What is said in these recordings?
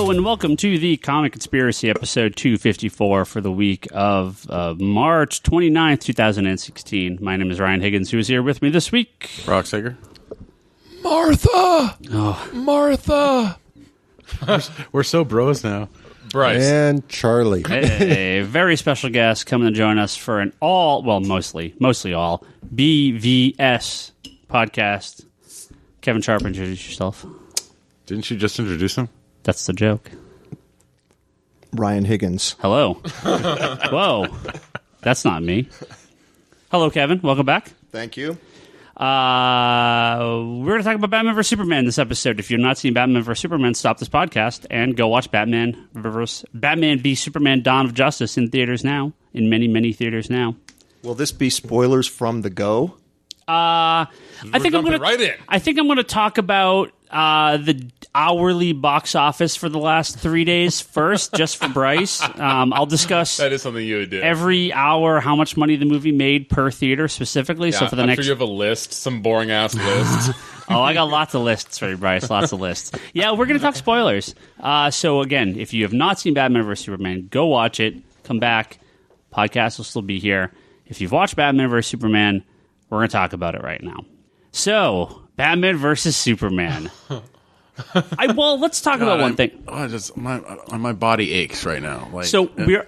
Hello and welcome to the Comic Conspiracy episode 254 for the week of March 29th, 2016. My name is Ryan Higgins, who is here with me this week. Brock Sager. Martha! Oh. Martha! We're so bros now. Bryce. And Charlie. A very special guest coming to join us for an mostly all, BVS podcast. Kevin Sharp, introduce yourself. Didn't you just introduce him? That's the joke. Ryan Higgins. Hello. Whoa. That's not me. Hello, Kevin. Welcome back. Thank you. We're going to talk about Batman vs. Superman this episode. If you've not seen Batman vs. Superman, stop this podcast and go watch Batman v Superman Dawn of Justice in theaters now. In many, many theaters now. Will this be spoilers from the go? I think I'm going to talk about the hourly box office for the last 3 days first, just for Bryce. I'll discuss that is something you would do. Every hour how much money the movie made per theater specifically. Yeah, so for the I'm next, sure you have a list, some boring ass list. Oh, I got lots of lists for you, Bryce. Lots of lists. Yeah, we're going to talk spoilers. So again, if you have not seen Batman vs. Superman, go watch it. Come back. Podcast will still be here. If you've watched Batman vs. Superman, we're going to talk about it right now. So, Batman versus Superman. Let's talk about one thing. My body aches right now.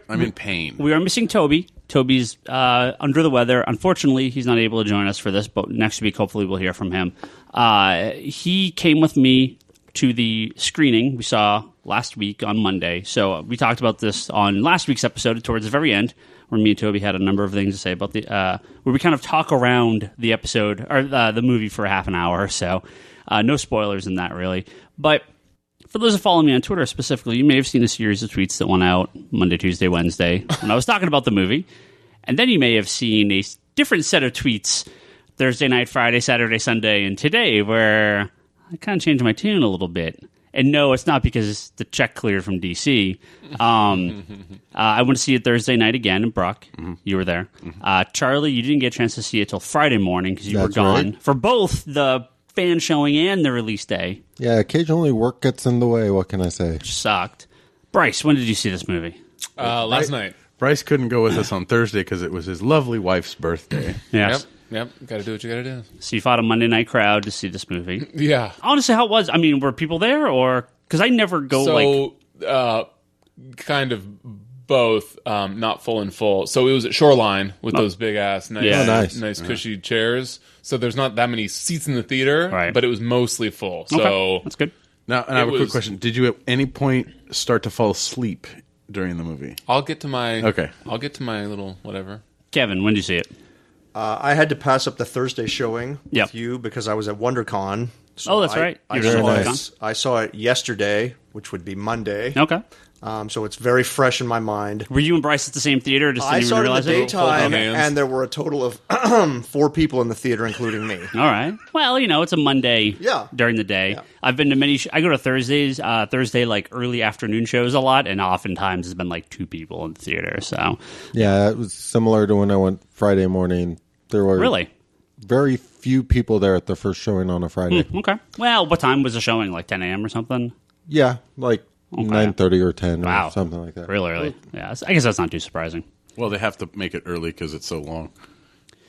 I'm in pain. We are missing Toby. Toby's under the weather. Unfortunately, he's not able to join us for this, but next week, hopefully, we'll hear from him. He came with me to the screening we saw last week on Monday. So, we talked about this on last week's episode towards the very end, where me and Toby had a number of things to say about where we kind of talk around the episode, or the movie for half an hour or so. No spoilers in that, really. But for those who follow me on Twitter specifically, you may have seen a series of tweets that went out Monday, Tuesday, Wednesday, when I was talking about the movie. And then you may have seen a different set of tweets Thursday night, Friday, Saturday, Sunday, and today, where I kind of changed my tune a little bit. And no, it's not because the check cleared from D.C. I went to see it Thursday night again, and Brock, you were there. Charlie, you didn't get a chance to see it till Friday morning because you were gone for both the fan showing and the release day. Yeah, occasionally work gets in the way. What can I say? Which sucked. Bryce, when did you see this movie? Last night. Bryce couldn't go with us on Thursday because it was his lovely wife's birthday. Yes. Yep. Gotta do what you gotta do. So you fought a Monday night crowd to see this movie. Yeah. Honestly, how it was? I mean, were people there or... Because I never go kind of both, not full and full. So it was at Shoreline with those big ass, nice cushy chairs. So there's not that many seats in the theater, right, but it was mostly full. So okay. That's good. Now, and I have a quick question. Did you at any point start to fall asleep during the movie? I'll get to my little whatever. Kevin, when did you see it? I had to pass up the Thursday showing with you because I was at WonderCon. So that's right. I saw it yesterday, which would be Monday. Okay. So it's very fresh in my mind. Were you and Bryce at the same theater? I saw it in the daytime, and there were a total of 4 people in the theater, including me. All right. Well, it's a Monday during the day. Yeah. I've been to many... I go to Thursdays, early afternoon shows a lot, and oftentimes it's been 2 people in the theater. So yeah, it was similar to when I went Friday morning. There were very few people there at the first showing on a Friday. Okay. Well, what time was the showing? 10 a.m. or something? Yeah, 9:30 or 10 or something like that. Really early. Yeah, I guess that's not too surprising. Well, they have to make it early because it's so long.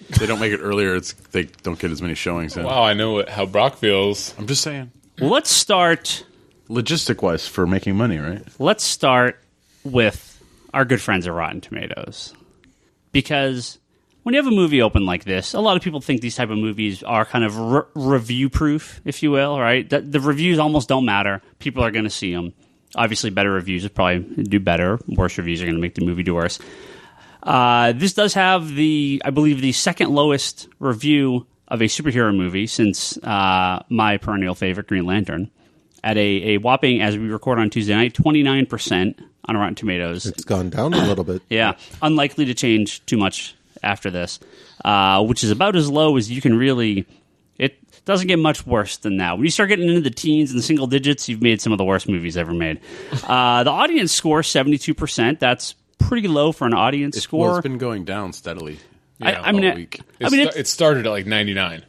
If they don't make it earlier, they don't get as many showings in. Wow, I know how Brock feels. I'm just saying. Let's start... Logistic-wise for making money, right? Let's start with our good friends at Rotten Tomatoes. Because... when you have a movie open like this, a lot of people think these type of movies are kind of review-proof, if you will, right? The reviews almost don't matter. People are going to see them. Obviously, better reviews would probably do better. Worse reviews are going to make the movie do worse. This does have I believe, the second lowest review of a superhero movie since my perennial favorite, Green Lantern, at a whopping, as we record on Tuesday night, 29% on Rotten Tomatoes. It's gone down a little bit. Yeah, unlikely to change too much after this, which is about as low as you can really... It doesn't get much worse than that. When you start getting into the teens and the single digits, you've made some of the worst movies ever made. The audience score, 72%. That's pretty low for an audience score. Well, it's been going down steadily. Yeah, all week. It started at 99.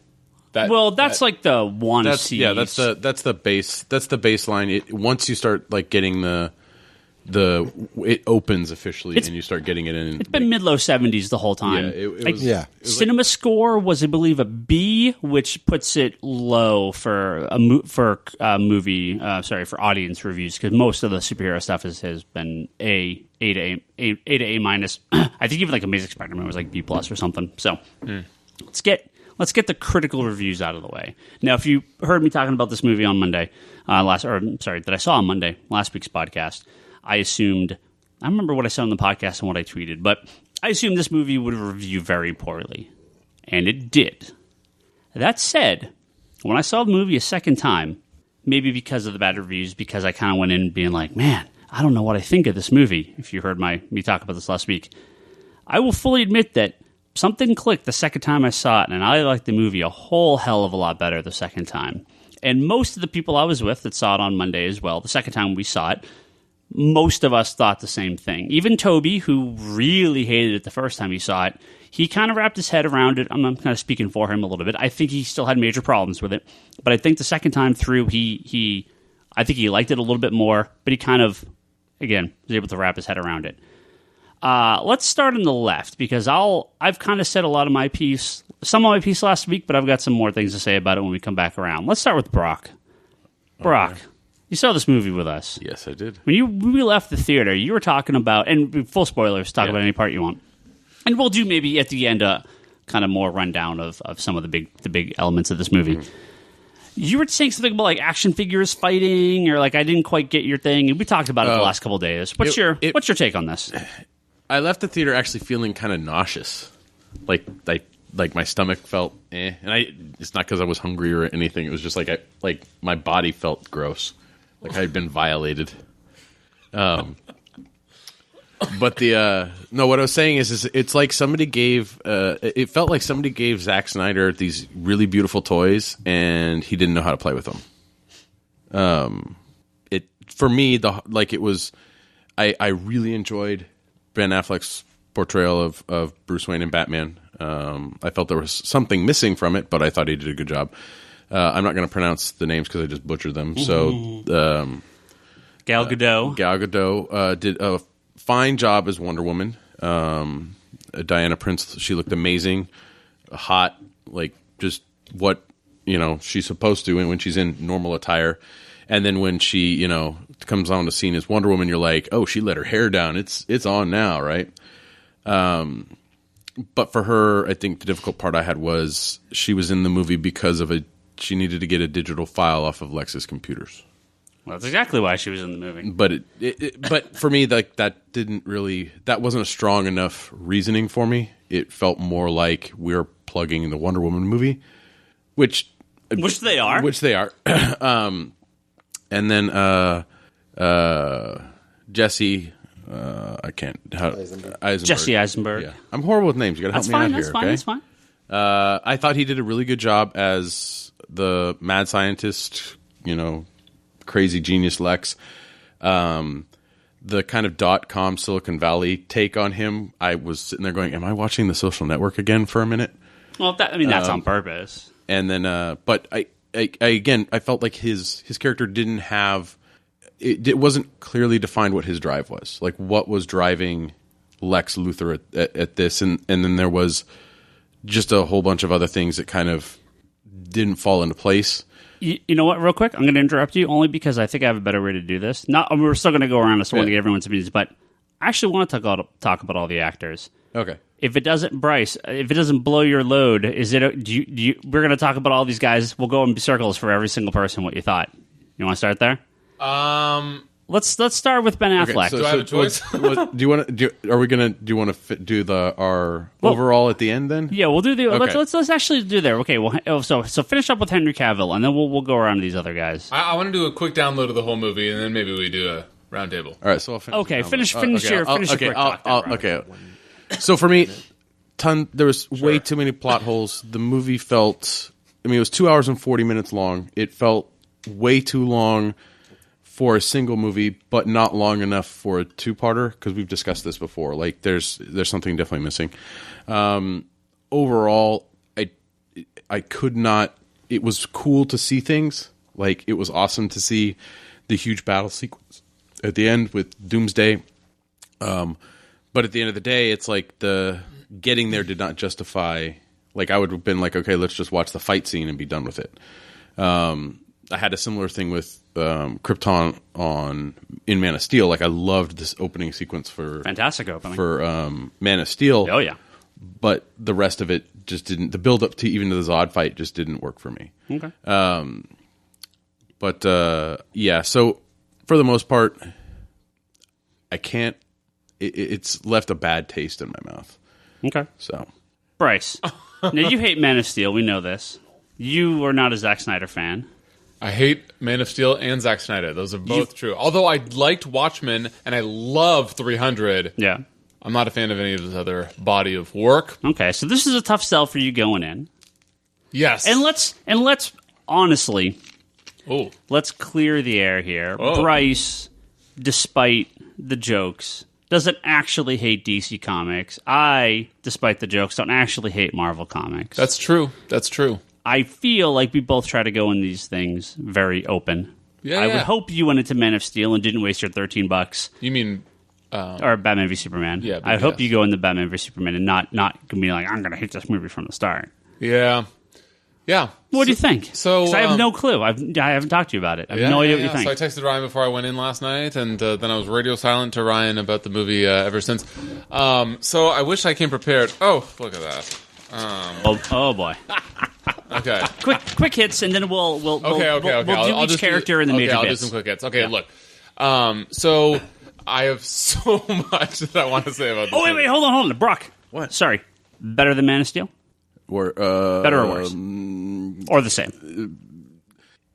That's like the one. That's the base. That's the baseline. Once you start like getting it opens officially, and you start getting it in. It's been mid-low 70s the whole time. It was Cinema Score was, I believe, a B, which puts it low for for audience reviews, because most of the superhero stuff has been A to A minus. I think even like Amazing Spider-Man was like B plus or something. So let's get the critical reviews out of the way. Now, if you heard me talking about this movie on Monday, that I saw on Monday, last week's podcast, I remember what I said on the podcast and what I tweeted, but I assumed this movie would review very poorly. And it did. That said, when I saw the movie a second time, maybe because of the bad reviews, because I kind of went in being like, man, I don't know what I think of this movie, if you heard me talk about this last week, I will fully admit that something clicked the second time I saw it, and I liked the movie a whole hell of a lot better the second time. And most of the people I was with that saw it on Monday as well, the second time we saw it, most of us thought the same thing. Even Toby, who really hated it the first time he saw it, he kind of wrapped his head around it. I'm kind of speaking for him a little bit. I think he still had major problems with it, but I think the second time through, I think he liked it a little bit more, but he kind of, again, was able to wrap his head around it. Let's start on the left, because I've kind of said a lot of my piece, some of my piece last week, but I've got some more things to say about it when we come back around. Let's start with Brock. Brock. Okay. You saw this movie with us. Yes, I did. When we left the theater, you were talking about, and full spoilers, talk about any part you want. And we'll do maybe at the end a kind of more rundown of some of the big elements of this movie. Mm-hmm. You were saying something about like action figures fighting, or like I didn't quite get your thing, and we talked about it the last couple of days. What's your take on this? I left the theater actually feeling kind of nauseous, like my stomach felt and it's not because I was hungry or anything. It was just like my body felt gross. Like I had been violated. But what I was saying is it's like somebody gave, it felt like somebody gave Zack Snyder these really beautiful toys and he didn't know how to play with them. For me, I really enjoyed Ben Affleck's portrayal of Bruce Wayne and Batman. I felt there was something missing from it, but I thought he did a good job. I'm not going to pronounce the names because I just butchered them. So, Gal Gadot did a fine job as Wonder Woman. Diana Prince, she looked amazing, hot, like just what she's supposed to when she's in normal attire. And then when she comes on the scene as Wonder Woman, you're like, oh, she let her hair down. It's on now, right? But for her, I think the difficult part I had was she was in the movie because she needed to get a digital file off of Lex's computers. Well, that's exactly why she was in the movie. But but for me, that wasn't a strong enough reasoning for me. It felt more like we're plugging the Wonder Woman movie, which they are. And then Jesse. I can't. Eisenberg. Jesse Eisenberg. Yeah. I'm horrible with names. You got to help me out here. That's fine. I thought he did a really good job as the mad scientist, crazy genius Lex. The kind of .com Silicon Valley take on him, I was sitting there going, am I watching The Social Network again for a minute? Well, that's on purpose. And then, but I felt like his character didn't have... It wasn't clearly defined what his drive was. Like, what was driving Lex Luthor at this? And then there was just a whole bunch of other things that kind of didn't fall into place. You know what? Real quick, I'm going to interrupt you only because I think I have a better way to do this. We're still going to go around. I still want to get everyone's opinions, but I actually want to talk about all the actors. Okay. If it doesn't blow your load, we're going to talk about all these guys. We'll go in circles for every single person. What you thought? You want to start there? Let's start with Ben Affleck. Do I have a choice? Do you want to do our overall at the end then? Yeah, we'll do the. Okay. Let's actually do there. Okay. Well, so finish up with Henry Cavill, and then we'll go around to these other guys. I want to do a quick download of the whole movie, and then maybe we do a round table. All right. So I'll finish. Okay. Finish your quick talk. Okay. So for me, there was way too many plot holes. The movie felt. It was 2 hours and 40 minutes long. It felt way too long for a single movie, but not long enough for a two-parter, because we've discussed this before. Like, there's something definitely missing. Overall, I could not it was cool to see things. Like, it was awesome to see the huge battle sequence at the end with Doomsday. But at the end of the day, it's like the getting there did not justify. Like, I would have been like, okay, let's just watch the fight scene and be done with it. I had a similar thing with Krypton in Man of Steel. Like, I loved this opening sequence for fantastic opening for Man of Steel. Oh yeah, but the rest of it just didn't. The build up to even to the Zod fight just didn't work for me. Okay. Yeah. So for the most part, I can't. It's left a bad taste in my mouth. Okay. So, Bryce, now you hate Man of Steel. We know this. You are not a Zack Snyder fan. I hate Man of Steel and Zack Snyder. Those are both true. Although I liked Watchmen and I love 300. Yeah. I'm not a fan of any of his other body of work. Okay, so this is a tough sell for you going in. Yes. And let's honestly, oh, let's clear the air here. Oh. Bryce, despite the jokes, doesn't actually hate DC Comics. I, despite the jokes, don't actually hate Marvel Comics. That's true. That's true. I feel like we both try to go in these things very open. Yeah, I would hope you went into Man of Steel and didn't waste your $13. You mean... or Batman v Superman. Yeah, I hope you go into Batman v Superman and not gonna be like, I'm gonna hate this movie from the start. Yeah. Yeah. What do you think? So 'cause I have no clue. I haven't talked to you about it. I have no idea what you think. So I texted Ryan before I went in last night, and then I was radio silent to Ryan about the movie ever since. So I wish I came prepared. Oh, look at that. Oh boy. Okay. Quick hits, and then we'll do each character in the major I'll bits. do some quick hits. Okay, look. So I have so much that I want to say about this. Oh wait, hold on, Brock. What? Sorry. Better than Man of Steel? Or better or worse? Or the same?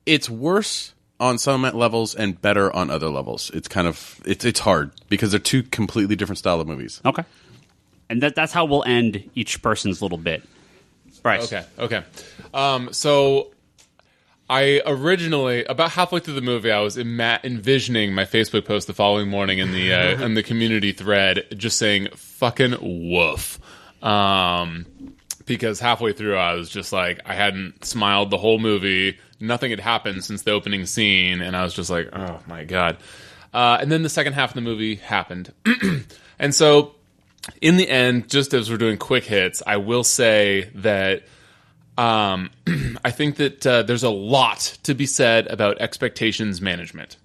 It's worse on some levels and better on other levels. It's kind of it's hard because they're two completely different style of movies. Okay. And that's how we'll end each person's little bit. Bryce. Okay. So I originally, about halfway through the movie, I was envisioning my Facebook post the following morning in the in the community thread, just saying "fucking woof," because halfway through I was just like, I hadn't smiled the whole movie. Nothing had happened since the opening scene, and I was just like, oh my god. And then the second half of the movie happened, and so in the end, just as we're doing quick hits, I will say that. I think that there's a lot to be said about expectations management.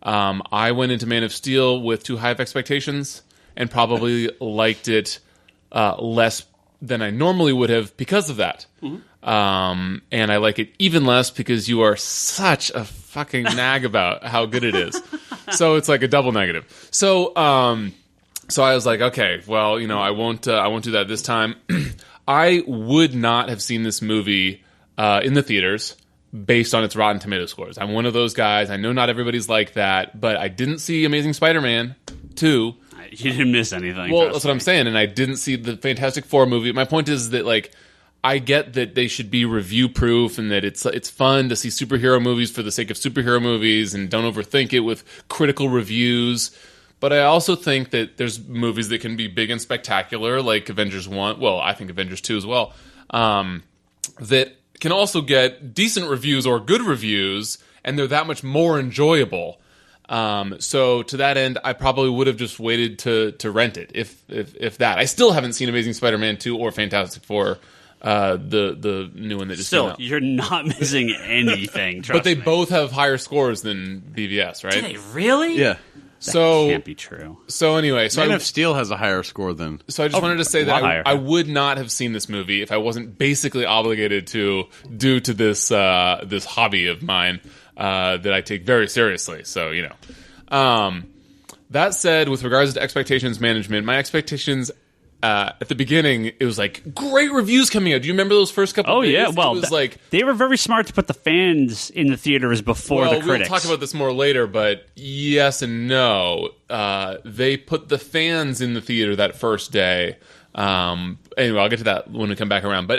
I went into Man of Steel with too high of expectations and probably liked it less than I normally would have because of that. Mm-hmm. And I like it even less because you are such a fucking nag about how good it is. So it's like a double negative. So I was like, okay, well, I won't do that this time. I would not have seen this movie in the theaters based on its Rotten Tomato scores. I'm one of those guys. I know not everybody's like that, but I didn't see Amazing Spider-Man 2. You didn't miss anything. Well, that's what I'm saying, and I didn't see the Fantastic Four movie. My point is that, like, I get that they should be review-proof and that it's fun to see superhero movies for the sake of superhero movies and don't overthink it with critical reviews. But I also think that there's movies that can be big and spectacular, like Avengers 1. Well, I think Avengers 2 as well. That can also get decent reviews or good reviews, and they're that much more enjoyable. So to that end, I probably would have just waited to rent it, if that. I still haven't seen Amazing Spider-Man 2 or Fantastic Four, the new one that just came out. You're not missing anything, but they both have higher scores than BVS, right? Do they really? Yeah. That can't be true. So anyway, Man of Steel has a higher score than. So I just wanted to say that I would not have seen this movie if I wasn't basically obligated to, due to this this hobby of mine that I take very seriously. So that said, with regards to expectations management, my expectations at the beginning, it was like great reviews coming out. Do you remember those first couple? Oh days? yeah, well, it was like they were very smart to put the fans in the theaters before the critics. We'll talk about this more later, but yes and no. They put the fans in the theater that first day. Anyway, I'll get to that when we come back around. But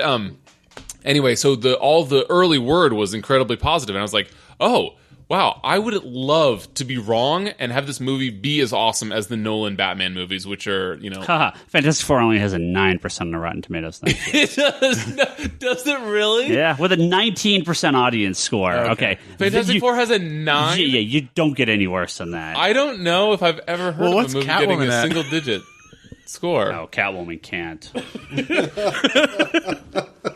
anyway, so all the early word was incredibly positive, and I was like, oh. wow, I would love to be wrong and have this movie be as awesome as the Nolan Batman movies, which are, Fantastic Four only has a 9% on the Rotten Tomatoes thing. It does. No, does it really? Yeah, with a 19% audience score. Okay. Fantastic Four has a 9? Yeah, you don't get any worse than that. I don't know if I've ever heard of a movie getting a single-digit score. No, Catwoman can't.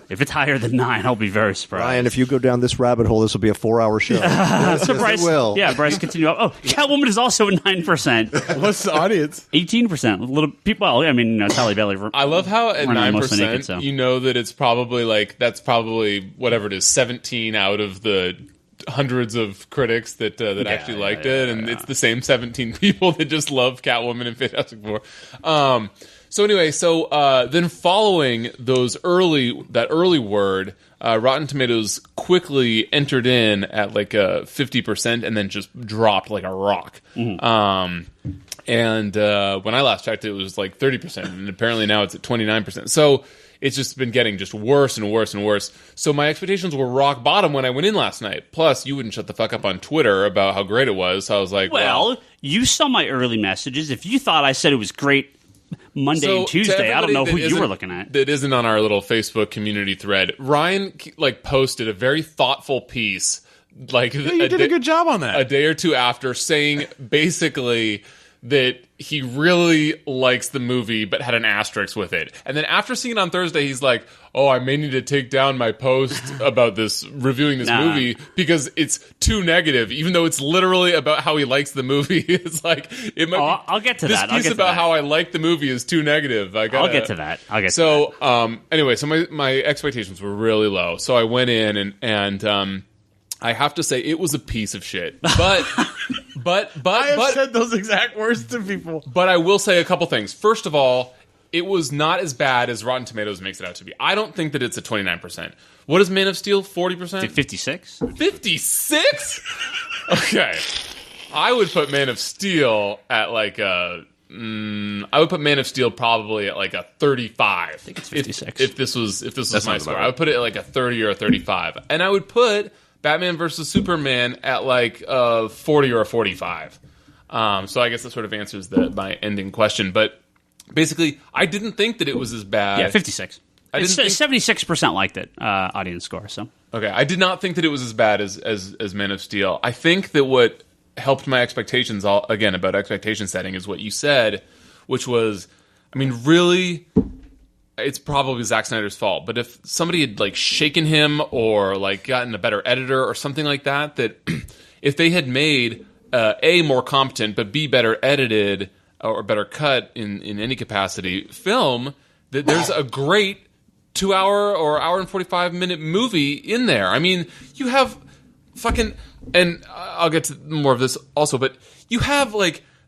If it's higher than 9, I'll be very surprised. Ryan, if you go down this rabbit hole, this will be a 4-hour show. So Bryce, Bryce, continue up. Oh, Catwoman is also a 9%. What's the audience? 18%. Little people. Well, I mean, Halle Bailey. I love how at 9%, naked, so. you know that it's probably that's probably whatever it is, 17 out of the hundreds of critics that actually liked it, and it's the same 17 people that just love Catwoman and Fantastic Four. So anyway, then following that early word, Rotten Tomatoes quickly entered in at like a 50% and then just dropped like a rock. Mm-hmm. And when I last checked, it was like 30%, and apparently now it's at 29%. So it's just been getting just worse and worse and worse. So my expectations were rock bottom when I went in last night. Plus, you wouldn't shut the fuck up on Twitter about how great it was. So I was like, well, you saw my early messages. If you thought I said it was great Monday and Tuesday, I don't know who you were looking at. That isn't on our little Facebook community thread. Ryan posted a very thoughtful piece. You did a good job on that. A day or two after, saying basically that he really likes the movie but had an asterisk with it. And then after seeing it on Thursday, he's like, oh, I may need to take down my post about reviewing this movie because it's too negative, even though it's literally about how he likes the movie. It's like, it might I'll get to that. This piece about how I like the movie is too negative. I'll get to that. Anyway, so my expectations were really low. So I went in and I have to say it was a piece of shit. But I have said those exact words to people. But I will say a couple things. First of all, it was not as bad as Rotten Tomatoes makes it out to be. I don't think that it's a 29%. What is Man of Steel? 40%? 56. 56? Okay. I would put Man of Steel at like a... I would put Man of Steel probably at like a 35. I think it's 56. If this was my score. I would put it at like a 30 or a 35. And I would put Batman vs. Superman at like a 40 or a 45. So I guess that sort of answers my ending question. But basically, I didn't think that it was as bad. Yeah, 56. 76% liked it, audience score. So okay, I did not think that it was as bad as Man of Steel. I think that what helped my expectations, again, about expectation setting, is what you said, which was, I mean, really, it's probably Zack Snyder's fault. But if somebody had shaken him or gotten a better editor or something like that if they had made A, more competent, but B, better edited or better cut in any capacity film, that there's a great 2-hour or hour and 45-minute movie in there. I mean, you have fucking, and I'll get to more of this also, but you have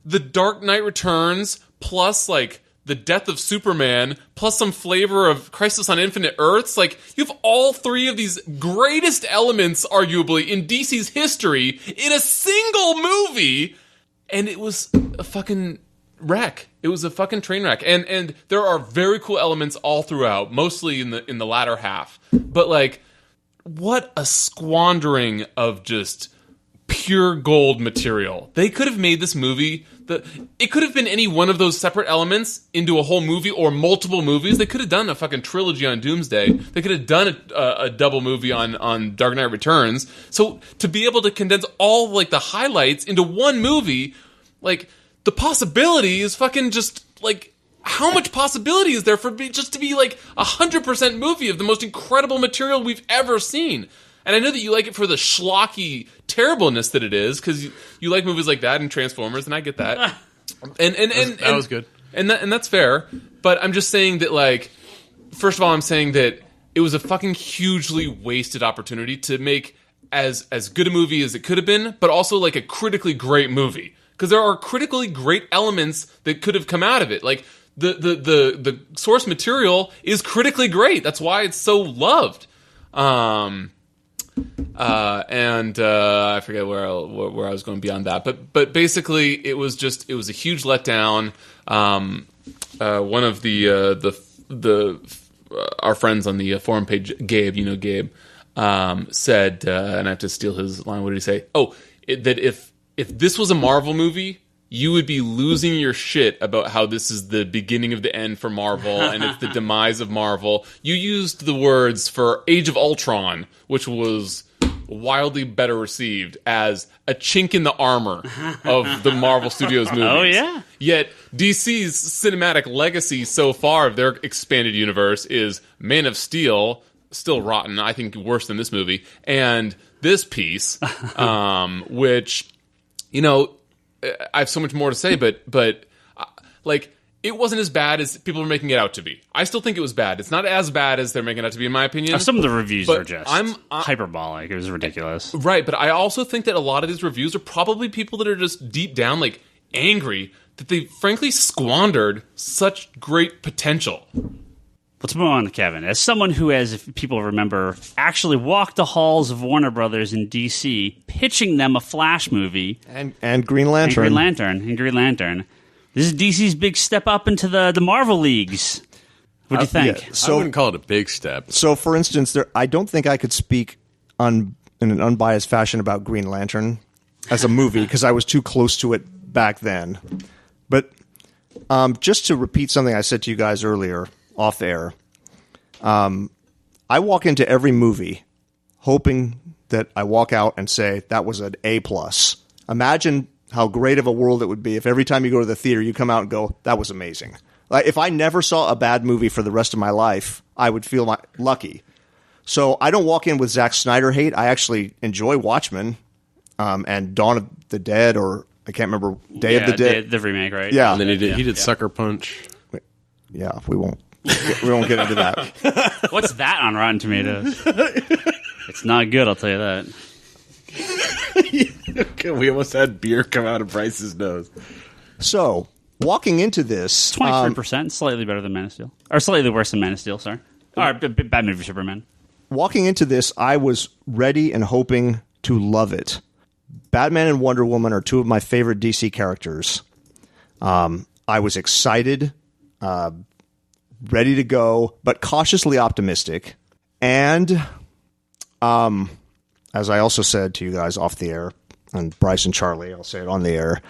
The Dark Knight Returns plus the death of Superman plus some flavor of Crisis on Infinite Earths. You have all three of these greatest elements, arguably, in DC's history in a single movie, and it was a fucking wreck. It was a fucking train wreck. And there are very cool elements all throughout, mostly in the latter half. But what a squandering of just pure gold material. They could have made this movie, it could have been any one of those separate elements into a whole movie or multiple movies. They could have done a fucking trilogy on Doomsday. They could have done a double movie on Dark Knight Returns. So to be able to condense all the highlights into one movie, the possibility is fucking just how much possibility is there for just to be 100% movie of the most incredible material we've ever seen? And I know that you like it for the schlocky terribleness that it is, because you like movies like that and Transformers, and I get that. And that was good, and that's fair. But I'm just saying that first of all, I'm saying that it was a fucking hugely wasted opportunity to make as good a movie as it could have been, but also a critically great movie. Because there are critically great elements that could have come out of it. The source material is critically great. That's why it's so loved. And I forget where I was going beyond that. But basically, it was a huge letdown. One of the our friends on the forum page, Gabe, Gabe, said, and I have to steal his line. What did he say? Oh. that if this was a Marvel movie, you would be losing your shit about how this is the beginning of the end for Marvel and it's the demise of Marvel. You used the words for Age of Ultron, which was wildly better received as a chink in the armor of the Marvel Studios movies. Oh, yeah. Yet DC's cinematic legacy so far of their expanded universe is Man of Steel, still rotten, I think worse than this movie, and this piece, which, you know, I have so much more to say, but like, it wasn't as bad as people were making it out to be. I still think it was bad. It's not as bad as they're making it out to be, in my opinion. Some of the reviews but are just I'm hyperbolic. It was ridiculous. Right, but I also think that a lot of these reviews are probably people that are just deep down, like, angry that they frankly squandered such great potential. Let's move on to Kevin. As someone who has, if people remember, actually walked the halls of Warner Brothers in D.C., pitching them a Flash movie. And Green Lantern. And Green Lantern. This is DC's big step up into the Marvel leagues. What do you think? Yeah, I wouldn't call it a big step. So, for instance, I don't think I could speak in an unbiased fashion about Green Lantern as a movie because I was too close to it back then. But just to repeat something I said to you guys earlier off air, I walk into every movie hoping that I walk out and say that was an A+. Imagine how great of a world it would be if every time you go to the theater you come out and go, that was amazing. Like, if I never saw a bad movie for the rest of my life, I would feel lucky. So I don't walk in with Zack Snyder hate. I actually enjoy Watchmen and Dawn of the Dead, or I can't remember, Day of the Dead. The remake, right? Yeah. And then he did Sucker Punch. Yeah, we won't get into that. What's that on Rotten Tomatoes? It's not good, I'll tell you that. We almost had beer come out of Bryce's nose. So, walking into this... 23%, slightly better than Man of Steel. Or slightly worse than Man of Steel, sorry. Or Batman v Superman. Walking into this, I was ready and hoping to love it. Batman and Wonder Woman are two of my favorite DC characters. I was excited, ready to go, but cautiously optimistic. And... as I also said to you guys off the air, and Bryce and Charlie, I'll say it on the air,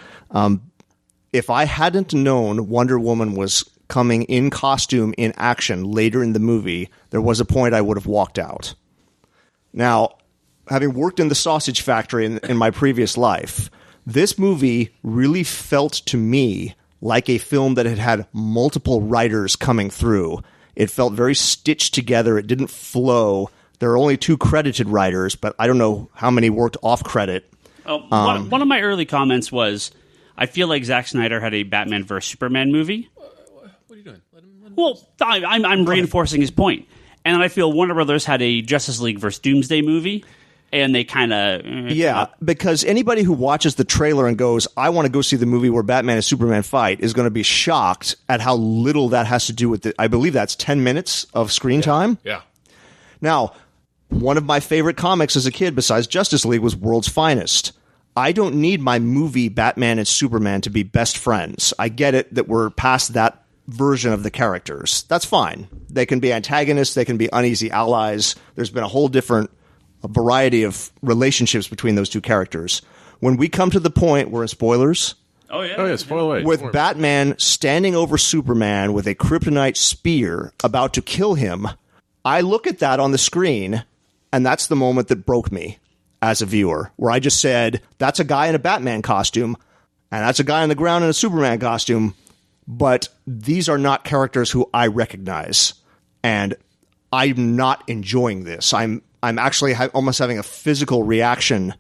if I hadn't known Wonder Woman was coming in costume in action later in the movie, there was a point I would have walked out. Now, having worked in the sausage factory in my previous life, this movie really felt to me like a film that had multiple writers coming through. It felt very stitched together. It didn't flow. There are only 2 credited writers, but I don't know how many worked off credit. One of my early comments was, I feel like Zack Snyder had a Batman vs. Superman movie. What are you doing? Well, I'm reinforcing his point. And then I feel Warner Brothers had a Justice League vs. Doomsday movie, and they kind of... Yeah, because anybody who watches the trailer and goes, I want to go see the movie where Batman and Superman fight, is going to be shocked at how little that has to do with it. I believe that's 10 minutes of screen time. Yeah. Now... one of my favorite comics as a kid, besides Justice League, was World's Finest. I don't need my movie Batman and Superman to be best friends. I get it that we're past that version of the characters. That's fine. They can be antagonists. They can be uneasy allies. There's been a whole different variety of relationships between those two characters. When we come to the point where, spoilers... Oh, yeah, spoil away. With Batman standing over Superman with a kryptonite spear about to kill him, I look at that on the screen... and that's the moment that broke me as a viewer, where I just said, that's a guy in a Batman costume, and that's a guy on the ground in a Superman costume, but these are not characters who I recognize, and I'm not enjoying this. I'm actually almost having a physical reaction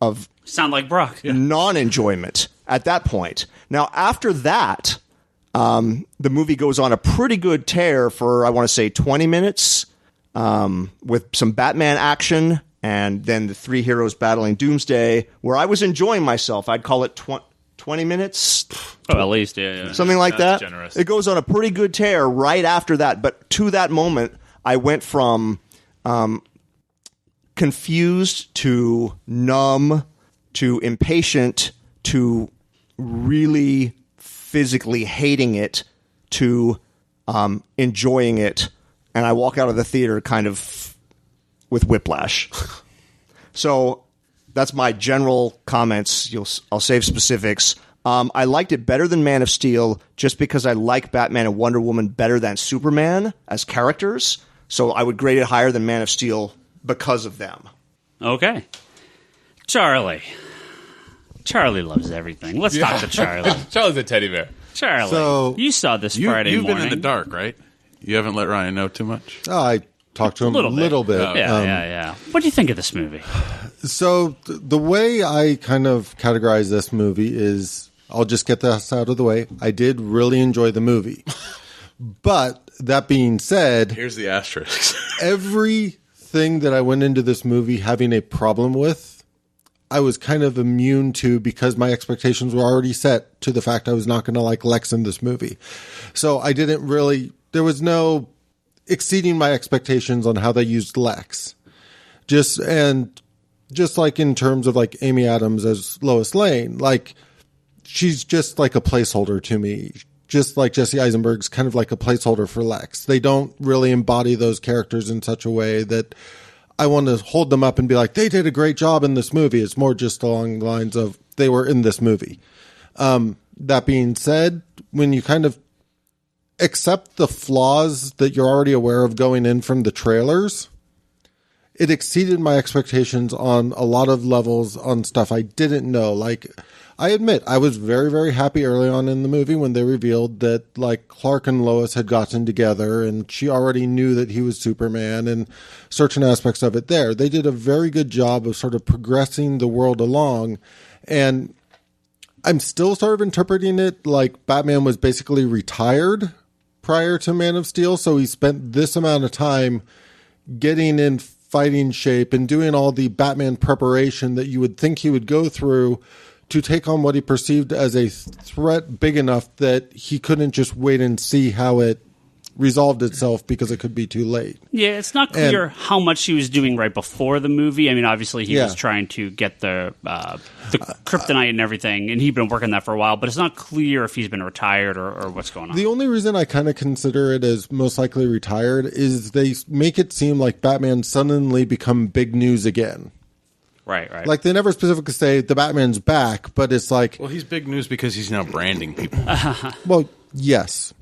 of... sound like Brock. Yeah. Non-enjoyment at that point. Now, after that, the movie goes on a pretty good tear for, I want to say, 20 minutes... with some Batman action, and then the 3 heroes battling Doomsday, where I was enjoying myself. I'd call it 20 minutes. Oh, at least, yeah. Something like That's that. generous. It goes on a pretty good tear right after that. But to that moment, I went from confused to numb to impatient to really physically hating it to enjoying it. And I walk out of the theater kind of with whiplash. So that's my general comments. I'll save specifics. I liked it better than Man of Steel just because I like Batman and Wonder Woman better than Superman as characters. So I would grade it higher than Man of Steel because of them. Okay. Charlie loves everything. Let's talk to Charlie. Charlie's a teddy bear. Charlie, So, you saw this Friday You've morning. been in the dark, right? You haven't let Ryan know too much? I talked to him a little bit. Yeah. What do you think of this movie? So the way I kind of categorize this movie is, I'll just get this out of the way. I did really enjoy the movie. But that being said, Here's the asterisk. everything that I went into this movie having a problem with, I was kind of immune to because my expectations were already set to the fact I was not going to like Lex in this movie. So I didn't really, there was no exceeding my expectations on how they used Lex. Just like in terms of like Amy Adams as Lois Lane, like she's just like a placeholder to me. Just like Jesse Eisenberg's kind of like a placeholder for Lex. They don't really embody those characters in such a way that I want to hold them up and be like, they did a great job in this movie. It's more just along the lines of they were in this movie. That being said, when you kind of accept the flaws that you're already aware of going in from the trailers, it exceeded my expectations on a lot of levels on stuff I didn't know. Like, I admit, I was very, very happy early on in the movie when they revealed that, like, Clark and Lois had gotten together and she already knew that he was Superman and certain aspects of it there. They did a very good job of sort of progressing the world along. And I'm still sort of interpreting it like Batman was basically retired prior to Man of Steel. So he spent this amount of time getting in fighting shape and doing all the Batman preparation that you would think he would go through to take on what he perceived as a threat big enough that he couldn't just wait and see how it resolved itself because it could be too late. Yeah, it's not clear how much he was doing right before the movie. I mean, obviously he was trying to get the kryptonite and everything, and he'd been working that for a while, but it's not clear if he's been retired or what's going on. The only reason I kind of consider it as most likely retired is they make it seem like Batman suddenly become big news again. Right. Like, they never specifically say the Batman's back, but it's like... Well, he's big news because he's now branding people. Well, yes.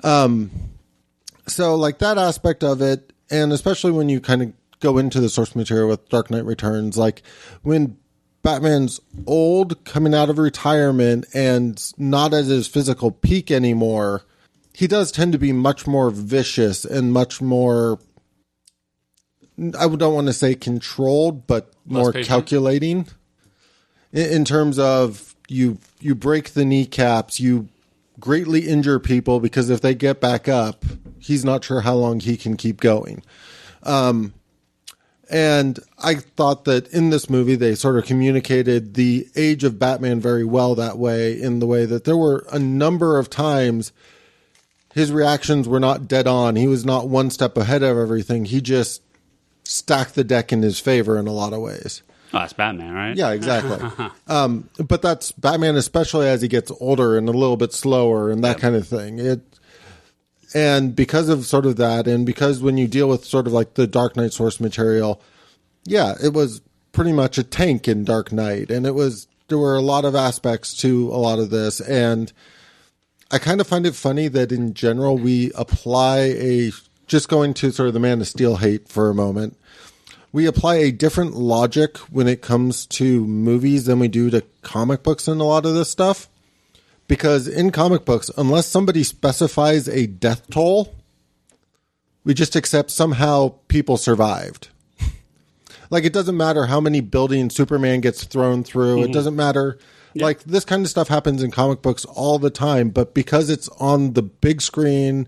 So, like, that aspect of it, and especially when you kind of go into the source material with Dark Knight Returns, like, when Batman's old, coming out of retirement, and not at his physical peak anymore, he does tend to be much more vicious and much more... I don't want to say controlled, but more calculating in terms of you break the kneecaps, you greatly injure people because if they get back up, he's not sure how long he can keep going. And I thought that in this movie, they sort of communicated the age of Batman very well that way, in the way that there were a number of times his reactions were not dead on. He was not one step ahead of everything. He just stack the deck in his favor in a lot of ways. Oh, that's Batman, right? Yeah, exactly. But that's Batman, especially as he gets older and a little bit slower and that kind of thing. And because of sort of that, and because when you deal with sort of like the Dark Knight source material, it was pretty much a tank in Dark Knight. And there were a lot of aspects to a lot of this. And I kind of find it funny that in general, we apply just going to sort of the Man of Steel hate for a moment, we apply a different logic when it comes to movies than we do to comic books and a lot of this stuff. Because in comic books, unless somebody specifies a death toll, we just accept somehow people survived. Like, it doesn't matter how many buildings Superman gets thrown through. It doesn't matter. Yeah. Like, this kind of stuff happens in comic books all the time. But because it's on the big screen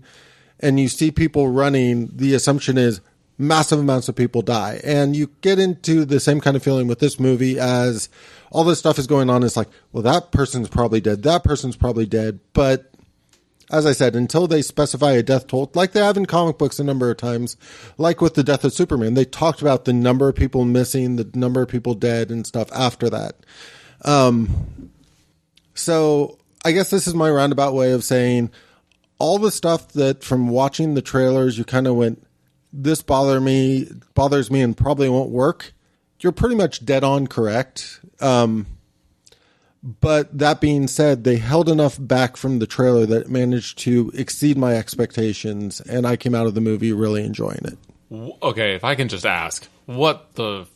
and you see people running, the assumption is massive amounts of people die. And you get into the same kind of feeling with this movie as all this stuff is going on. It's like, well, that person's probably dead. That person's probably dead. But as I said, until they specify a death toll, like they have in comic books a number of times, like with the death of Superman, they talked about the number of people missing, the number of people dead and stuff after that. So I guess this is my roundabout way of saying all the stuff that from watching the trailers, you kind of went, this bothers me and probably won't work. you're pretty much dead on correct. But that being said, they held enough back from the trailer that it managed to exceed my expectations, and I came out of the movie really enjoying it. Okay, if I can just ask, what the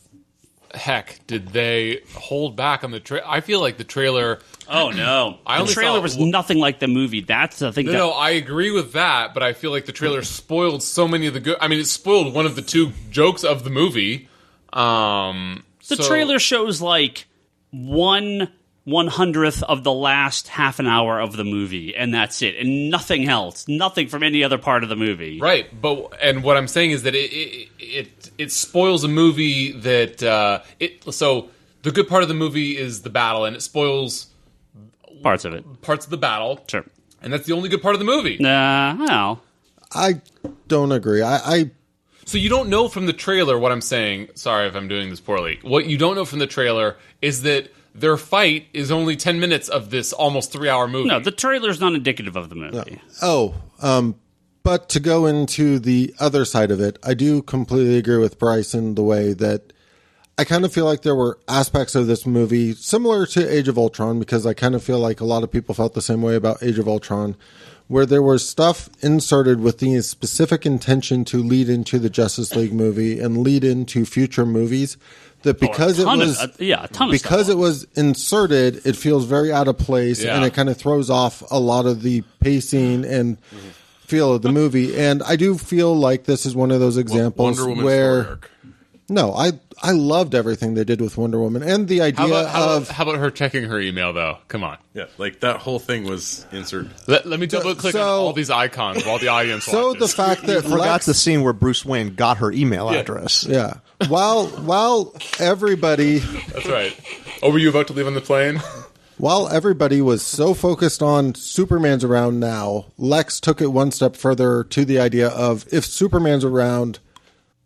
heck did they hold back on the trailer? I feel like the trailer... Oh, no. I the only trailer saw- was nothing like the movie. That's the thing. No, I agree with that, but I feel like the trailer spoiled so many of the good... I mean, it spoiled one of the two jokes of the movie. The trailer shows like 1/100th of the last half an hour of the movie, and that's it, and nothing else, nothing from any other part of the movie. Right, and what I'm saying is that it spoils a movie that so the good part of the movie is the battle, and it spoils Parts of it. parts of the battle. Sure. And that's the only good part of the movie. Well, I don't agree. So you don't know from the trailer what I'm saying. Sorry if I'm doing this poorly. What you don't know from the trailer is that their fight is only 10 minutes of this almost 3-hour movie. no, the trailer's not indicative of the movie. But to go into the other side of it, I do completely agree with Bryce in the way that I kind of feel like there were aspects of this movie similar to Age of Ultron, because I kind of feel like a lot of people felt the same way about Age of Ultron, where there was stuff inserted with the specific intention to lead into the Justice League movie and lead into future movies, that because it was inserted, it feels very out of place, and it kind of throws off a lot of the pacing and feel of the movie. And I do feel like this is one of those examples Wonder Woman's where story arc. no, I loved everything they did with Wonder Woman, and the idea How about her checking her email, though? Come on. Yeah, like that whole thing was inserted. Let me double click on all these icons while the audience watches. the fact that Forgot the scene where Bruce Wayne got her email address. yeah, while everybody That's right. Oh, were you about to leave on the plane? while everybody was so focused on Superman's around now, Lex took it one step further to the idea of, if Superman's around,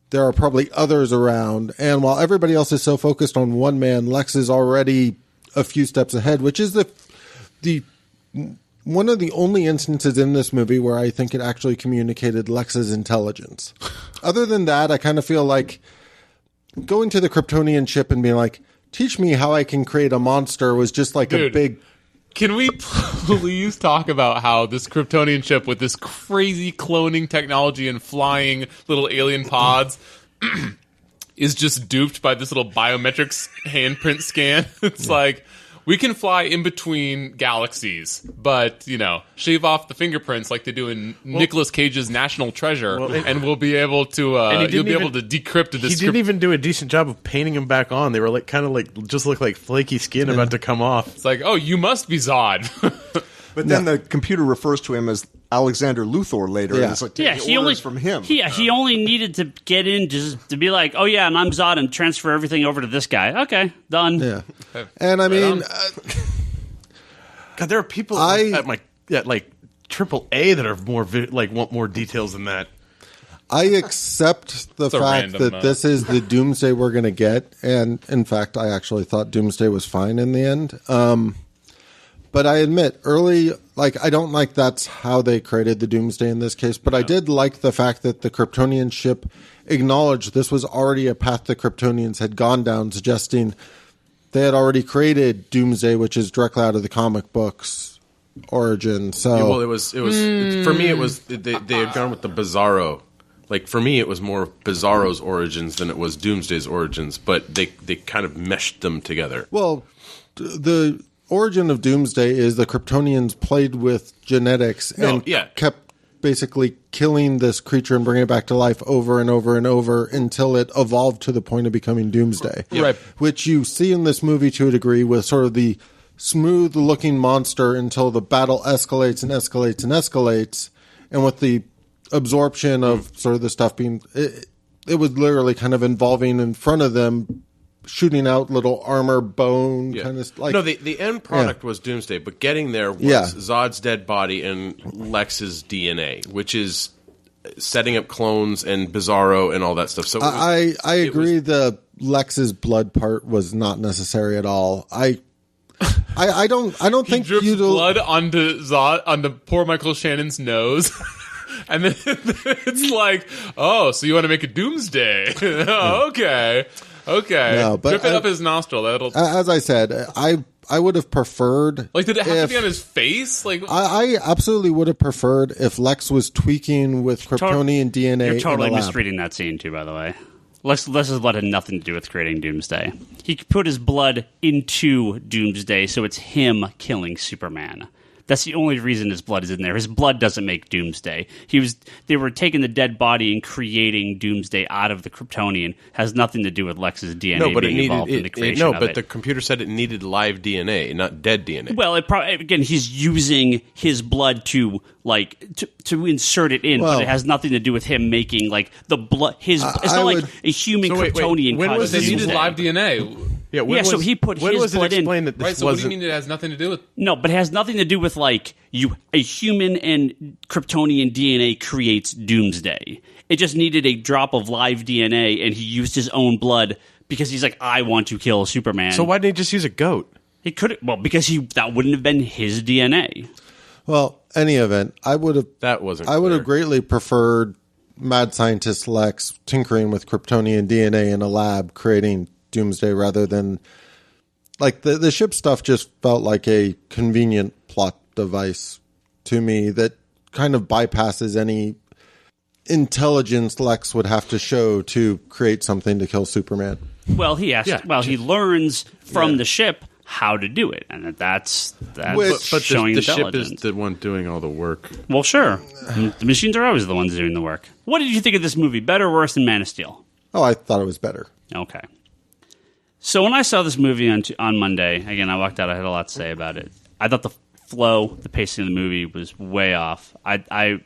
there are probably others around. And while everybody else is so focused on one man, Lex is already a few steps ahead, which is the one of the only instances in this movie where I think it actually communicated Lex's intelligence. Other than that, I kind of feel like going to the Kryptonian ship and being like, teach me how I can create a monster, was just like a big... Can we please talk about how this Kryptonian ship with this crazy cloning technology and flying little alien pods is just duped by this little biometrics handprint scan? It's like, we can fly in between galaxies, but, shave off the fingerprints like they do in Nicolas Cage's National Treasure, and we'll be able to, you'll be able to decrypt this. He didn't even do a decent job of painting him back on. They were just look like flaky skin about to come off. It's like, oh, you must be Zod. But then the computer refers to him as Alexander Luthor later. Yeah. And it's like taking orders from him. He only needed to get in just to be like, oh yeah, and I'm Zod, and transfer everything over to this guy. Okay, done. Yeah. And I mean... God, there are people at AAA that are want more details than that. I accept the fact that this is the Doomsday we're going to get. And in fact, I actually thought Doomsday was fine in the end. But I admit, I don't like that's how they created the Doomsday in this case. But I did like the fact that the Kryptonian ship acknowledged this was already a path the Kryptonians had gone down, suggesting they had already created Doomsday, which is directly out of the comic books origin. So, it was for me. It was they had gone with the Bizarro. Like, for me, it was more Bizarro's origins than it was Doomsday's origins. But they kind of meshed them together. Well, the origin of Doomsday is the Kryptonians played with genetics and kept basically killing this creature and bringing it back to life over and over and over until it evolved to the point of becoming Doomsday. Right. Which you see in this movie to a degree with sort of the smooth-looking monster until the battle escalates and escalates and escalates. And with the absorption of sort of the stuff being... It was literally kind of involving in front of them, shooting out little armor bone kind of like... No, the end product was Doomsday, but getting there was Zod's dead body and Lex's DNA, which is setting up clones and Bizarro and all that stuff. So I agree the Lex's blood part was not necessary at all. I don't think he drips blood onto Zod, onto poor Michael Shannon's nose. And then it's like, oh, so you want to make a Doomsday? Oh, okay. Okay. No, but Drip it up his nostril. That'll. As I said, I would have preferred. Like, did it have to be on his face? Like, I absolutely would have preferred if Lex was tweaking with Kryptonian DNA. You're totally in a lab. misreading that scene, too, by the way. Lex's blood had nothing to do with creating Doomsday. He put his blood into Doomsday, so it's him killing Superman. That's the only reason his blood is in there. His blood doesn't make Doomsday. They were taking the dead body and creating Doomsday out of the Kryptonian. Has nothing to do with Lex's DNA being involved in the creation of it. The computer said it needed live DNA, not dead DNA. Well, again, he's using his blood to insert it in, but it has nothing to do with him making the blood. It's not like a human Kryptonian. When was they this needed live DNA? So he put his blood in. That this Right, so what do you mean it has nothing to do with... No, but it has nothing to do with, a human and Kryptonian DNA creates Doomsday. It just needed a drop of live DNA, and he used his own blood because he's like, I want to kill Superman. So why didn't he just use a goat? He could, because that wouldn't have been his DNA. Well, any event, I would have clear. greatly preferred mad scientist Lex tinkering with Kryptonian DNA in a lab, creating Doomsday rather than the ship stuff. Just felt like a convenient plot device to me that kind of bypasses any intelligence Lex would have to show to create something to kill Superman. Well, he he learns from the ship how to do it, and that's showing the intelligence. ship is the one doing all the work. Well, sure, the machines are always the ones doing the work. What did you think of this movie? Better or worse than Man of Steel? Oh, I thought it was better. Okay. So when I saw this movie on Monday, again, I walked out, I had a lot to say about it. I thought the flow, the pacing of the movie was way off. I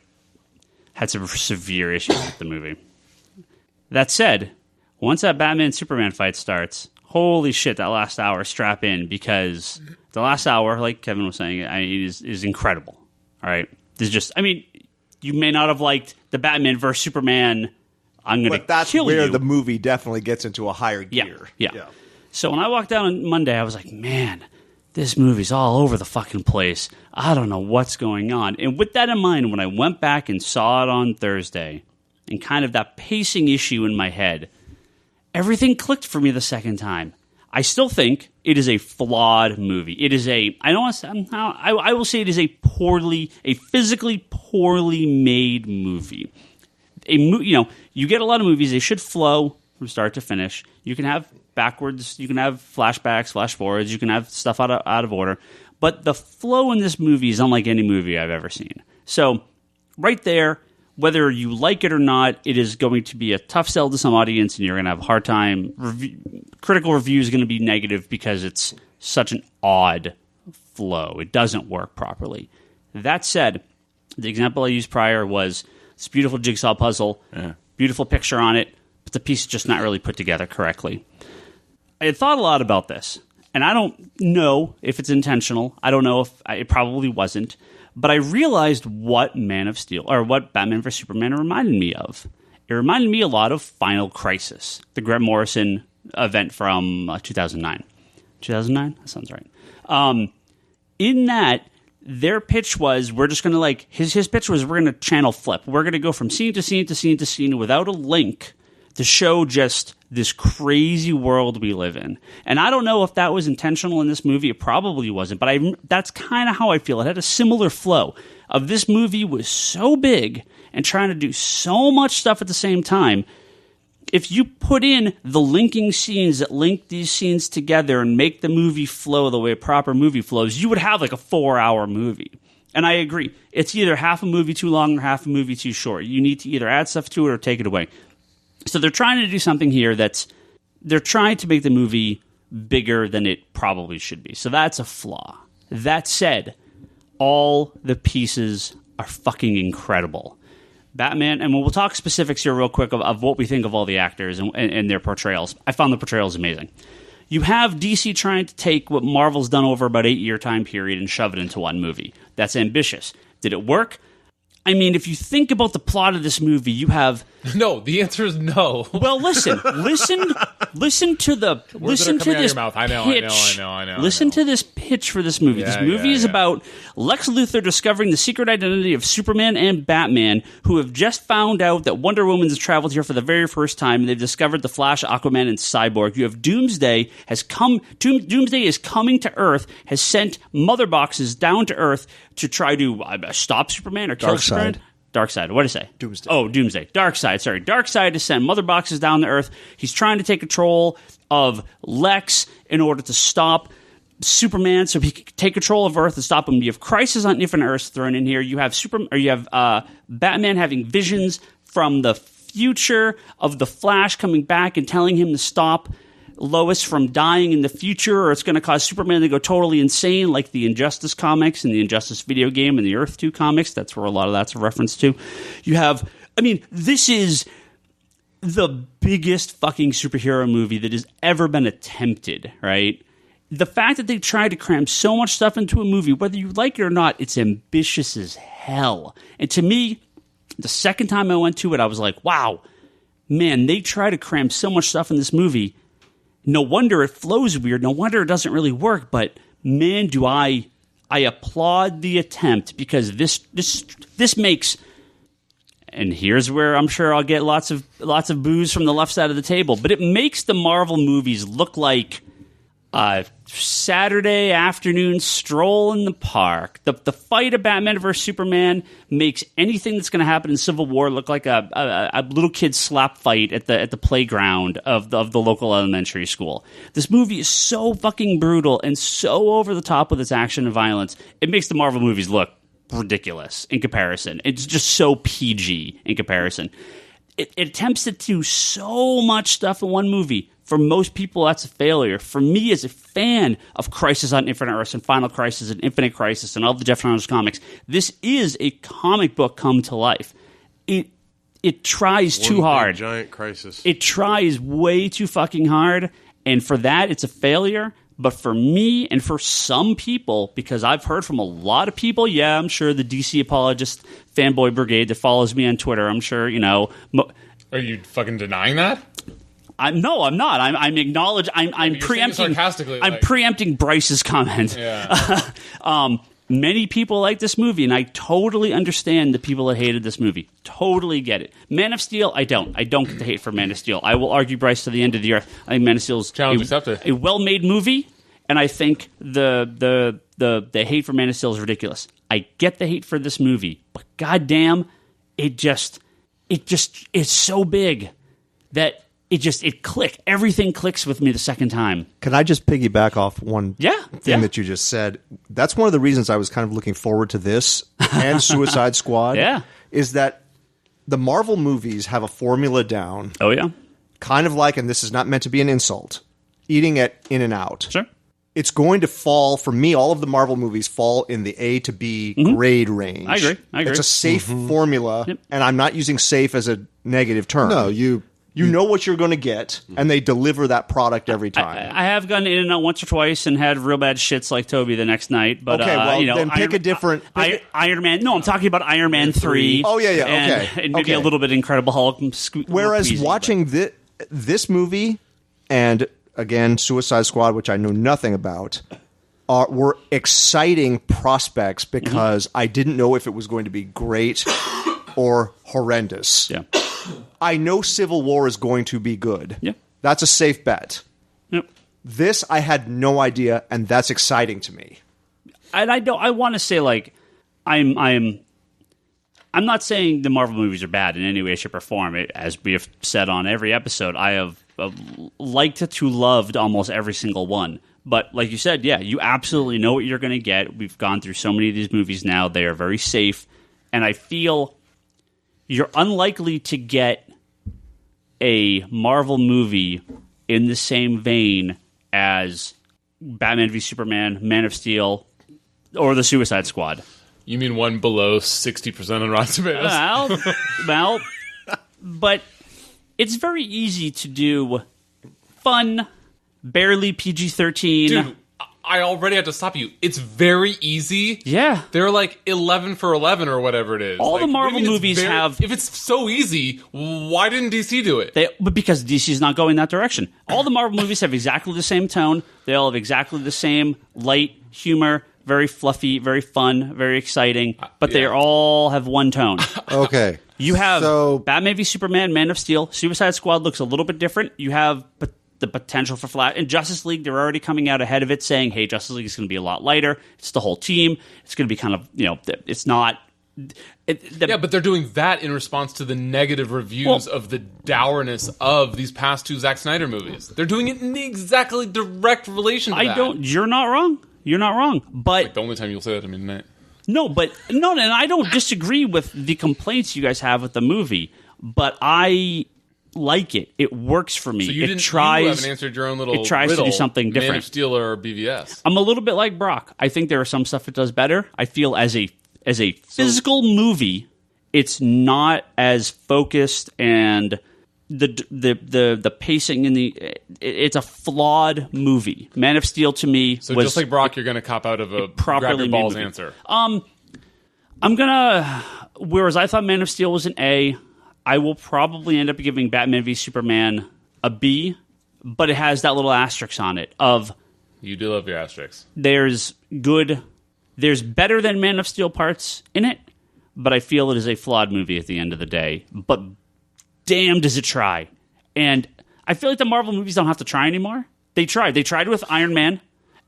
had some severe issues with the movie. That said, once that Batman-Superman fight starts, holy shit, that last hour, strap in, because the last hour, like Kevin was saying, is incredible. All right? There's just, you may not have liked the Batman versus Superman, I'm going to kill you. But that's where the movie definitely gets into a higher gear. Yeah. So when I walked out on Monday, I was like, man, this movie's all over the fucking place. I don't know what's going on. And with that in mind, when I went back and saw it on Thursday, and kind of that pacing issue in my head, everything clicked for me the second time. I still think it is a flawed movie. It is I will say it is a physically poorly made movie. You get a lot of movies, they should flow from start to finish. You can have backwards, you can have flashbacks, flash forwards, you can have stuff out of order. But the flow in this movie is unlike any movie I've ever seen. So, right there, whether you like it or not, it is going to be a tough sell to some audience, and you're going to have a hard time. Critical review is going to be negative because it's such an odd flow. It doesn't work properly. That said, the example I used prior was this beautiful jigsaw puzzle, beautiful picture on it, but the piece is just not really put together correctly. I had thought a lot about this, and I don't know if it's intentional. I don't know if it probably wasn't. But I realized what Man of Steel, or what Batman vs. Superman reminded me of. It reminded me a lot of Final Crisis, the Grant Morrison event from 2009. 2009? That sounds right. In that, their pitch was, we're just going to his pitch was, we're going to channel flip. We're going to go from scene to scene to scene to scene without a link to show just this crazy world we live in. And I don't know if that was intentional in this movie. It probably wasn't, but that's kind of how I feel. It had a similar flow of this movie was so big and trying to do so much stuff at the same time. If you put in the linking scenes that link these scenes together and make the movie flow the way a proper movie flows, you would have a 4-hour movie. And I agree. It's either half a movie too long or half a movie too short. You need to either add stuff to it or take it away. So they're trying to do something here they're trying to make the movie bigger than it probably should be. So that's a flaw. That said, all the pieces are fucking incredible. Batman, and we'll talk specifics here real quick of what we think of all the actors and their portrayals. I found the portrayals amazing. You have DC trying to take what Marvel's done over about 8-year time period and shove it into one movie. That's ambitious. Did it work? I mean, if you think about the plot of this movie, you have No, the answer is no. well, listen to the listen to coming out of this your mouth. I know. Listen to this pitch for this movie. This movie is yeah. about Lex Luthor discovering the secret identity of Superman and Batman, who have just found out that Wonder Woman has traveled here for the very first time, and they've discovered the Flash, Aquaman, and Cyborg. You have Doomsday has come. Doomsday is coming to Earth. Has sent mother boxes down to Earth to try to stop Superman or kill Superman. Darkseid. What did I say? Doomsday. Oh, Doomsday. Darkseid. Sorry. Darkseid has sent mother boxes down to Earth. He's trying to take control of Lex in order to stop Superman, so he can take control of Earth and stop him. You have Crisis on Infinite Earths thrown in here. You have Batman having visions from the future of the Flash coming back and telling him to stop Lois from dying in the future, or it's going to cause Superman to go totally insane, like the Injustice comics and the Injustice video game and the Earth 2 comics. That's where a lot of that's a reference to. You have, I mean, this is the biggest fucking superhero movie that has ever been attempted, right? The fact that they tried to cram so much stuff into a movie, whether you like it or not, it's ambitious as hell. And to me, the second time I went to it, I was like, wow, man, they try to cram so much stuff in this movie. No wonder it flows weird. No wonder it doesn't really work. But man, do I applaud the attempt, because this makes. And here's where I'm sure I'll get lots of boos from the left side of the table. But it makes the Marvel movies look like a Saturday afternoon stroll in the park. The fight of Batman versus Superman makes anything that's going to happen in Civil War look like a little kid's slap fight at the playground of the local elementary school. This movie is so fucking brutal and so over the top with its action and violence. It makes the Marvel movies look ridiculous in comparison. It's just so PG in comparison. It attempts to do so much stuff in one movie. For most people, that's a failure. For me, as a fan of Crisis on Infinite Earths and Final Crisis and Infinite Crisis and all the Jeff Johns comics, this is a comic book come to life. It tries too hard. Giant crisis. It tries way too fucking hard, and for that, it's a failure. But for me and for some people, because I've heard from a lot of people, yeah, I'm sure the DC apologist fanboy brigade that follows me on Twitter, I'm sure, you know. Are you fucking denying that? No, I'm not. I'm acknowledging. I'm preempting. I'm preempting Bryce's comment. Yeah. Many people like this movie, and I totally understand the people that hated this movie. Totally get it. Man of Steel, I don't. I don't get the hate for Man of Steel. I will argue Bryce to the end of the earth. I think Man of Steel is a well-made movie, and I think the hate for Man of Steel is ridiculous. I get the hate for this movie, but goddamn, it's so big that. It clicked. Everything clicks with me the second time. Can I just piggyback off one thing that you just said? That's one of the reasons I was kind of looking forward to this and Suicide Squad. Yeah. Is that the Marvel movies have a formula down. Oh, yeah. Kind of like, and this is not meant to be an insult, eating at In-N-Out. Sure. It's going to fall, for me, all of the Marvel movies fall in the A to B grade range. I agree. It's a safe formula, and I'm not using safe as a negative term. No, you know what you're going to get, and they deliver that product every time. I have gone in and out once or twice and had real bad shits like Toby the next night. But okay, well, then pick a different... Iron Man. No, I'm talking about Iron Man 3. Oh, yeah, and maybe a little bit Incredible Hulk. Whereas watching this movie, and again, Suicide Squad, which I know nothing about, were exciting prospects because I didn't know if it was going to be great or horrendous. Yeah. I know Civil War is going to be good. Yeah. That's a safe bet. Yep. This, I had no idea, and that's exciting to me. And I want to say, like, I'm not saying the Marvel movies are bad in any way, shape, or form. As we have said on every episode, I have liked to loved almost every single one. But like you said, yeah, you absolutely know what you're going to get. We've gone through so many of these movies now. They are very safe. And I feel you're unlikely to get a Marvel movie in the same vein as Batman v Superman, Man of Steel, or the Suicide Squad. You mean one below 60% on Rotten Tomatoes? Well, but it's very easy to do fun, barely PG-13. Dude, I already have to stop you. It's very easy. Yeah. They're like 11 for 11 or whatever it is. All the Like, Marvel what do you mean it's movies have- If it's so easy, why didn't DC do it? But because DC's not going that direction. All the Marvel movies have exactly the same tone. They all have exactly the same light humor, very fluffy, very fun, very exciting. But they all have one tone. Okay. You have So- Batman v Superman, Man of Steel, Suicide Squad looks a little bit different. You have the potential for Flash. In Justice League, they're already coming out ahead of it saying, hey, Justice League is going to be a lot lighter. It's the whole team. It's going to be kind of, it's not... Yeah, but they're doing that in response to the negative reviews of the dourness of these past two Zack Snyder movies. They're doing it in the exactly direct relation to that. You're not wrong. You're not wrong. But... Like the only time you'll say that to me tonight. No, and I don't disagree with the complaints you guys have with the movie, but I like it. It works for me. So you it haven't answered your own little It tries riddle, to do something different. Man of Steel or BVS. I'm a little bit like Brock. I think there are some stuff it does better. I feel as a physical movie, it's not as focused, and the pacing in it's a flawed movie. Man of Steel to me So was just like Brock, you're going to cop out of a grab your balls movie. answer. Whereas I thought Man of Steel was an A, I will probably end up giving Batman v Superman a B, but it has that little asterisk on it of You do love your asterisks. there's better than Man of Steel parts in it, but I feel it is a flawed movie at the end of the day. But damn, does it try. And I feel like the Marvel movies don't have to try anymore. They tried. They tried with Iron Man,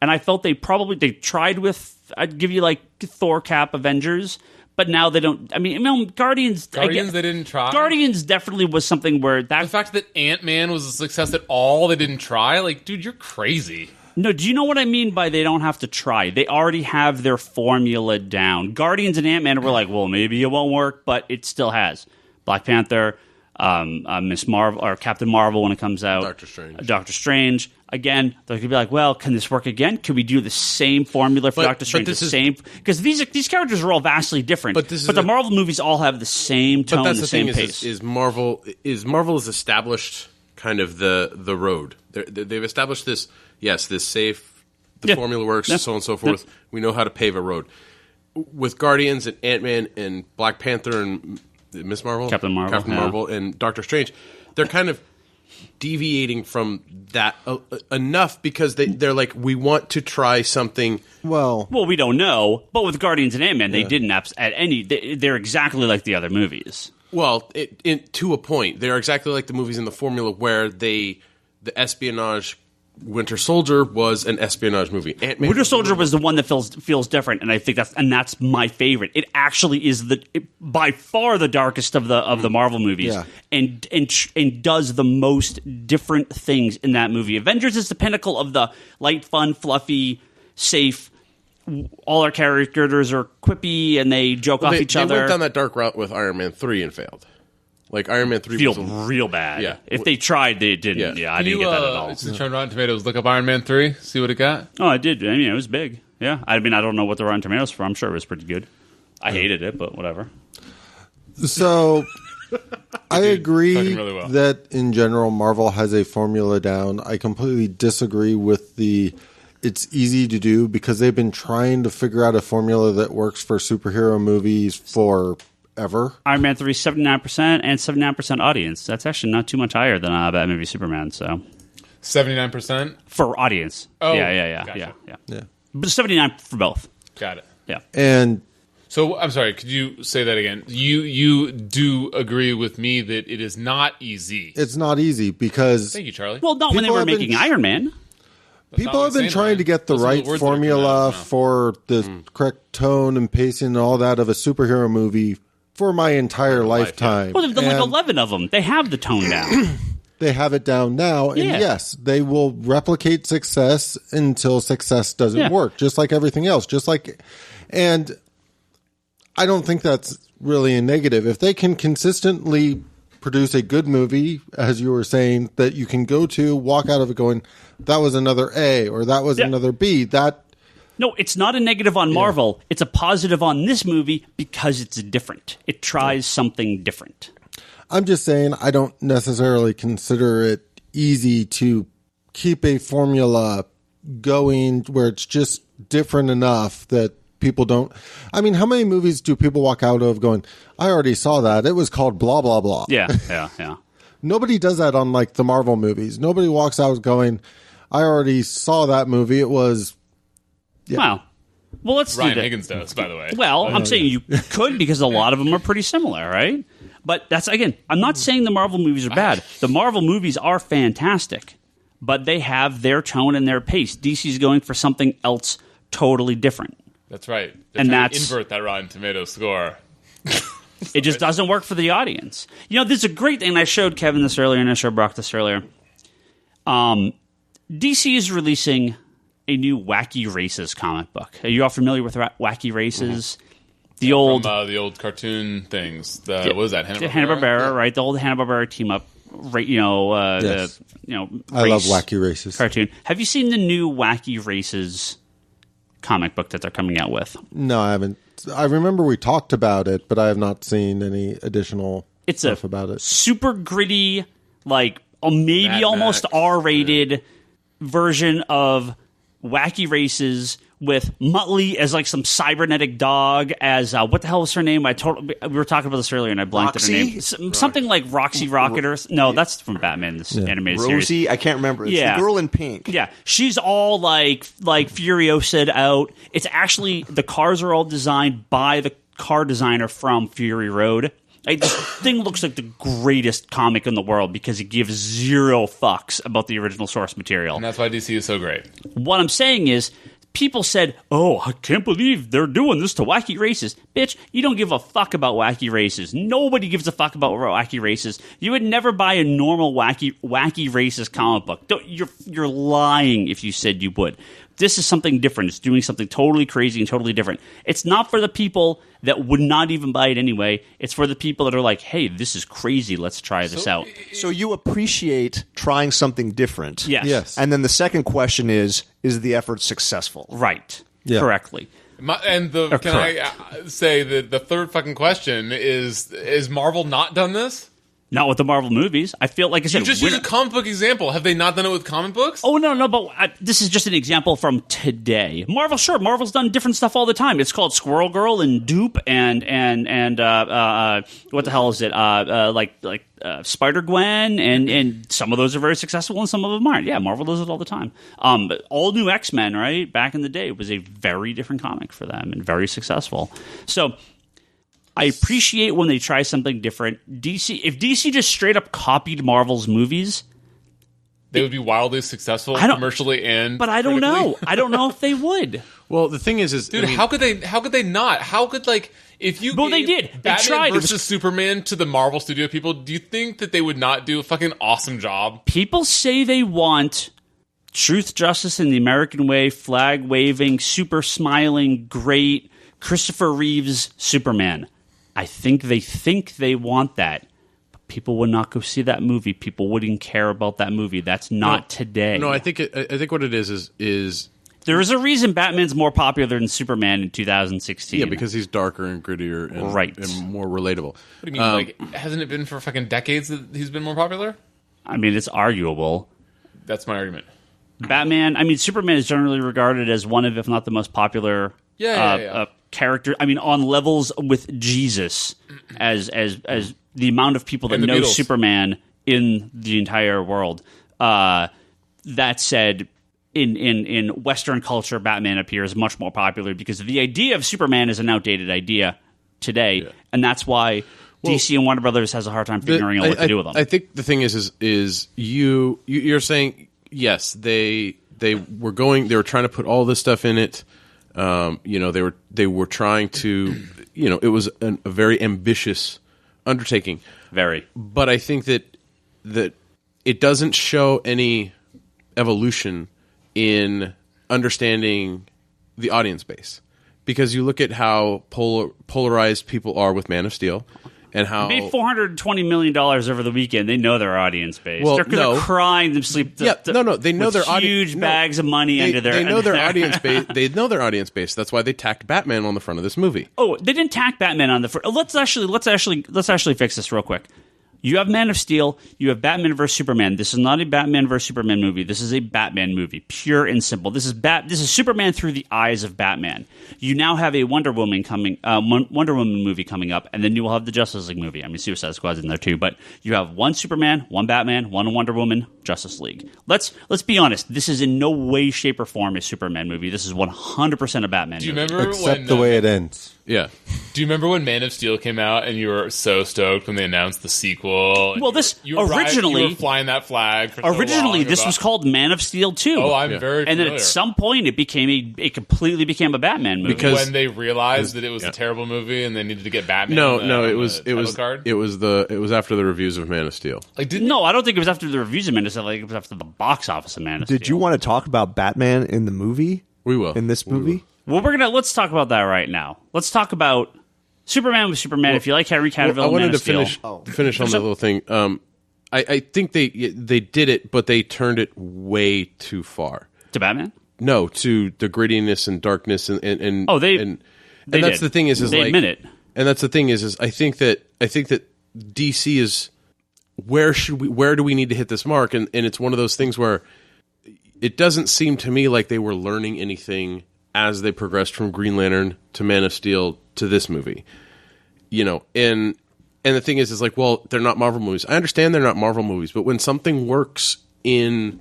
and I felt they tried with, I'd give you like Thor, Cap, Avengers, but now they don't. I mean Guardians. They didn't try. Guardians definitely was something where The fact that Ant-Man was a success at all, they didn't try. Like, dude, you're crazy. No, do you know what I mean by they don't have to try? They already have their formula down. Guardians and Ant-Man were like, well, maybe it won't work, but it still has. Black Panther, Miss Marvel, or Captain Marvel when it comes out. Doctor Strange. Again, they're going to be like, well, can this work again? Could we do the same formula for Doctor Strange? Because these characters are all vastly different. But the Marvel movies all have the same tone, the same pace. Is Marvel has established kind of the road. They've established this. Yes, this safe. The formula works, so on and so forth. We know how to pave a road. With Guardians and Ant-Man and Black Panther and Miss Marvel, Captain Marvel, and Doctor Strange, they're kind of deviating from that enough because they're like, we want to try something. Well, we don't know. But with Guardians and Ant-Man, they didn't at any. They're exactly like the other movies. Well, to a point, they're exactly like the movies in the formula where the espionage. Winter Soldier was an espionage movie. Ant-Man Winter Soldier was the one that feels different, and I think that's my favorite. It actually is by far the darkest of the Marvel movies, and does the most different things in that movie. Avengers is the pinnacle of the light, fun, fluffy, safe. All our characters are quippy and they joke off each other. They went down that dark route with Iron Man 3 and failed. Like Iron Man 3 feels real bad. Yeah. If they tried, they didn't. Yeah, I didn't get that at all. Since you're on Rotten Tomatoes, look up Iron Man 3, see what it got. Oh, I did. I mean, it was big. Yeah. I mean, I don't know what the Rotten Tomatoes for. I'm sure it was pretty good. I hated it, but whatever. So I agree really well. that in general Marvel has a formula down. I completely disagree with it's easy to do because they've been trying to figure out a formula that works for superhero movies for ever. Iron Man 3 79% and 79% audience. That's actually not too much higher than Batman v Superman. So 79% for audience. Oh, yeah. But 79 for both. Got it. Yeah. And so I'm sorry. Could you say that again? You do agree with me that it is not easy. It's not easy because thank you, Charlie. Well, not when they were making Iron Man. People have been trying to get the right formula for the correct tone and pacing and all that of a superhero movie for my entire lifetime. Well, they've done like 11 of them. They have the tone down. They have it down now. And yes, they will replicate success until success doesn't work, just like everything else. And I don't think that's really a negative. If they can consistently produce a good movie, as you were saying, that you can go to, walk out of it going, that was another A or that was another B, No, it's not a negative on Marvel. It's a positive on this movie because it's different. It tries something different. I'm just saying I don't necessarily consider it easy to keep a formula going where it's just different enough that people don't. I mean, how many movies do people walk out of going, I already saw that. It was called blah, blah, blah. Yeah. Nobody does that on like the Marvel movies. Nobody walks out going, I already saw that movie. It was. Yeah. Well, let's Ryan do that. Higgins does, by the way. Well, I'm saying you could because a lot of them are pretty similar, right? But that's, again, I'm not saying the Marvel movies are bad. The Marvel movies are fantastic, but they have their tone and their pace. DC's going for something else totally different. That's right. They're And trying to that's- invert that Rotten Tomatoes score. It just doesn't work for the audience. You know, there's a great thing. I showed Kevin this earlier, and I showed Brock this earlier. DC is releasing a new Wacky Races comic book. Are you all familiar with Wacky Races? The old From the old cartoon things. What was that? Hanna-Barbera, right? The old Hanna-Barbera team up, right? Yes. I love Wacky Races cartoon. Have you seen the new Wacky Races comic book that they're coming out with? No, I haven't. I remember we talked about it, but I have not seen any additional stuff about it. Super gritty, like maybe Mad almost Max. R-rated version of Wacky Races with Muttley as like some cybernetic dog as what the hell was her name? We were talking about this earlier and I blanked at her Roxy? name. Something like Roxy Rocket or no, that's from Batman, this animated series. Rosie, I can't remember. It's Yeah. the girl in pink. Yeah, she's all like Furiosa out. It's actually the cars are all designed by the car designer from Fury Road. Like, this thing looks like the greatest comic in the world because it gives zero fucks about the original source material. And that's why DC is so great. What I'm saying is, people said, "Oh, I can't believe they're doing this to Wacky Races." Bitch, you don't give a fuck about Wacky Races. Nobody gives a fuck about Wacky Races. You would never buy a normal Wacky Races comic book. You're lying if you said you would. This is something different. It's doing something totally crazy and totally different. It's not for the people that would not even buy it anyway. It's for the people that are like, hey, this is crazy. Let's try this out. So you appreciate trying something different. Yes. Yes. And then the second question is the effort successful? Right. Yeah. Correctly. Can I say that the third fucking question is Marvel not done this? Not with the Marvel movies. I feel like I said, You just use a comic book example. Have they not done it with comic books? Oh, no, but this is just an example from today. Marvel's done different stuff all the time. It's called Squirrel Girl and Dupe and what the hell is it? Spider-Gwen, and some of those are very successful and some of them aren't. Yeah, Marvel does it all the time. But all new X-Men, right, back in the day was a very different comic for them and very successful. So I appreciate when they try something different. If DC just straight up copied Marvel's movies, They would be wildly successful commercially and but I don't critically. know. I don't know if they would. Well, the thing is Dude, I mean, how could they not? How could, like, if you Well, they gave did. They Batman tried. It versus was- Superman to the Marvel studio people, do you think that they would not do a fucking awesome job? People say they want truth, justice, and the American way, flag waving, super smiling, great Christopher Reeves Superman. I think they want that. But people would not go see that movie. People wouldn't care about that movie. That's not today. No, I think what it is there is a reason Batman's more popular than Superman in 2016. yeah, because he's darker and grittier and, Right. and more relatable. What do you mean? Like, hasn't it been for fucking decades that he's been more popular? I mean, it's arguable. That's my argument. Superman is generally regarded as one of, if not the most popular Yeah. character. I mean, on levels with Jesus, as the amount of people that And the know Beatles. Superman in the entire world. That said, in Western culture, Batman appears much more popular because the idea of Superman is an outdated idea today, and that's why DC and Warner Brothers has a hard time figuring out what to do with them. I think the thing is you're saying yes, they were trying to put all this stuff in it. They were trying to, it was a very ambitious undertaking. Very. But I think that it doesn't show any evolution in understanding the audience base, because you look at how polarized people are with Man of Steel, and how They made $420 million over the weekend. They know their audience base. Well, they're no. crying them sleep. They know with their huge bags of money under their. They know their audience base. They know their audience base. That's why they tacked Batman on the front of this movie. Oh, they didn't tack Batman on the front. Let's actually fix this real quick. You have Man of Steel. You have Batman vs Superman. This is not a Batman vs Superman movie. This is a Batman movie, pure and simple. This is Superman through the eyes of Batman. You now have a Wonder Woman movie coming up, and then you will have the Justice League movie. I mean, Suicide Squad's in there too, but you have one Superman, one Batman, one Wonder Woman, Justice League. Let's be honest. This is in no way, shape, or form a Superman movie. This is 100% a Batman movie. Do you remember Except the way it ends. Yeah. Do you remember when Man of Steel came out and you were so stoked when they announced the sequel? Well, this you were originally you were flying that flag. For so originally, long this about- was called Man of Steel 2. Oh, I'm very And then familiar. at some point, it completely became a Batman movie. Because- when they realized that it was a terrible movie and they needed to get Batman. No, on no, the it was title card. it was after the reviews of Man of Steel. Like, didn't No, I don't think it was after the reviews of Man of Steel. Like, it was after the box office of Man of Steel. Did you want to talk about Batman in the movie? We will. In this We will. movie? Well, let's talk about that right now. Let's talk about Superman with Superman. If you like Henry Cavill, I wanted Man to of Steel. finish on that little thing. I think they did it, but they turned it way too far. To Batman? No, to the grittiness and darkness and they and that's did. the thing is They like, admit it. And that's the thing is I think that DC is where do we need to hit this mark? And it's one of those things where it doesn't seem to me like they were learning anything as they progressed from Green Lantern to Man of Steel to this movie. You know, and the thing is like, well, they're not Marvel movies. I understand they're not Marvel movies, but when something works in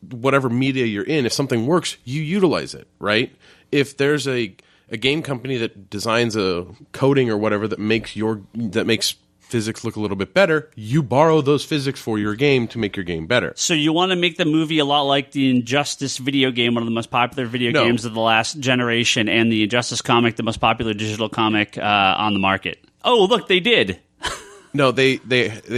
whatever media you're in, if something works, you utilize it, right? If there's a game company that designs a coding or whatever that makes physics look a little bit better, you borrow those physics for your game to make your game better. So you want to make the movie a lot like the Injustice video game, one of the most popular video games of the last generation, and the Injustice comic, the most popular digital comic on the market. Oh, look, they did. No, they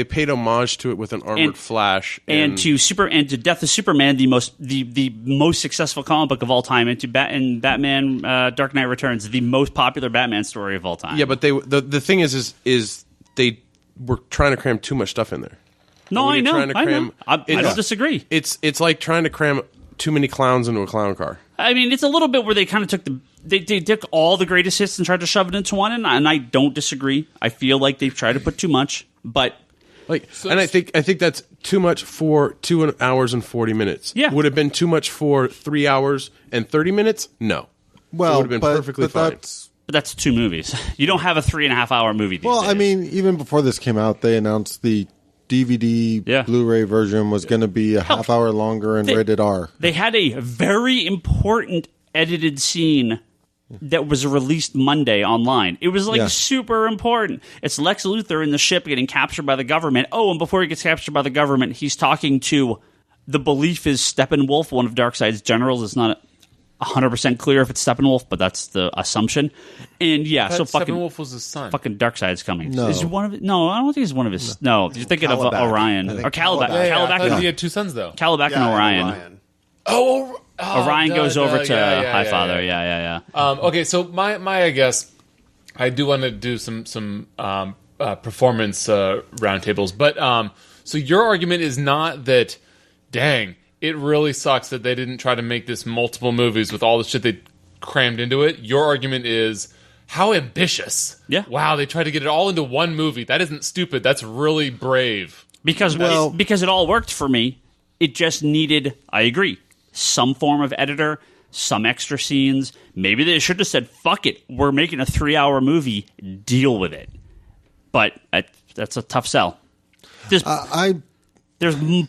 paid homage to it with an armored Flash and to Death of Superman, the most successful comic book of all time, and Batman Dark Knight Returns, the most popular Batman story of all time. Yeah, but the thing is they were trying to cram too much stuff in there. No, I know. I don't disagree. It's like trying to cram too many clowns into a clown car. I mean, it's a little bit where they kind of took they took all the greatest hits and tried to shove it into one, and I don't disagree. I feel like they've tried to put too much, but I think that's too much for 2 hours and 40 minutes. Yeah. Would have been too much for 3 hours and 30 minutes? No. Well, it would have been perfectly fine. But that's 2 movies. You don't have a 3.5 hour movie. Well, days. I mean, even before this came out, they announced the DVD Blu-ray version was going to be a half hour longer and rated R. They had a very important edited scene that was released Monday online. It was super important. It's Lex Luthor in the ship getting captured by the government. Oh, and before he gets captured by the government, he's talking to, the belief is Steppenwolf, one of Darkseid's generals. It's not 100% clear if it's Steppenwolf, but that's the assumption. And so fucking Steppenwolf was his son. Fucking Darkseid's coming. No. Is he one of it? No, I don't think he's one of his. No, you're thinking of Orion or Calabac. I Calabac. thought he had 2 sons though. Calabac and Orion. Orion goes over to Highfather. Yeah. Okay, so my I guess I do want to do some performance roundtables, but so your argument is not that, dang, it really sucks that they didn't try to make this multiple movies with all the shit they crammed into it. Your argument is, how ambitious. Yeah. Wow, they tried to get it all into one movie. That isn't stupid. That's really brave. Because it all worked for me. It just needed, I agree, some form of editor, some extra scenes. Maybe they should have said, fuck it, we're making a 3-hour movie, deal with it. But that's a tough sell. There's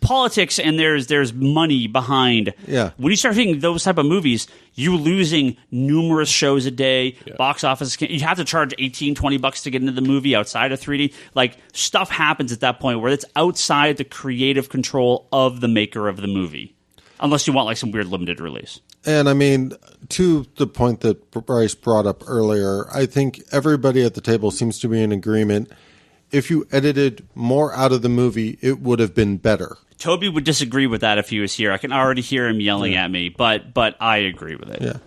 politics and there's money behind. Yeah. When you start hitting those type of movies, you're losing numerous shows a day. Yeah. Box office, you have to charge $18-20 to get into the movie outside of 3D. Like, stuff happens at that point where it's outside the creative control of the maker of the movie. Unless you want like some weird limited release. And I mean, to the point that Bryce brought up earlier, I think everybody at the table seems to be in agreement. If you edited more out of the movie, it would have been better. Toby would disagree with that if he was here. I can already hear him yelling at me, but I agree with it. Yeah.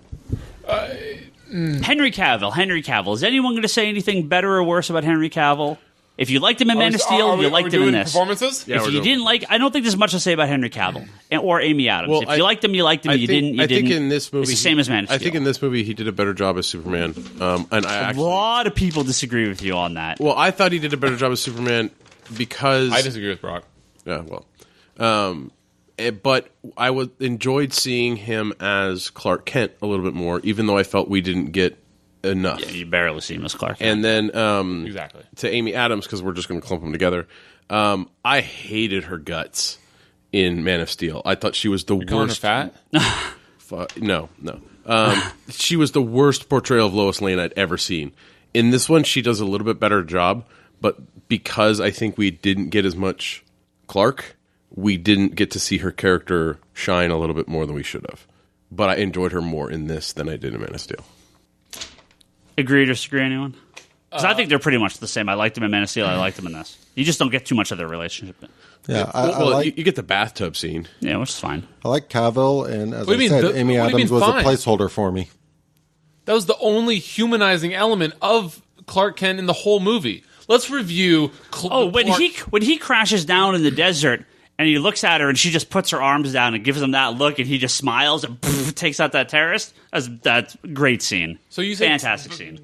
Henry Cavill. Is anyone going to say anything better or worse about Henry Cavill? If you liked him in Man of Steel, you liked him in this. Performances? Yeah, if you didn't like, I don't think there's much to say about Henry Cavill or Amy Adams. Well, if you liked him, you liked him. You didn't. I think in this movie, it's the same as Man of Steel. I think in this movie he did a better job as Superman. And a lot of people disagree with you on that. Well, I thought he did a better job as Superman because I disagree with Brock. Yeah, well, but I enjoyed seeing him as Clark Kent a little bit more, even though I felt we didn't get enough. Yeah, you barely see him as Clark. And then Exactly. to Amy Adams, because we're just going to clump them together. I hated her guts in Man of Steel. I thought she was the Calling her worst. fat? No. She was the worst portrayal of Lois Lane I'd ever seen. In this one, she does a little bit better job, but because I think we didn't get as much Clark, we didn't get to see her character shine a little bit more than we should have. But I enjoyed her more in this than I did in Man of Steel. Agree or disagree, anyone? Because I think they're pretty much the same. I liked them in Man of Steel. I liked them in this. You just don't get too much of their relationship. Yeah, You get the bathtub scene. Yeah, which is fine. I like Cavill, and as What do I you mean, said, Amy what do you Adams mean was a fine? placeholder for me. That was the only humanizing element of Clark Kent in the whole movie. Let's review. When he crashes down in the desert and he looks at her and she just puts her arms down and gives him that look and he just smiles and takes out that terrorist. That's a great scene. So you say fantastic scene.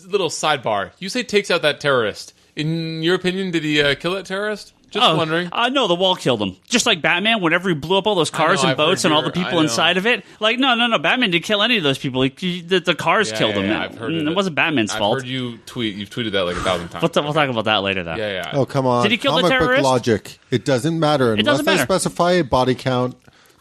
Little sidebar. You say takes out that terrorist. In your opinion, did he kill that terrorist? Just wondering. No, the wall killed him. Just like Batman, whenever he blew up all those cars and I've boats heard and all the your- people I know. inside of it. Like, no. Batman didn't kill any of those people. The cars killed him. I've heard It wasn't Batman's I've fault. Heard you tweet. You've tweeted that like 1,000 times. We'll talk about that later, though. Yeah. Oh, come on. Did he kill the Comic book terrorist? logic. It doesn't matter. Unless doesn't they matter. specify a body count,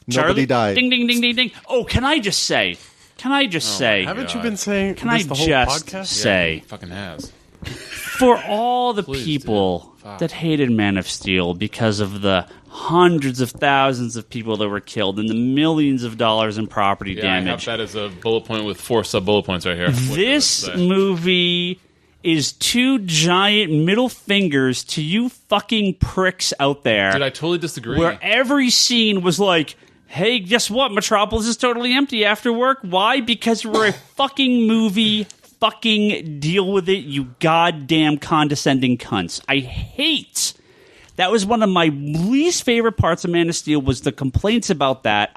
Charlie? nobody died. Ding, ding, ding, ding, ding. Oh, can I just say? Haven't you been saying Can this I the whole just podcast? say? He fucking has. For all the Please, people dude. Fuck. that hated Man of Steel because of the hundreds of thousands of people that were killed and the millions of dollars in property Yeah, I have damage, that as a bullet point with 4 sub-bullet points right here. this movie is 2 giant middle fingers to you fucking pricks out there. Dude, I totally disagree. Where every scene was like, hey, guess what? Metropolis is totally empty after work. Why? Because we're a fucking movie. Fucking deal with it, you goddamn condescending cunts. I hate. That was one of my least favorite parts of Man of Steel was the complaints about that.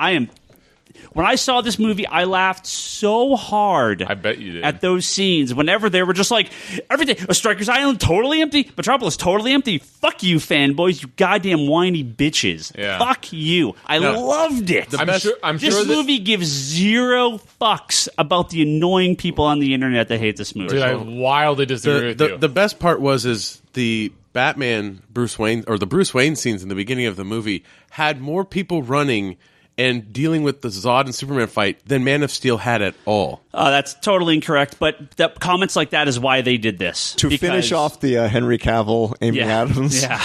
When I saw this movie, I laughed so hard. I bet you did. At those scenes, whenever they were just like, everything, Strikers Island totally empty, Metropolis totally empty. Fuck you, fanboys, you goddamn whiny bitches. Yeah. Fuck you. I loved it. I'm sure This that, movie gives 0 fucks about the annoying people on the internet that hate this movie. Dude, I wildly disagree with you. The best part was the Batman Bruce Wayne or the Bruce Wayne scenes in the beginning of the movie had more people running and dealing with the Zod and Superman fight than Man of Steel had at all. That's totally incorrect, but comments like that is why they did this. To finish off the Henry Cavill, Amy Adams. Yeah.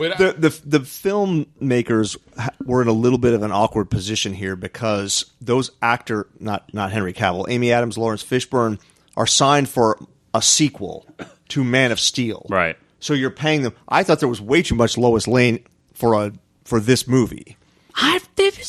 Wait, The filmmakers were in a little bit of an awkward position here because those not Henry Cavill, Amy Adams, Lawrence Fishburne are signed for a sequel to Man of Steel. Right. So you're paying them. I thought there was way too much Lois Lane for this movie. There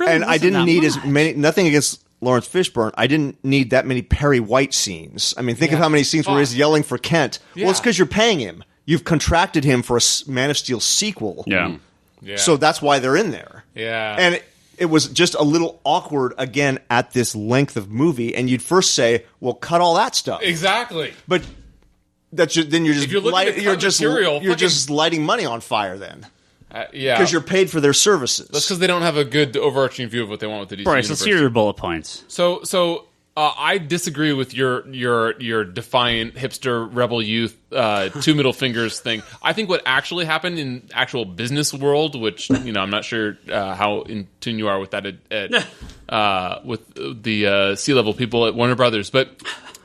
really And I wasn't didn't that need much. as many. Nothing against Lawrence Fishburne. I didn't need that many Perry White scenes. I mean, think of how many scenes where he's yelling for Kent. Well, it's Yeah. because you're paying him. You've contracted him for a Man of Steel sequel. Yeah. yeah. So that's why they're in there. Yeah. And it was just a little awkward again at this length of movie. And you'd first say, "Well, cut all that stuff." Exactly. But then you're just you're looking to cut material, you're just lighting money on fire then Yeah. because you're paid for their services. That's because they don't have a good overarching view of what they want with the DC Bryce, let's universe. hear your bullet points. So I disagree with your defiant hipster rebel youth 2 middle fingers thing. I think what actually happened in actual business world, which I'm not sure how in tune you are with that with the C-level people at Warner Brothers, but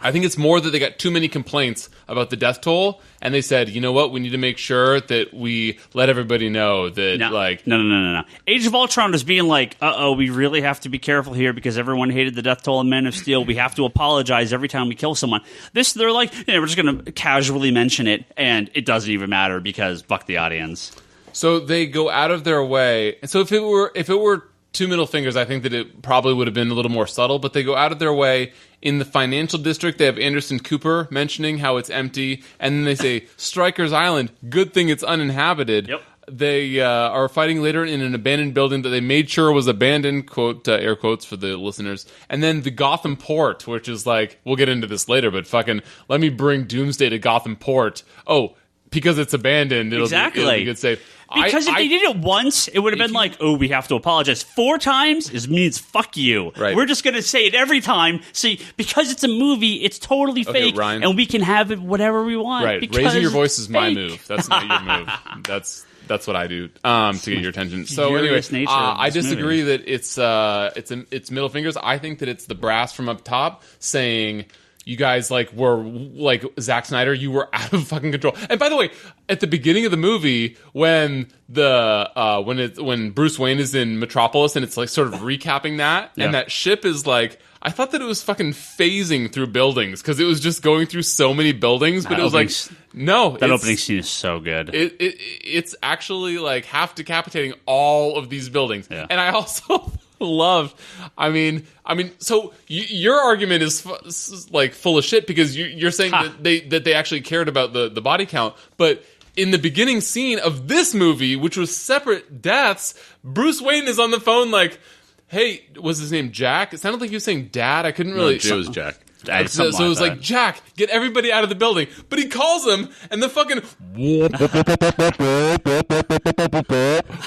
I think it's more that they got too many complaints about the death toll, and they said, you know what, we need to make sure that we let everybody know that, No. Age of Ultron is being like, we really have to be careful here because everyone hated the death toll in Man of Steel. We have to apologize every time we kill someone. They're like, we're just going to casually mention it, and it doesn't even matter because fuck the audience. So they go out of their way. And so if it were 2 middle fingers, I think that it probably would have been a little more subtle, but they go out of their way. In the financial district, they have Anderson Cooper mentioning how it's empty, and then they say, Strikers Island, good thing it's uninhabited. Yep. They are fighting later in an abandoned building that they made sure was abandoned, quote, air quotes for the listeners. And then the Gotham Port, which is like, we'll get into this later, but fucking, let me bring Doomsday to Gotham Port. Oh, because it's abandoned, it'll Exactly. be a good save. Because if they did it once, it would have been like, oh, we have to apologize. 4 times means fuck you. Right. We're just going to say it every time. See, because it's a movie, it's totally fake, Ryan. and we can have it whatever we want. Right. because Raising your voice is my fake. move. That's not your move. That's what I do to get your attention. So anyway, Furious nature of I this disagree that it's middle fingers. I think that it's the brass from up top saying, you guys were like Zack Snyder, you were out of fucking control. And by the way, at the beginning of the movie, when when Bruce Wayne is in Metropolis and it's like sort of recapping that, and that ship is like, I thought that it was fucking phasing through buildings because it was just going through so many buildings, but it was like, no, that opening scene is so good. It's actually like half decapitating all of these buildings, and I also loved. I mean, so your argument is like full of shit because you're saying that they actually cared about the body count, but in the beginning scene of this movie, which was separate deaths, Bruce Wayne is on the phone like, hey, was his name Jack? It sounded like he was saying Dad. I couldn't really. No, it was Jack. So it was like, Jack, get everybody out of the building. But he calls him, and the fucking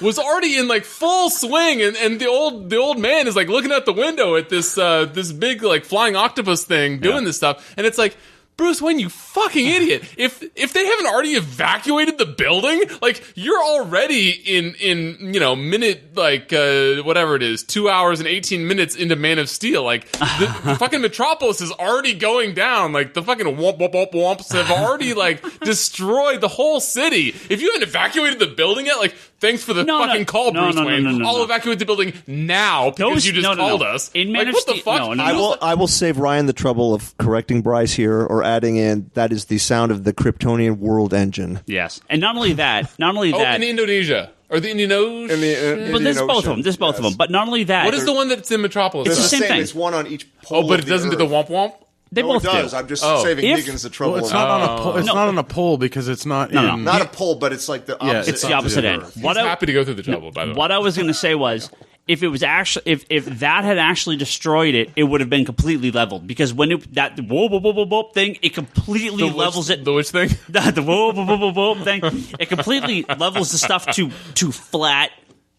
was already in like full swing, and the old man is like looking out the window at this big like flying octopus thing doing this stuff, and it's like, Bruce Wayne, you fucking idiot. If they haven't already evacuated the building, like, you're already in minute, like, whatever it is, 2 hours and 18 minutes into Man of Steel. Like, the fucking Metropolis is already going down. Like, the fucking womps have already, like, destroyed the whole city. If you haven't evacuated the building yet, like, thanks for the fucking call, Bruce Wayne. I'll evacuate the building now because you just called us. In Man like, of what Steel, the fuck? I will save Ryan the trouble of correcting Bryce here or adding in that is the sound of the Kryptonian world engine. Yes, and not only that, in Indonesia or the Indian Ocean. But there's both of them. There's both of them. But not only that, What is the one that's in Metropolis? It's the same thing. It's one on each pole. Oh, but it doesn't do the womp womp. They No, both it does. do. I'm just saving Higgins the trouble. Well, it's not on a pole. It's not on a pole because it's not. No. Not a pole, but it's like the opposite. It's the opposite end. He's happy to go through the trouble, by the way. What I was going to say was, if it was actually, if that had actually destroyed it, it would have been completely leveled because when that whoa whoa whoa whoa whoa thing, it completely levels it. The which thing? The whoa whoa whoa whoa whoa thing, it completely levels the stuff to flat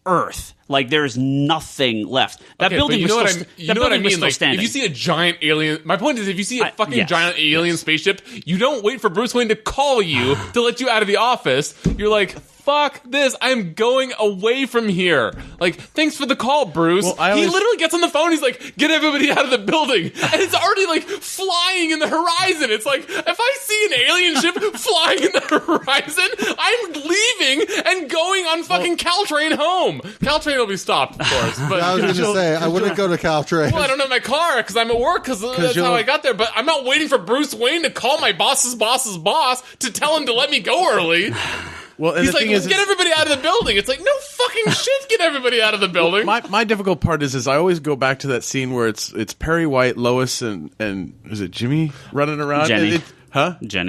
Earth. Like there's nothing left. That building was still, you know what I mean? Like, standing. if you see a giant alien, my point is, if you see a fucking giant alien spaceship, you don't wait for Bruce Wayne to call you to let you out of the office. You're like, fuck this, I'm going away from here. Like, thanks for the call, Bruce. Well, he literally gets on the phone, he's like, get everybody out of the building. And it's already like flying in the horizon. It's like, if I see an alien ship flying in the horizon, I'm leaving and going on fucking Caltrain home. Caltrain will be stopped, of course. But I was going to say, I wouldn't go to Caltrain. well, I don't have my car because I'm at work because that's how I got there. But I'm not waiting for Bruce Wayne to call my boss's boss to tell him to let me go early. Well, and he's like, get everybody out of the building. It's like, no fucking shit, get everybody out of the building. My difficult part is I always go back to that scene where it's Perry White, Lois, and is it Jimmy running around? Jenny.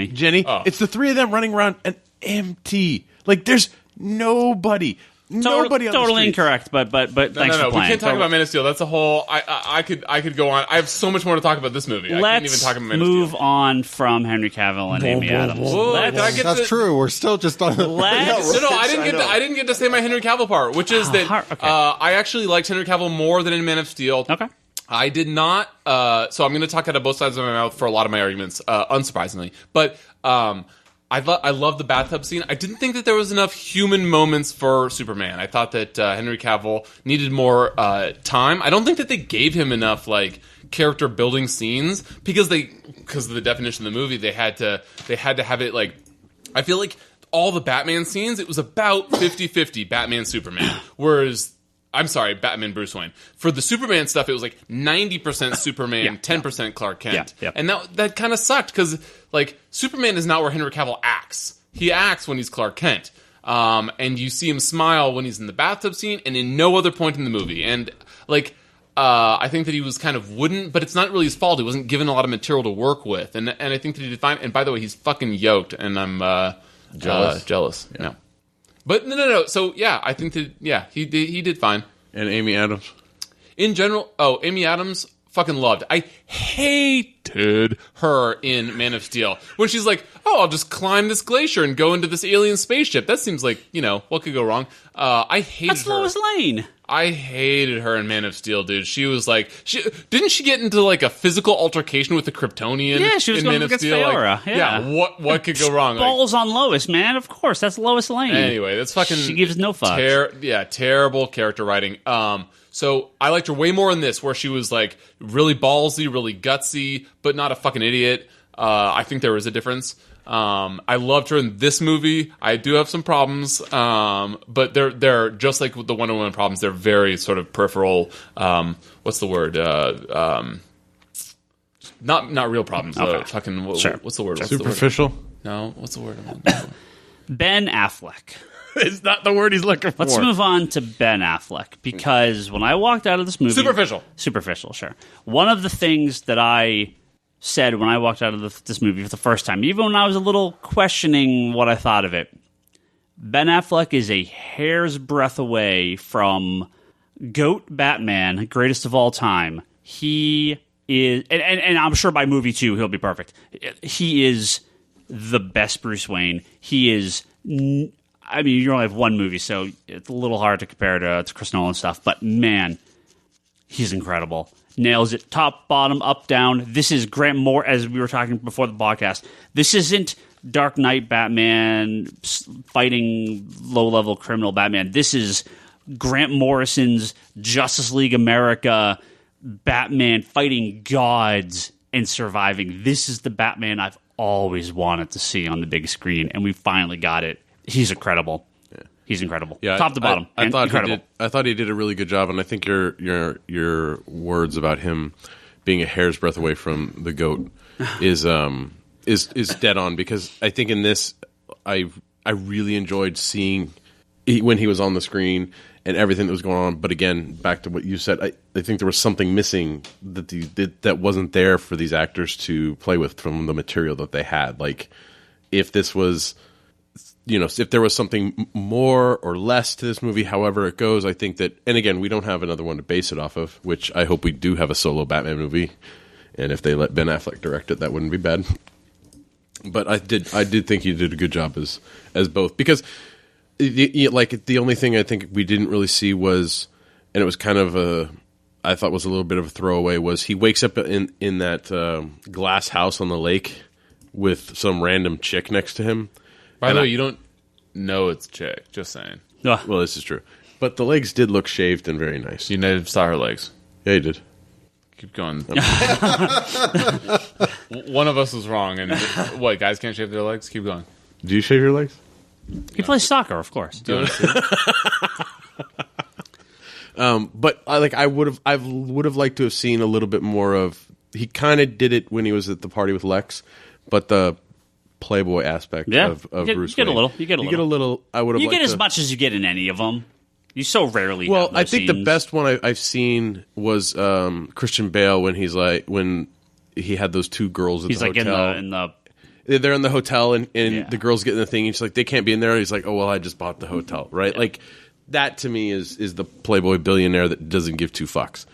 Jenny. Oh. It's the three of them running around and empty. Like there's nobody. Nobody on the totally street. incorrect, but thanks for we playing. can't talk about Man of Steel. That's a whole. I could go on. I have so much more to talk about this movie. I can't even talk about Man of Steel. Move on from Henry Cavill and Amy Adams. That's true. We're still just on the. No, I didn't get to say my Henry Cavill part, which is that I actually liked Henry Cavill more than in Man of Steel. Okay. I did not. So I'm going to talk out of both sides of my mouth for a lot of my arguments, unsurprisingly. But I love the bathtub scene. I didn't think that there was enough human moments for Superman. I thought that Henry Cavill needed more time. I don't think that they gave him enough like character building scenes because of the definition of the movie. They had to have it like. I feel like all the Batman scenes, it was about 50-50 Batman Superman, whereas. I'm sorry, Batman Bruce Wayne. For the Superman stuff, it was like 90% Superman, 10% Clark Kent. Yeah. And that kind of sucked because, like, Superman is not where Henry Cavill acts. He acts when he's Clark Kent. And you see him smile when he's in the bathtub scene and in no other point in the movie. And, like, I think that he was kind of wooden, but it's not really his fault. He wasn't given a lot of material to work with. And I think that he did fine. And by the way, he's fucking yoked, and I'm jealous. Yeah. No. But no. So yeah, I think that he did fine. And Amy Adams. In general, Amy Adams fucking loved. I hate hated her in Man of Steel. When she's like, oh, I'll just climb this glacier and go into this alien spaceship. That seems like, what could go wrong? I hated That's her. Lois Lane. I hated her in Man of Steel, dude. She was like, didn't she get into like a physical altercation with the Kryptonian? Yeah, she was in going Man of against Steel? Feora. Yeah, what could go wrong? Balls on Lois, man. Of course, that's Lois Lane. Anyway, that's fucking. She gives no fucks. Terrible character writing. So I liked her way more in this, where she was like really ballsy, really gutsy, but not a fucking idiot. I think there was a difference. I loved her in this movie. I do have some problems, but they're just like with the Wonder Woman problems. They're very sort of peripheral. What's the word? Not real problems. Okay. Fucking. Sure. What's the word? Superficial? No. What's the word? Ben Affleck. It's not the word he's looking for. Let's move on to Ben Affleck, because when I walked out of this movie... Superficial, sure. One of the things that I said when I walked out of this movie for the first time, even when I was a little questioning what I thought of it, Ben Affleck is a hair's breadth away from GOAT Batman, greatest of all time. He is... And I'm sure by movie 2, he'll be perfect. He is the best Bruce Wayne. He is... I mean, you only have one movie, so it's a little hard to compare to Chris Nolan stuff. But man, he's incredible. Nails it, top, bottom, up, down. This is Grant Moore, as we were talking before the podcast. This isn't Dark Knight Batman fighting low-level criminal Batman. This is Grant Morrison's Justice League America Batman fighting gods and surviving. This is the Batman I've always wanted to see on the big screen, and we finally got it. He's incredible. Yeah. He's incredible. Yeah, top to bottom. I thought incredible. I thought he did a really good job, and I think your words about him being a hair's breadth away from the GOAT is dead on, because I think in this I really enjoyed seeing when he was on the screen and everything that was going on. But again, back to what you said, I think there was something missing that wasn't there for these actors to play with from the material that they had. Like, if this was... if there was something more or less to this movie, however it goes, I think that, and again, we don't have another one to base it off of, which I hope we do have a solo Batman movie, and if they let Ben Affleck direct it, that wouldn't be bad. But I did think he did a good job as both, because the only thing I think we didn't really see was, and it was kind of I thought was a little bit of a throwaway, was he wakes up in that glass house on the lake with some random chick next to him. By the way, you don't know it's chick. Just saying. Well, this is true. But the legs did look shaved and very nice. You never saw her legs. Yeah, you did. Keep going. One of us was wrong. And what, guys can't shave their legs? Keep going. Do you shave your legs? He plays soccer, of course. But I would have liked to have seen a little bit more of. He kind of did it when he was at the party with Lex, but the Playboy aspect of Bruce Wayne. You get a little. I would have. You get as much as you get in any of them. You so rarely. Well, have those I think scenes. the best one I've seen was Christian Bale when when he had those two girls in the hotel. in the. They're in the hotel and the girls get in the thing. And she's like, they can't be in there. He's like, oh well, I just bought the hotel, right? Yeah. Like that to me is the Playboy billionaire that doesn't give two fucks.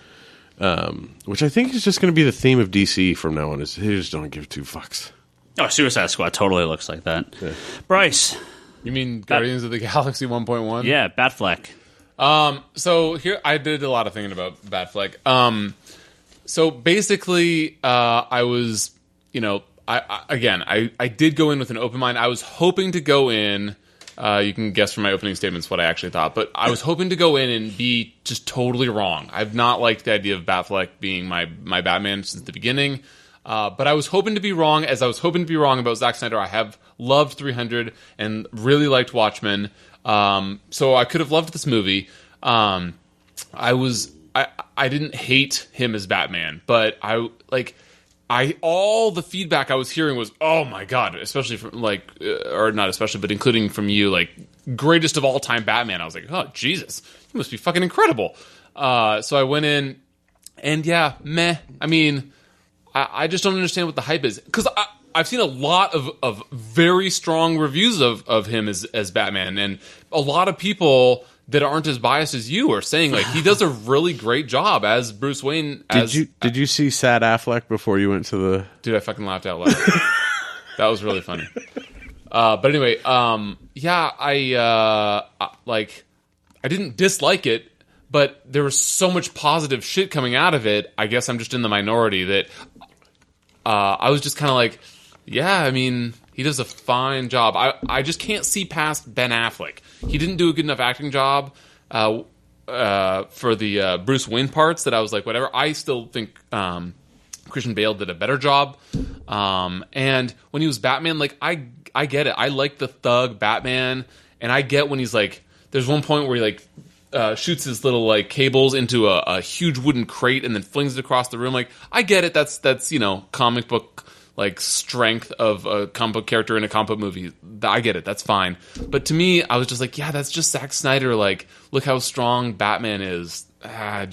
Which I think is just going to be the theme of DC from now on. Is they just don't give two fucks. Oh, Suicide Squad totally looks like that. Yeah. Bryce. You mean Guardians of the Galaxy 1.1? Yeah, Batfleck. So here, I did a lot of thinking about Batfleck. So basically, I was, I did go in with an open mind. I was hoping to go in, you can guess from my opening statements what I actually thought, but I was hoping to go in and be just totally wrong. I've not liked the idea of Batfleck being my Batman since the beginning. But I was hoping to be wrong, as I was hoping to be wrong about Zack Snyder. I have loved 300 and really liked Watchmen. So I could have loved this movie. I didn't hate him as Batman, but all the feedback I was hearing was, oh my God, especially from or not especially, but including from you, greatest of all time Batman. I was like, oh Jesus, he must be fucking incredible. So I went in and meh. I mean, I just don't understand what the hype is, because I've seen a lot of very strong reviews of him as Batman, and a lot of people that aren't as biased as you are saying. Like, he does a really great job as Bruce Wayne. Did you see Sad Affleck before you went to the? Dude, I fucking laughed out loud. That was really funny. But anyway, yeah, I didn't dislike it, but there was so much positive shit coming out of it. I guess I'm just in the minority that I was just kind of like, yeah, I mean, he does a fine job. I just can't see past Ben Affleck. He didn't do a good enough acting job for the Bruce Wayne parts that I was like, whatever. I still think Christian Bale did a better job. And when he was Batman, like, I get it. I like the thug Batman, and I get when he's like, there's one point where he like shoots his little like cables into a huge wooden crate and then flings it across the room. Like, I get it. That's you know, comic book like strength of a comic book character in a comic book movie. I get it. That's fine. But to me, I was just like, yeah, that's just Zack Snyder. Like, look how strong Batman is. I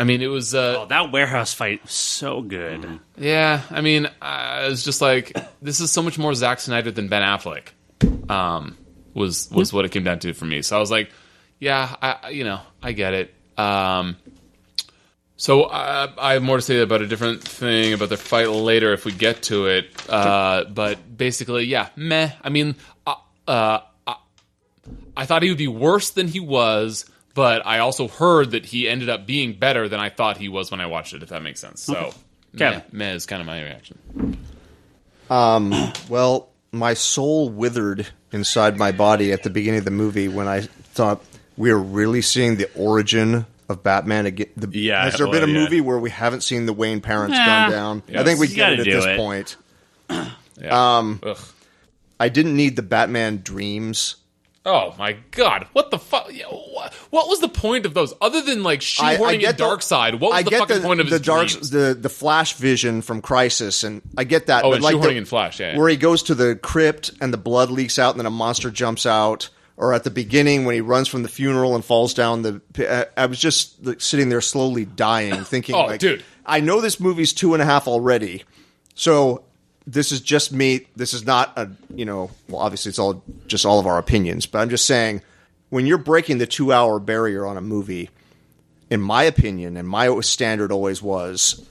mean, it was... that warehouse fight was so good. Yeah, I mean, it's just like, this is so much more Zack Snyder than Ben Affleck, was what it came down to for me. So I was like, yeah, I get it. So I have more to say about a different thing, about the fight later if we get to it. But basically, yeah, meh. I mean, I thought he would be worse than he was, but I also heard that he ended up being better than I thought he was when I watched it, if that makes sense. So, meh is kind of my reaction. Well, my soul withered inside my body at the beginning of the movie when I thought we were really seeing the origin of Batman again. Has there been a movie where we haven't seen the Wayne parents gone down? Yes. I think we You get it gotta at this do it. point. Ugh. I didn't need the Batman dreams. Oh my god! What the fuck? What was the point of those? Other than like shoehorning in Darkseid, what was the fucking point of his dreams? The Flash vision from Crisis, and I get that. Oh, but and like shoehorning in Flash, yeah. where he goes to the crypt and the blood leaks out, and then a monster jumps out. Or at the beginning when he runs from the funeral and falls down the... I was just like, sitting there slowly dying, thinking, dude. I know this movie's 2.5 already, so this is just me. This is not a, well, obviously it's all of our opinions, but I'm just saying, when you're breaking the 2-hour barrier on a movie, in my opinion, and my standard always was,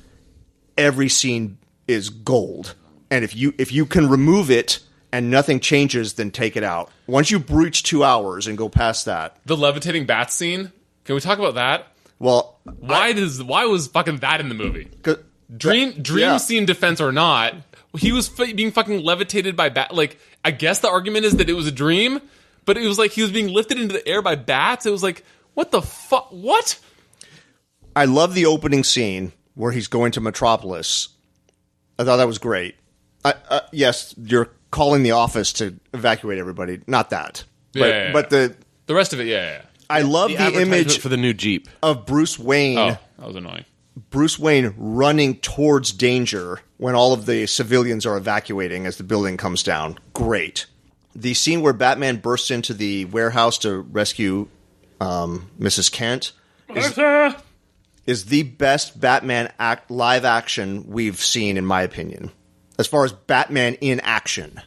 every scene is gold. And if you can remove it and nothing changes, then take it out. Once you breach 2 hours and go past that. The levitating bat scene. Can we talk about that? Well, why was fucking that in the movie? Dream yeah. scene defense or not, he was being fucking levitated by bat. Like, I guess the argument is that it was a dream, but it was like he was being lifted into the air by bats. It was like, what the fuck? What? I love the opening scene where he's going to Metropolis. I thought that was great. Yes, you're calling the office to evacuate everybody. Not that. But the rest of it, yeah. I love the image for the new Jeep of Bruce Wayne. Oh, that was annoying. Bruce Wayne running towards danger when all of the civilians are evacuating as the building comes down. Great. The scene where Batman bursts into the warehouse to rescue Mrs. Kent is the best Batman live action we've seen, in my opinion. As far as Batman in action.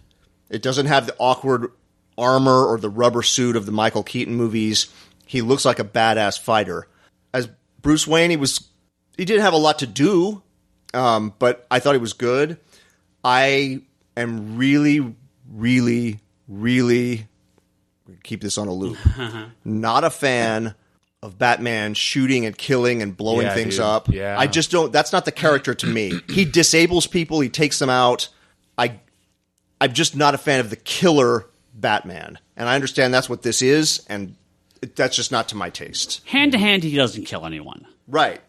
It doesn't have the awkward armor or the rubber suit of the Michael Keaton movies. He looks like a badass fighter. As Bruce Wayne, he did have a lot to do, but I thought he was good. I am really, really, really, keep this on a loop, not a fan of Batman shooting and killing and blowing things up. Yeah. I just don't, that's not the character to me. He disables people, he takes them out. I'm just not a fan of the killer Batman. And I understand that's what this is, and that's just not to my taste. Hand to hand, he doesn't kill anyone. Right.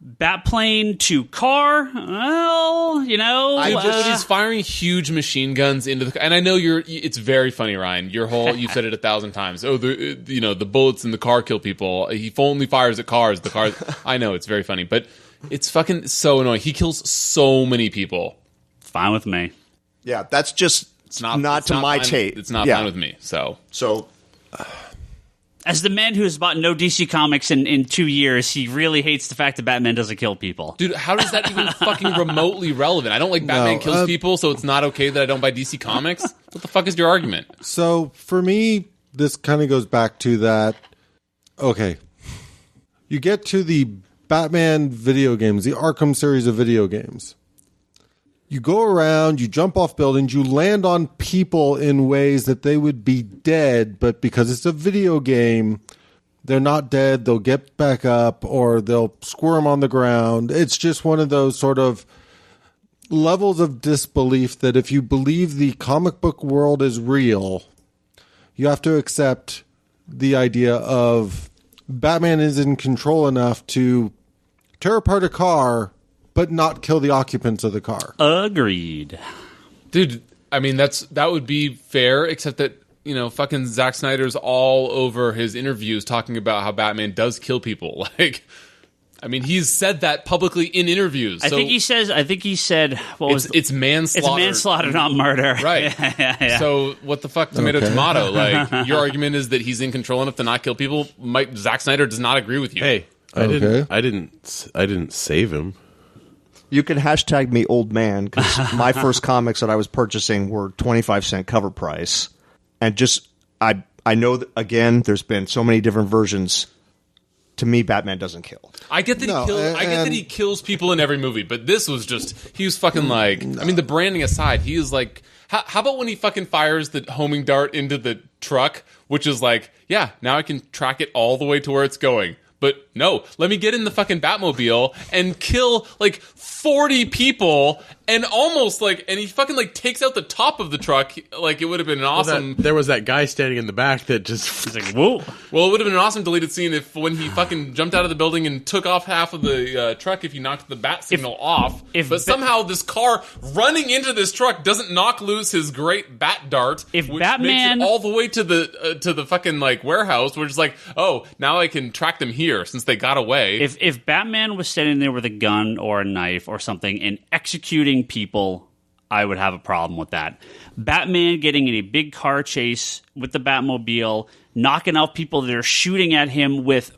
Batplane to car, well, He's firing huge machine guns into the... And I know it's very funny, Ryan. You've said it 1,000 times. Oh, the bullets in the car kill people. He only fires at cars. The cars... I know, it's very funny. But it's fucking so annoying. He kills so many people. Fine with me. Yeah, that's just not to my taste. It's not fine with me, so... As the man who has bought no DC Comics in 2 years, he really hates the fact that Batman doesn't kill people. Dude, how does that even fucking remotely relevant? I don't like Batman kills people, so it's not okay that I don't buy DC Comics? What the fuck is your argument? So, for me, this kind of goes back to that. Okay. You get to the Batman video games, the Arkham series of video games. You go around, you jump off buildings, you land on people in ways that they would be dead, but because it's a video game, they're not dead, they'll get back up, or they'll squirm on the ground. It's just one of those sort of levels of disbelief that if you believe the comic book world is real, you have to accept the idea of Batman is in control enough to tear apart a car but not kill the occupants of the car. Agreed. Dude, I mean, that would be fair, except that, you know, fucking Zack Snyder's all over his interviews talking about how Batman does kill people. Like, I mean, he's said that publicly in interviews. I think he said, what was it's manslaughter. It's manslaughter, not murder. Right. Yeah. So what the fuck, tomato? Like, your argument is that he's in control enough to not kill people? Zack Snyder does not agree with you. Hey, I didn't save him. You can hashtag me old man, because my first comics that I was purchasing were 25-cent cover price. And just, I know that, again, there's been so many different versions. To me, Batman doesn't kill. I get that he kills people in every movie, but this was just, he was fucking like, I mean, the branding aside, he is like, how about when he fucking fires the homing dart into the truck, which is like, yeah, now I can track it all the way to where it's going. But no, let me get in the fucking Batmobile and kill like 40 people and almost like, and he fucking like takes out the top of the truck. Like, it would have been an awesome. There was that guy standing in the back that just. He's like, whoa. Well, it would have been an awesome deleted scene if when he fucking jumped out of the building and took off half of the truck, if he knocked the bat signal off. But somehow this car running into this truck doesn't knock loose his great bat dart, if which Batman makes it all the way to the fucking like warehouse, which is like, oh, now I can track them here since they got away. If Batman was standing there with a gun or a knife or something and executing people, I would have a problem with that. Batman getting in a big car chase with the Batmobile, knocking out people that are shooting at him with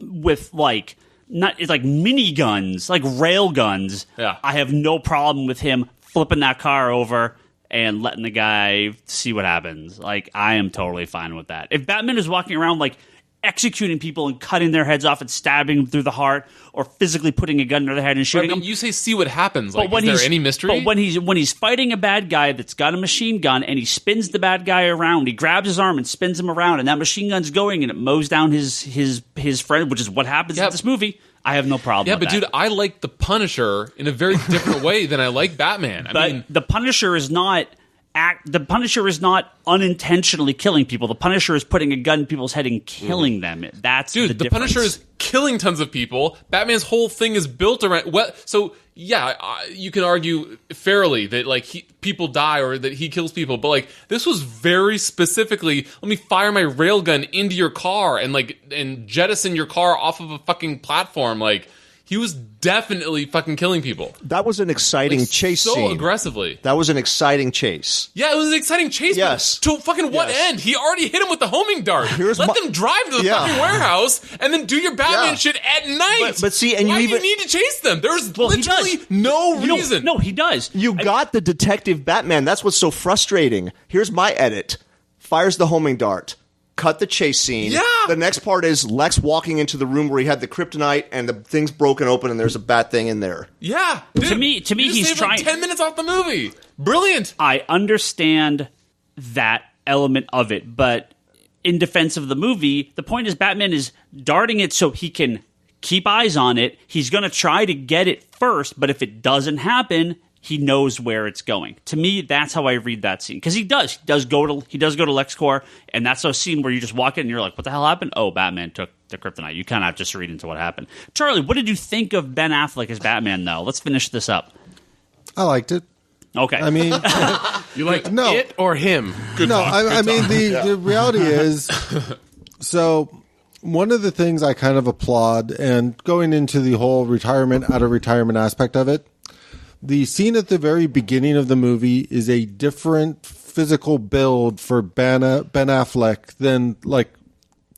like it's like miniguns, like rail guns. Yeah. I have no problem with him flipping that car over and letting the guy see what happens. Like, I am totally fine with that. If Batman is walking around like executing people and cutting their heads off and stabbing them through the heart, or physically putting a gun to their head and shooting them. You say see what happens. Like, is there any mystery? But when he's fighting a bad guy that's got a machine gun and he spins the bad guy around, he grabs his arm and spins him around, and that machine gun's going and it mows down his friend, which is what happens in this movie. I have no problem with that. Yeah, but dude, I like the Punisher in a very different way than I like Batman. I mean, the Punisher is not unintentionally killing people. The Punisher is putting a gun in people's head and killing them. That's dude, the Punisher is killing tons of people. Batman's whole thing is built around. So yeah, you can argue fairly that like people die or that he kills people, but like this was very specifically, let me fire my railgun into your car and jettison your car off of a fucking platform. Like, he was definitely fucking killing people. That was an exciting chase so scene. Aggressively. That was an exciting chase. Yeah, it was an exciting chase. Yes. But to fucking what end? He already hit him with the homing dart. Let them drive to the fucking warehouse and then do your Batman shit at night. But see, and why you do you need to chase them? There's literally no reason. No, he does. You got the detective Batman. That's what's so frustrating. Here's my edit. Fires the homing dart. Cut the chase scene. Yeah. The next part is Lex walking into the room where he had the kryptonite and the thing's broken open and there's a bat thing in there. Yeah. Dude, to me, you he's saved trying. Like 10 minutes off the movie. Brilliant. I understand that element of it, but in defense of the movie, the point is Batman is darting it so he can keep eyes on it. He's going to try to get it first, but if it doesn't happen, he knows where it's going. To me, that's how I read that scene, because he does go to LexCorp, and that's a scene where you just walk in and you're like, "What the hell happened?" Oh, Batman took the kryptonite. You kind of just read into what happened. Charlie, what did you think of Ben Affleck as Batman? Though, let's finish this up. I liked it. Okay, I mean, you liked it or him? I mean the reality is, so one of the things I kind of applaud, and going into the whole retirement out of retirement aspect of it. The scene at the very beginning of the movie is a different physical build for Ben Affleck than like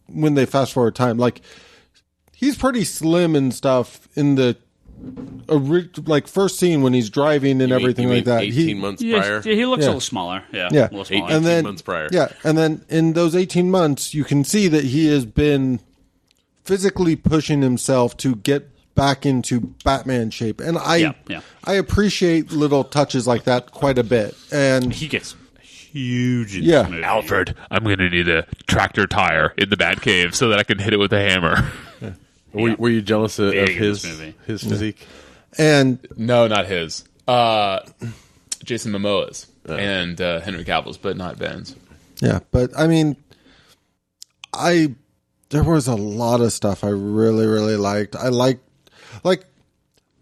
when they fast forward time. Like, he's pretty slim and stuff in the like first scene when he's driving and everything You mean like that. 18 months Yeah, prior. he looks Yeah. a little smaller. Yeah, Yeah. a little smaller. 18 months prior. Yeah, and then in those 18 months, you can see that he has been physically pushing himself to get back into Batman shape, and I appreciate little touches like that quite a bit. And He gets huge in this Yeah. movie. Alfred, I'm going to need a tractor tire in the Batcave so that I can hit it with a hammer. Were you jealous of Big in his this movie. his physique? and No, not his. Jason Momoa's and Henry Cavill's, but not Ben's. yeah, but I mean, there was a lot of stuff I really, really liked. I like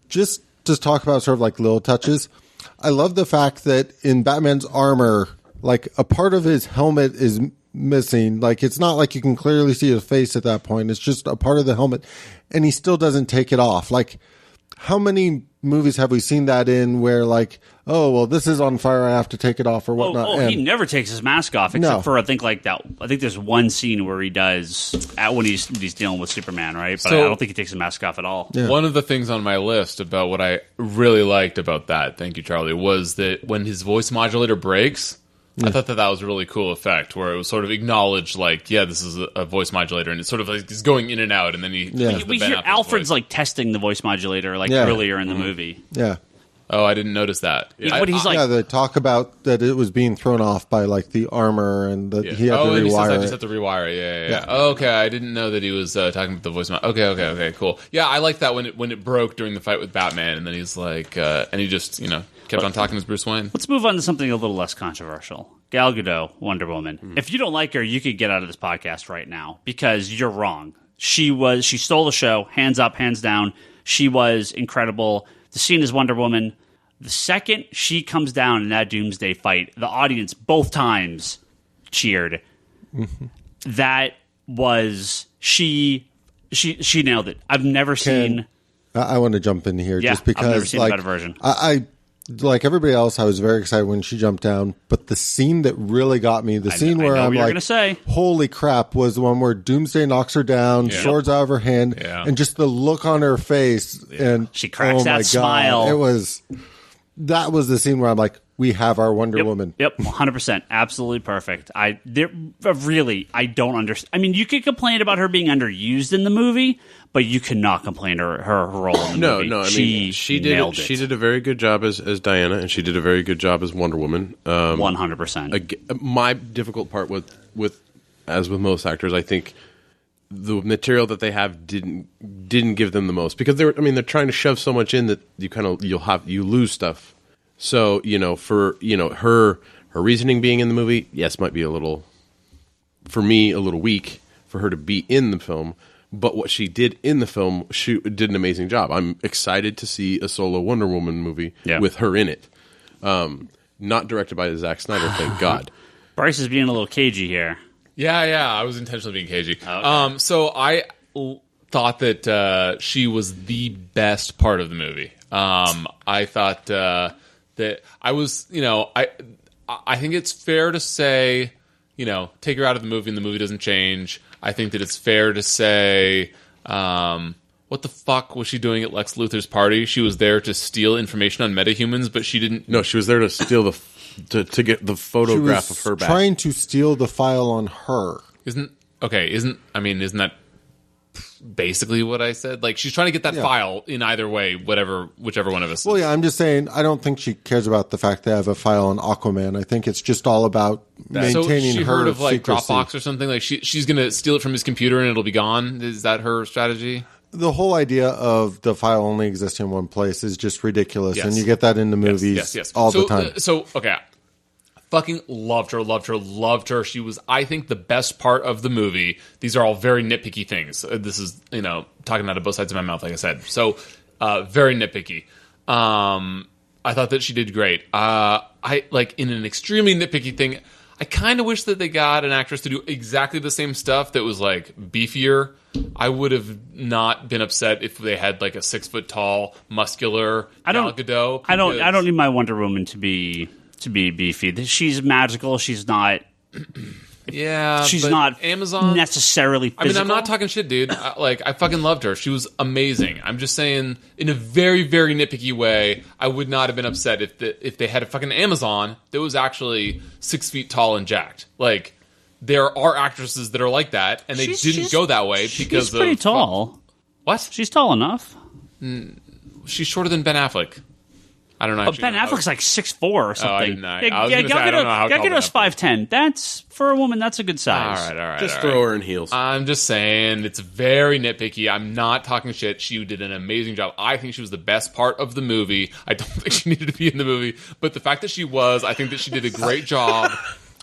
just to talk about sort of like little touches. I love the fact that in Batman's armor, like a part of his helmet is missing. Like it's not like you can clearly see his face at that point. It's just a part of the helmet, and he still doesn't take it off. Like how many movies have we seen that in where like, oh well, this is on fire, I have to take it off or whatnot. He never takes his mask off except No. for I think there's one scene where he does when he's dealing with Superman, right? But So- I don't think he takes his mask off at all. Yeah. One of the things on my list about what I really liked about that, thank you, Charlie, was that when his voice modulator breaks, I thought that was a really cool effect where it was sort of acknowledged, like, yeah, this is a voice modulator, and it's sort of like he's going in and out, and then he Yeah. has the We Ben hear Affleck Alfred's voice. like testing the voice modulator like Yeah. earlier in the movie. Yeah. Oh, I didn't notice that. But he's like, Yeah, they talk about that it was being thrown off by like the armor and that he had to and he says I rewire just it. have to rewire it. Yeah. Yeah. Oh, okay, I didn't know that he was talking about the voice. Okay, cool. Yeah, I like that when it broke during the fight with Batman, and then he's like, and he just kept on talking as Bruce Wayne. let's move on to something a little less controversial. Gal Gadot, Wonder Woman. If you don't like her, you could get out of this podcast right now because you're wrong. She stole the show, hands up, hands down. She was incredible. The scene is Wonder Woman. The second she comes down in that Doomsday fight, the audience both times cheered. That was she nailed it. I've never seen. I want to jump in here Yeah, just because I've never seen a like, better version. I like everybody else, I was very excited when she jumped down, but the scene that really got me, the scene I where know I'm what you're like, gonna say. holy crap, was the one where Doomsday knocks her down, swords out of her hand, Yeah. and just the look on her face, and She cracks oh that my smile. God, that was the scene where I'm like, we have our Wonder Woman. Yep, 100%. Absolutely perfect. I don't understand. I mean, you could complain about her being underused in the movie, but you cannot complain her role in the movie. No. I mean, she nailed did. She it. did a very good job as Diana, and she did a very good job as Wonder Woman. 100%. My difficult part with as with most actors, I think the material that they have didn't give them the most because they're trying to shove so much in that you lose stuff. So for her reasoning being in the movie, yes, might be a little weak for her to be in the film. But what she did in the film, she did an amazing job. I'm excited to see a solo Wonder Woman movie with her in it. Not directed by Zack Snyder, thank God. Bryce is being a little cagey here. Yeah, I was intentionally being cagey. Okay. So I thought that she was the best part of the movie. I thought that I was, I think it's fair to say, take her out of the movie and the movie doesn't change. I think that it's fair to say, what the fuck was she doing at Lex Luthor's party? She was there to steal information on metahumans, but she didn't. No, she was there to steal to get the She photograph was of her back. trying to steal the file on her. Isn't that basically what I said? Like, she's trying to get that file in either way, whichever one of us. Well, yeah, I'm just saying, I don't think she cares about the fact they have a file on Aquaman. I think it's just all about maintaining so she her heard of like secrecy. Dropbox or something. Like she's going to steal it from his computer and it'll be gone. Is that her strategy? The whole idea of the file only existing in one place is just ridiculous, Yes. and you get that in the movies all the time. Okay. Fucking loved her. She was, I think, the best part of the movie. These are all very nitpicky things. This is, talking out of both sides of my mouth, like I said. So, very nitpicky. I thought that she did great. I like in an extremely nitpicky thing. I kind of wish that they got an actress to do exactly the same stuff that was like beefier. I would have not been upset if they had like a 6 foot tall, muscular Gal Gadot. I don't need my Wonder Woman to be beefy. She's magical. She's not. Yeah, she's but not Amazon necessarily physical. I mean, I'm not talking shit, dude. I fucking loved her. She was amazing. I'm just saying, in a very, very nitpicky way, I would not have been upset if they had a fucking Amazon that was actually 6 feet tall and jacked. Like, there are actresses that are like that, and they didn't go that way because she's pretty tall. What? She's tall enough. She's shorter than Ben Affleck. I don't know. Ben Affleck's like 6'4" or something. I didn't know. I was gonna say, I don't know how Gal tall Ben Gadot's 5'10". That's, for a woman, that's a good size. All right. Just throw her in heels. I'm just saying, it's very nitpicky. I'm not talking shit. She did an amazing job. I think she was the best part of the movie. I don't think she needed to be in the movie, but the fact that she was, I think that she did a great job.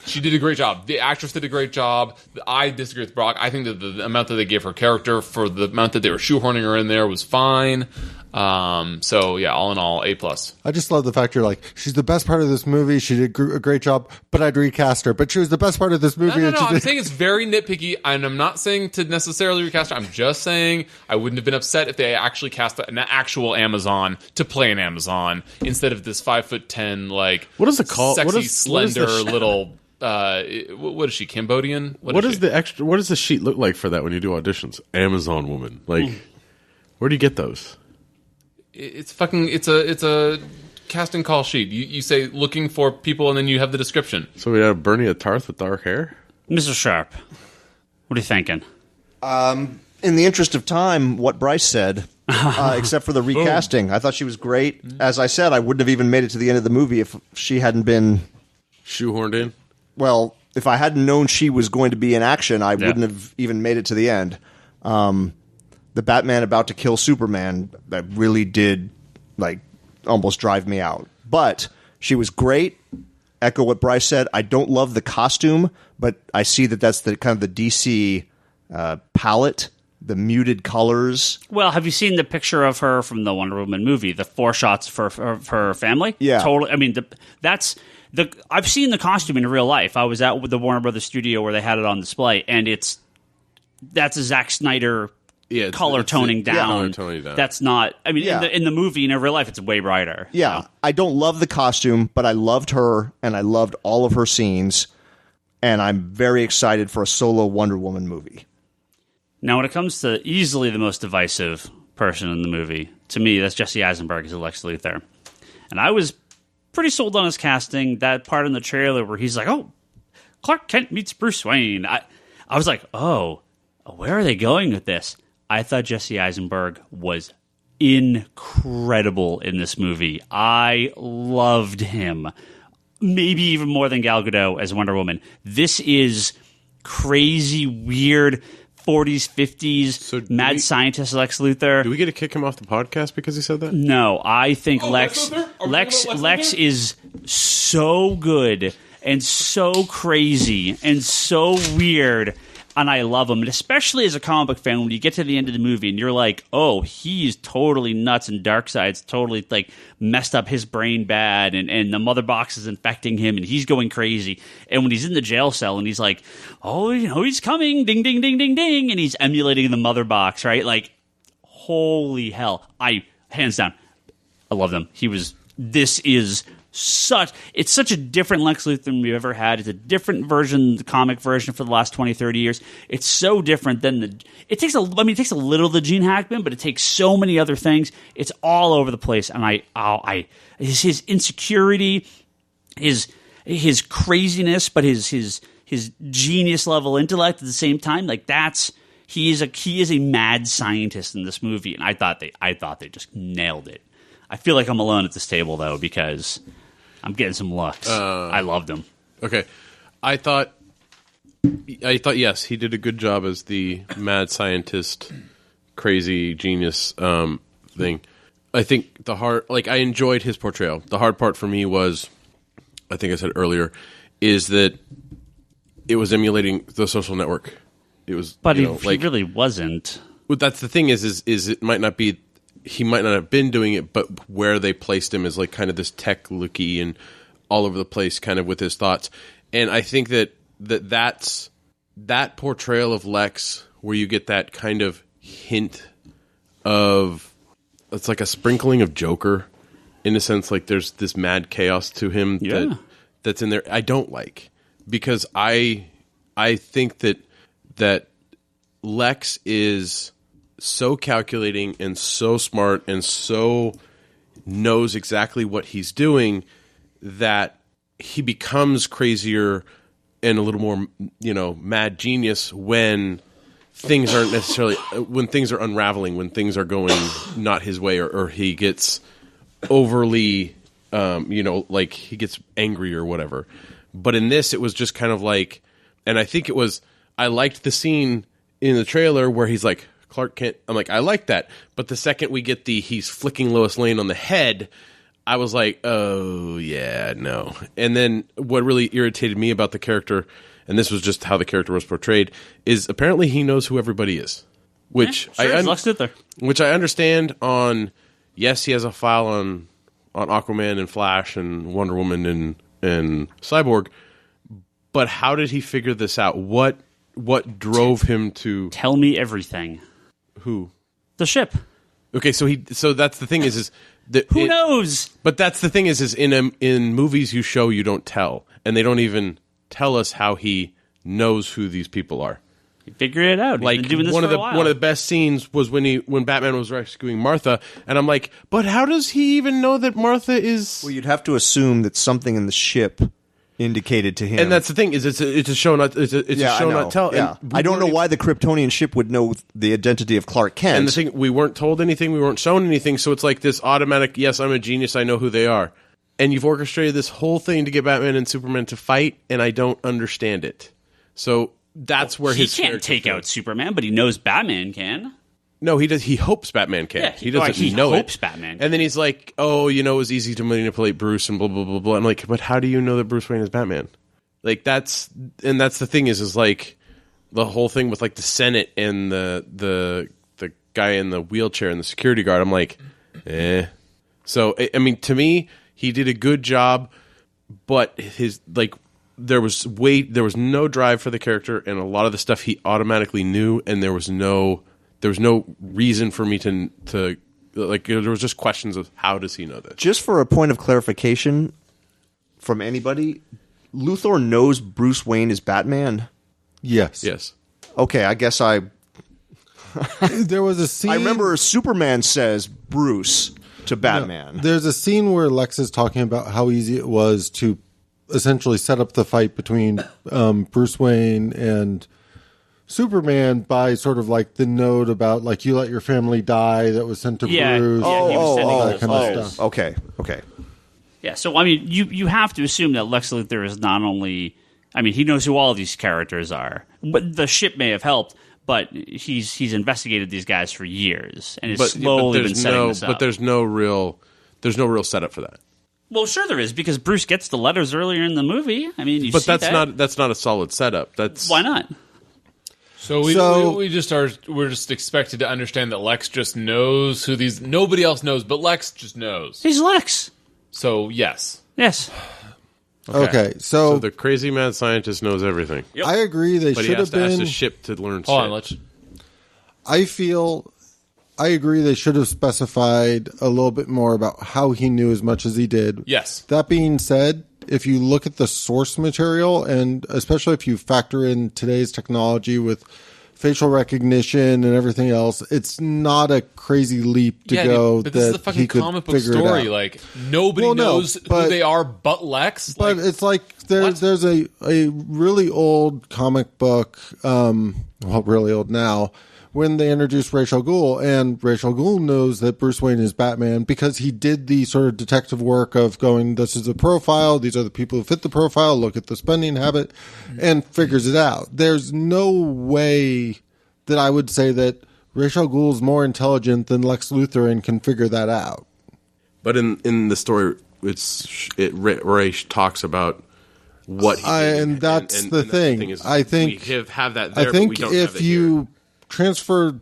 She did a great job. The actress did a great job. I disagree with Brock. I think that the amount that they gave her character for the amount that they were shoehorning her in there was fine. So yeah, all in all, A+. I just love the fact you're like, she's the best part of this movie. She did a great job, but I'd recast her. But she was the best part of this movie. No. I'm saying it's very nitpicky, and I'm not saying to necessarily recast her. I'm just saying I wouldn't have been upset if they actually cast an actual Amazon to play an Amazon instead of this 5'10", like what is it called? Sexy, slender little. What is she? Cambodian? What is the extra? What does the sheet look like for that when you do auditions? Amazon woman. Like, where do you get those? It's a casting call sheet. You say looking for people, and then you have the description. So we have Bernie a Tarth with dark hair. Mr. Sharp, what are you thinking? In the interest of time, what Bryce said, except for the recasting. I thought she was great. As I said, I wouldn't have even made it to the end of the movie if she hadn't been shoehorned in. Well, if I hadn't known she was going to be in action, I wouldn't have even made it to the end. The Batman about to kill Superman, that really did like almost drive me out. But she was great. Echo what Bryce said. I don't love the costume, but I see that that's the kind of the DC palette, the muted colors. Well, have you seen the picture of her from the Wonder Woman movie? The 4 shots of her family. Yeah, totally. I mean, I've seen the costume in real life. I was at the Warner Brothers studio where they had it on display, and that's a Zack Snyder color toning down. That's not. I mean, in the movie, in real life, it's way brighter. Yeah, I don't love the costume, but I loved her, and I loved all of her scenes, and I'm very excited for a solo Wonder Woman movie. Now, when it comes to easily the most divisive person in the movie, to me, that's Jesse Eisenberg as Lex Luthor, and I was pretty sold on his casting. That part in the trailer where he's like, "Oh, Clark Kent meets Bruce Wayne." I was like, "Oh, where are they going with this?" I thought Jesse Eisenberg was incredible in this movie. I loved him. Maybe even more than Gal Gadot as Wonder Woman. This is crazy, weird 40s, 50s, mad scientist Lex Luthor. Do we get to kick him off the podcast because he said that? No, I think Lex is so good and so crazy and so weird. And I love him, and especially as a comic book fan, when you get to the end of the movie and you're like, "Oh, he's totally nuts, and Darkseid's totally like messed up his brain bad, and the mother box is infecting him, and he's going crazy." And when he's in the jail cell and he's like, "Oh, he's coming, ding, ding, ding, ding, ding," and he's emulating the mother box, right? Like, holy hell! Hands down, I love them. It's such a different Lex Luthor than we've ever had. It's a different version, the comic version for the last 20, 30 years. It's so different than it takes a little of the Gene Hackman, but it takes so many other things. It's all over the place. And his insecurity, his craziness, but his genius level intellect at the same time, like he is a mad scientist in this movie. And I thought they just nailed it. I feel like I'm alone at this table though, because I'm getting some looks. I loved him. Okay. I thought yes, he did a good job as the mad scientist, crazy genius thing. I think I enjoyed his portrayal. The hard part for me was, I think I said earlier, is that it was emulating The Social Network. It was, but he really wasn't. Well, that's the thing is it might not be. He might not have been doing it, but where they placed him is like kind of this tech looky and all over the place kind of with his thoughts. And I think that's that portrayal of Lex where you get that kind of hint of, it's like a sprinkling of Joker in a sense, like there's this mad chaos to him that's in there. I don't like, because I I think that Lex is so calculating and so smart and so knows exactly what he's doing that he becomes crazier and a little more, mad genius when things aren't necessarily when things are unraveling, when things are going not his way, or he gets overly, like he gets angry or whatever. But in this, it was just kind of like, and I think I liked the scene in the trailer where he's like, Clark Kent. I'm like, I like that. But the second we get he's flicking Lois Lane on the head, I was like, oh, yeah, no. And then what really irritated me about the character, and this was just how the character was portrayed, is apparently he knows who everybody is. Which Lex Luthor. Which I understand on, yes, he has a file on Aquaman and Flash and Wonder Woman and Cyborg, but how did he figure this out? What drove him to... Tell me everything. Who? The ship. Okay, so that's the thing is who knows? But that's the thing is in movies you show, you don't tell, and they don't even tell us how he knows who these people are. He figured it out. Like He's been doing this one for a while. of the best scenes was when Batman was rescuing Martha, and I'm like, but how does he even know that Martha is? Well, you'd have to assume that something in the ship indicated to him. And that's the thing is it's a show not a show not tell. Yeah. And I don't know why the Kryptonian ship would know the identity of Clark Kent. And the thing, we weren't told anything, we weren't shown anything, so it's like this automatic, yes, I'm a genius, I know who they are. And you've orchestrated this whole thing to get Batman and Superman to fight, and I don't understand it. So that's where he his can't take out Superman, but he knows Batman can. No, he does. He hopes Batman can. Yeah, he doesn't he know hopes it. Batman can. And then he's like, "Oh, it was easy to manipulate Bruce and blah blah blah blah." I'm like, "But how do you know that Bruce Wayne is Batman?" Like that's the thing is like the whole thing with like the Senate and the guy in the wheelchair and the security guard. I'm like, eh. So I mean, to me, he did a good job, but his like. There was no drive for the character, and a lot of the stuff he automatically knew, and there was no reason for me to like. There was just questions of how does he know this? Just for a point of clarification from anybody, Luthor knows Bruce Wayne is Batman. Yes. Yes. Okay, I guess There was a scene. I remember Superman says Bruce to Batman. No, there's a scene where Lex is talking about how easy it was to essentially set up the fight between Bruce Wayne and Superman by sort of like the note about like you let your family die that was sent to Bruce. Yeah, he was sending that kind of stuff. Okay. Yeah, so I mean, you have to assume that Lex Luthor is not only. I mean, he knows who all these characters are. But the ship may have helped, but he's investigated these guys for years and has slowly been setting this up. But there's no real setup for that. Well, sure there is, because Bruce gets the letters earlier in the movie. I mean, that's not a solid setup. Why not? So we're just expected to understand that Lex just knows who these. Nobody else knows, but Lex just knows. He's Lex. So yes. Okay, so the crazy mad scientist knows everything. Yep. I agree they But should he has have to ask been. the ship to learn Hold shit. on, I agree they should have specified a little bit more about how he knew as much as he did. Yes. That being said, if you look at the source material, and especially if you factor in today's technology with facial recognition and everything else, it's not a crazy leap to go but that this is the fucking he could comic book figure story. it out. Like nobody knows who they are but Lex. But it's like there's a really old comic book, really old now, when they introduced Ra's al Ghul, and Ra's al Ghul knows that Bruce Wayne is Batman because he did the sort of detective work of going, this is a profile, these are the people who fit the profile, look at the spending habit, and figures it out. There's no way that I would say that Ra's al Ghul is more intelligent than Lex Luthor and can figure that out. But in the story, Ray talks about what he did, and that's the thing. I think we have that there. I think but we don't if have it you here. transferred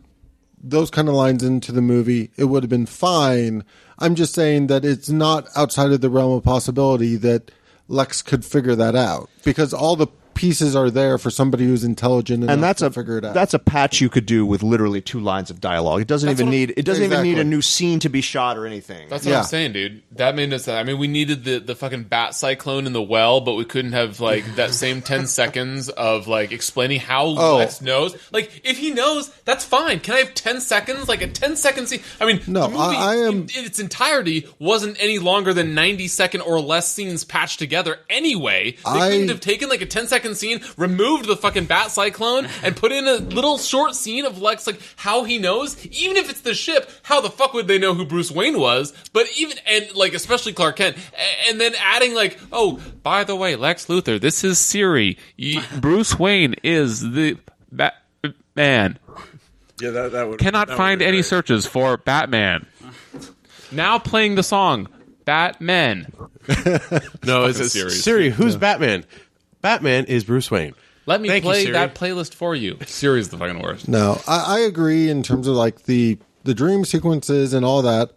those kind of lines into the movie, it would have been fine. I'm just saying that it's not outside of the realm of possibility that Lex could figure that out, because all the pieces are there for somebody who's intelligent enough And that's to figure it out. that's a patch you could do with literally 2 lines of dialogue. It doesn't even need Exactly. a new scene to be shot or anything. That's what Yeah. I'm saying, dude. That made us. I mean, we needed the fucking bat cyclone in the well, but we couldn't have like that same 10 seconds of like explaining how Lex knows. Like, if he knows, that's fine. Can I have 10 seconds? Like a 10-second scene. I mean, No, the movie I am- in its entirety wasn't any longer than 90-second or less scenes patched together. Anyway, they couldn't have taken like a 10-second scene, removed the fucking bat cyclone, and put in a little short scene of Lex, like how he knows. Even if it's the ship, how the fuck would they know who Bruce Wayne was? But even, and like especially Clark Kent, and then adding like, oh, by the way, Lex Luthor, this is Siri. Bruce Wayne is the Batman. Yeah, that would Cannot find any searches for Batman. Now playing the song Batman. No, it's series. Siri. Who's Batman? Batman is Bruce Wayne. Let me Thank you, play Siri. that playlist for you. Siri's the fucking worst. No, I agree in terms of like the dream sequences and all that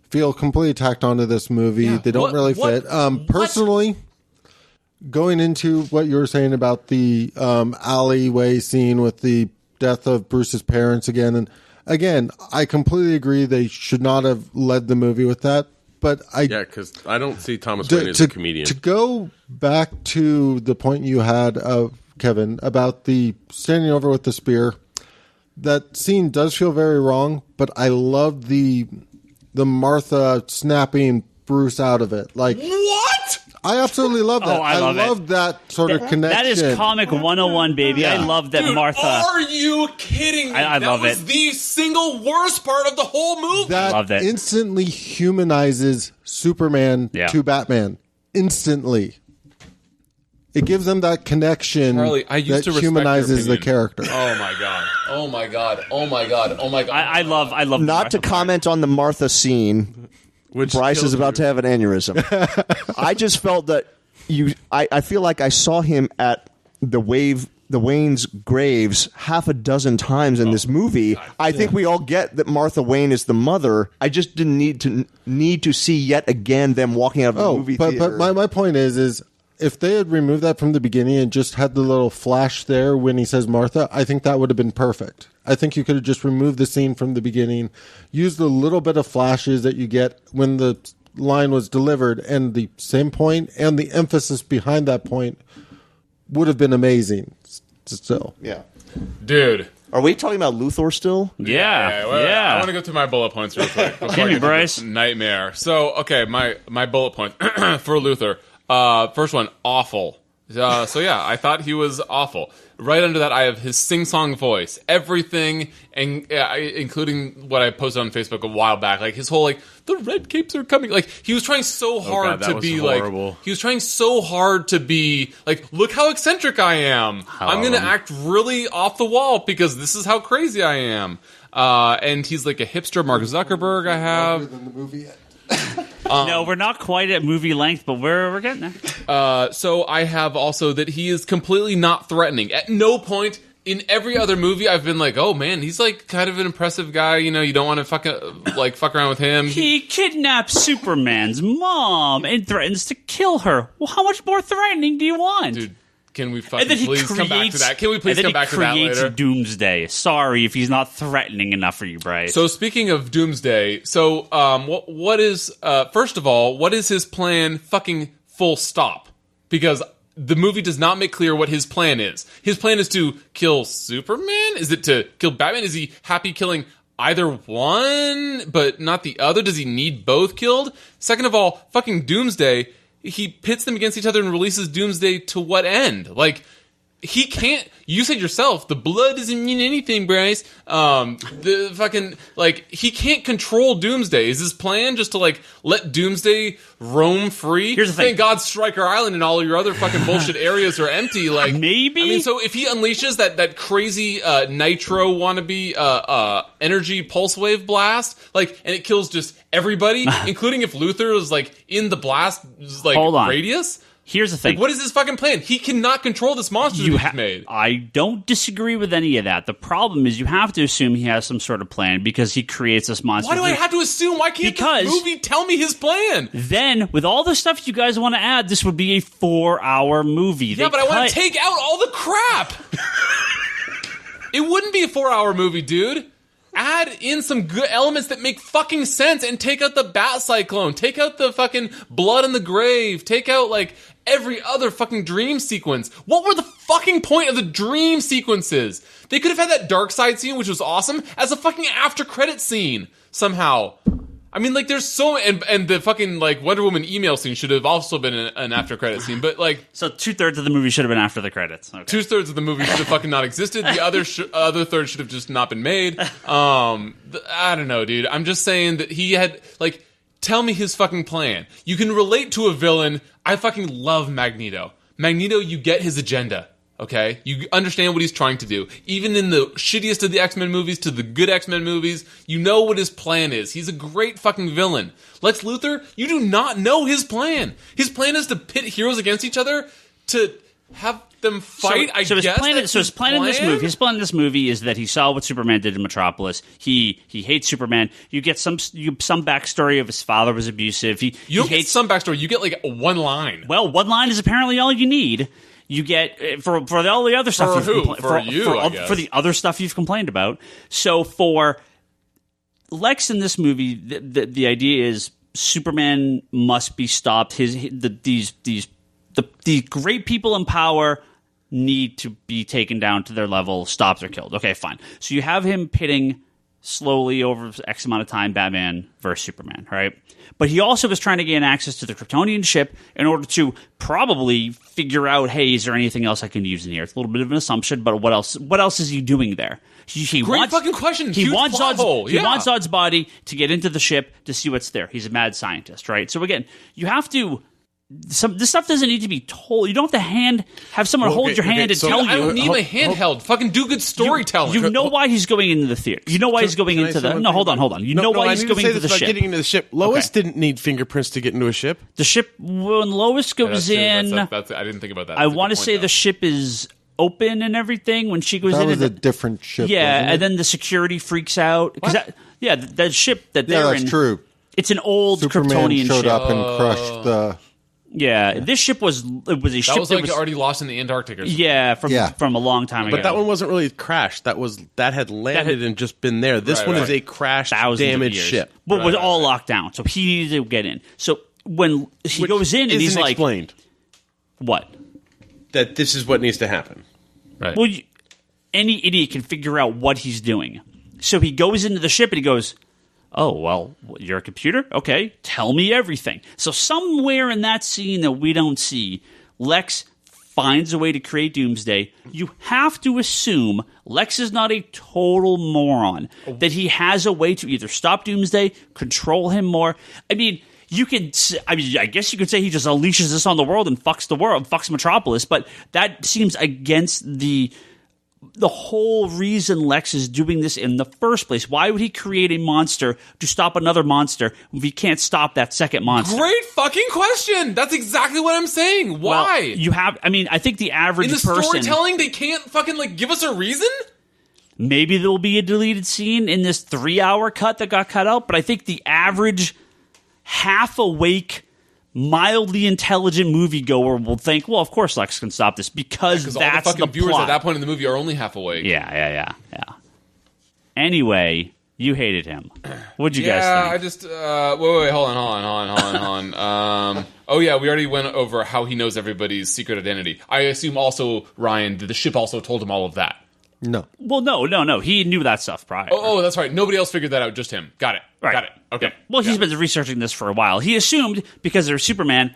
feel completely tacked onto this movie. Yeah. They don't really fit. Personally, going into what you were saying about the alleyway scene with the death of Bruce's parents again, I completely agree they should not have led the movie with that. But Yeah, because I don't see Thomas Wayne as a comedian. To go back to the point you had, Kevin, about the standing over with the spear, that scene does feel very wrong, but I love the Martha snapping Bruce out of it. Like, What? I absolutely love that. Oh, I love it. that sort of connection. That is comic 101, baby. I Yeah. love that Dude, Martha. are you kidding me? I that love was it. the single worst part of the whole movie. That Love that. instantly humanizes Superman Yeah. to Batman. Instantly. It gives them that connection Charlie, I used that to respect humanizes your the opinion. character. Oh my god. Oh my god. Oh my god. Oh my god. I love Not Martha to part. comment on the Martha scene. Which Bryce kills is about to have an aneurysm. I just felt that I feel like I saw him at the Wayne's graves half a dozen times in this movie. I think we all get that Martha Wayne is the mother. I just didn't need to see yet again them walking out of the movie theater. But my point is if they had removed that from the beginning and just had the little flash there when he says Martha, I think that would have been perfect. I think you could have just removed the scene from the beginning, used the little bit of flashes that you get when the line was delivered, and the same point and the emphasis behind that point would have been amazing still. yeah. Dude. Are we talking about Luthor still? Yeah. I want to go through my bullet points real quick. before I Give me, get to Bryce. this Nightmare. So, okay, my bullet point for Luthor. First one, awful. So yeah, I thought he was awful. Right under that, I have his sing-song voice. Everything, and including what I posted on Facebook a while back, like his whole like the red capes are coming. Like he was trying so hard that to was be horrible. like he was trying so hard to be like, look how eccentric I am. I'm gonna act really off the wall because this is how crazy I am. And he's like a hipster Mark Zuckerberg. I have. No, we're not quite at movie length, but we're getting there. So I have also that he is completely not threatening. At no point in every other movie I've been like, oh man, he's like kind of an impressive guy. You know, you don't want to fuck around with him. He kidnaps Superman's mom and threatens to kill her. Well, how much more threatening do you want? Dude, can we and fucking then he please come back to that? Can we please and then come back he to that creates later? Doomsday. Sorry if he's not threatening enough for you, Bryce. So speaking of Doomsday, so what is first of all, what is his plan? Fucking full stop, because the movie does not make clear what his plan is. His plan is to kill Superman. Is it to kill Batman? Is he happy killing either one but not the other? Does he need both killed? Second of all, fucking Doomsday. He pits them against each other and releases Doomsday to what end? Like, he can't. You said yourself, the blood doesn't mean anything, Bryce. The fucking like he can't control Doomsday. Is his plan just to like let Doomsday roam free? Here's the thing. Thank God, Stryker Island and all your other fucking bullshit areas are empty. Like Maybe? I mean, so if he unleashes that crazy nitro wannabe energy pulse wave blast, like, and it kills just everybody, including if Luthor is like in the blast like Hold on. radius. Here's the thing. Like, what is his fucking plan? He cannot control this monster that he's made. I don't disagree with any of that. The problem is you have to assume he has some sort of plan because he creates this monster. Why do I have to assume? Why can't Because this movie tell me his plan? Then, with all the stuff you guys want to add, this would be a 4-hour movie. Yeah, but I want to take out all the crap. It wouldn't be a 4-hour movie, dude. Add in some good elements that make fucking sense and take out the bat cyclone. Take out the fucking blood in the grave. Take out, like, every other fucking dream sequence. What were the fucking point of the dream sequences? They could have had that dark side scene, which was awesome, as a fucking after credit scene somehow. I mean, like, there's so... And the fucking, like, Wonder Woman email scene should have also been an after credit scene, but, like... So 2/3 of the movie should have been after the credits. Okay. 2/3 of the movie should have fucking not existed. The other third should have just not been made. I don't know, dude. I'm just saying that he had, like... Tell me his fucking plan. You can relate to a villain. I fucking love Magneto. Magneto, you get his agenda. Okay? You understand what he's trying to do. Even in the shittiest of the X-Men movies to the good X-Men movies, you know what his plan is. He's a great fucking villain. Lex Luthor, you do not know his plan. His plan is to pit heroes against each other to have them fight. His plan in this movie is that he saw what Superman did in Metropolis. He hates Superman. You get some backstory of his father was abusive. You don't get some backstory. You get like one line. Well, one line is apparently all you need. You get for all the other stuff for the other stuff you've complained about. So for Lex in this movie, the idea is Superman must be stopped. The great people in power need to be taken down to their level, stopped or killed. Okay, fine. So you have him pitting slowly over X amount of time Batman versus Superman, right? But he also was trying to gain access to the Kryptonian ship in order to probably figure out, hey, is there anything else I can use in here? It's a little bit of an assumption, but what else is he doing there? Great fucking question. He wants Zod's Zod's body to get into the ship to see what's there. He's a mad scientist, right? So again, you have to... this stuff doesn't need to be told. You don't have to have someone hold your hand and tell you. I don't need my handheld. Fucking do good storytelling. You know why he's going into the theater. You know why he's going into the... No, hold on. You know why he's going into the ship. Getting into the ship. Lois didn't need fingerprints to get into a ship. The ship, when Lois goes in... I didn't think about that. I want to say the ship is open and everything when she goes in. That was a different ship, yeah, and then the security freaks out. That ship that they're in... Yeah, that's true. It's an old Superman Kryptonian showed ship. up and crushed the... Yeah, this ship was a ship that was already lost in the Antarctic or something. Yeah, from a long time ago. But that one wasn't really crashed. That had landed and just been there. This one is a crashed, damaged ship. But was all locked down, so he needed to get in. So when he goes in and he's like... explained. What? That this is what needs to happen. Right. Well, any idiot can figure out what he's doing. So he goes into the ship and he goes... Oh, well, you're a computer? Okay, tell me everything. So somewhere in that scene that we don't see, Lex finds a way to create Doomsday. You have to assume Lex is not a total moron, that he has a way to either stop Doomsday, control him more. I guess you could say he just unleashes this on the world and fucks the world, fucks Metropolis, but that seems against the whole reason Lex is doing this in the first place. Why would he create a monster to stop another monster if he can't stop that second monster? Great fucking question. That's exactly what I'm saying. Why? Well, I think the average person... In the storytelling, they can't fucking, give us a reason? Maybe there will be a deleted scene in this 3-hour cut that got cut out, but I think the average half-awake... mildly intelligent moviegoer will think, well, of course Lex can stop this because that's all the fucking viewers plot. at that point in the movie are only half awake. Yeah. Anyway, you hated him. What'd you guys think? I just wait, hold on. Oh yeah, we already went over how he knows everybody's secret identity. I assume also, Ryan, that the ship also told him all of that. No. Well, no. He knew that stuff prior. Oh, that's right. Nobody else figured that out, just him. Got it. Right. Got it. Okay. Yeah. Well, he's been researching this for a while. He assumed because there's Superman,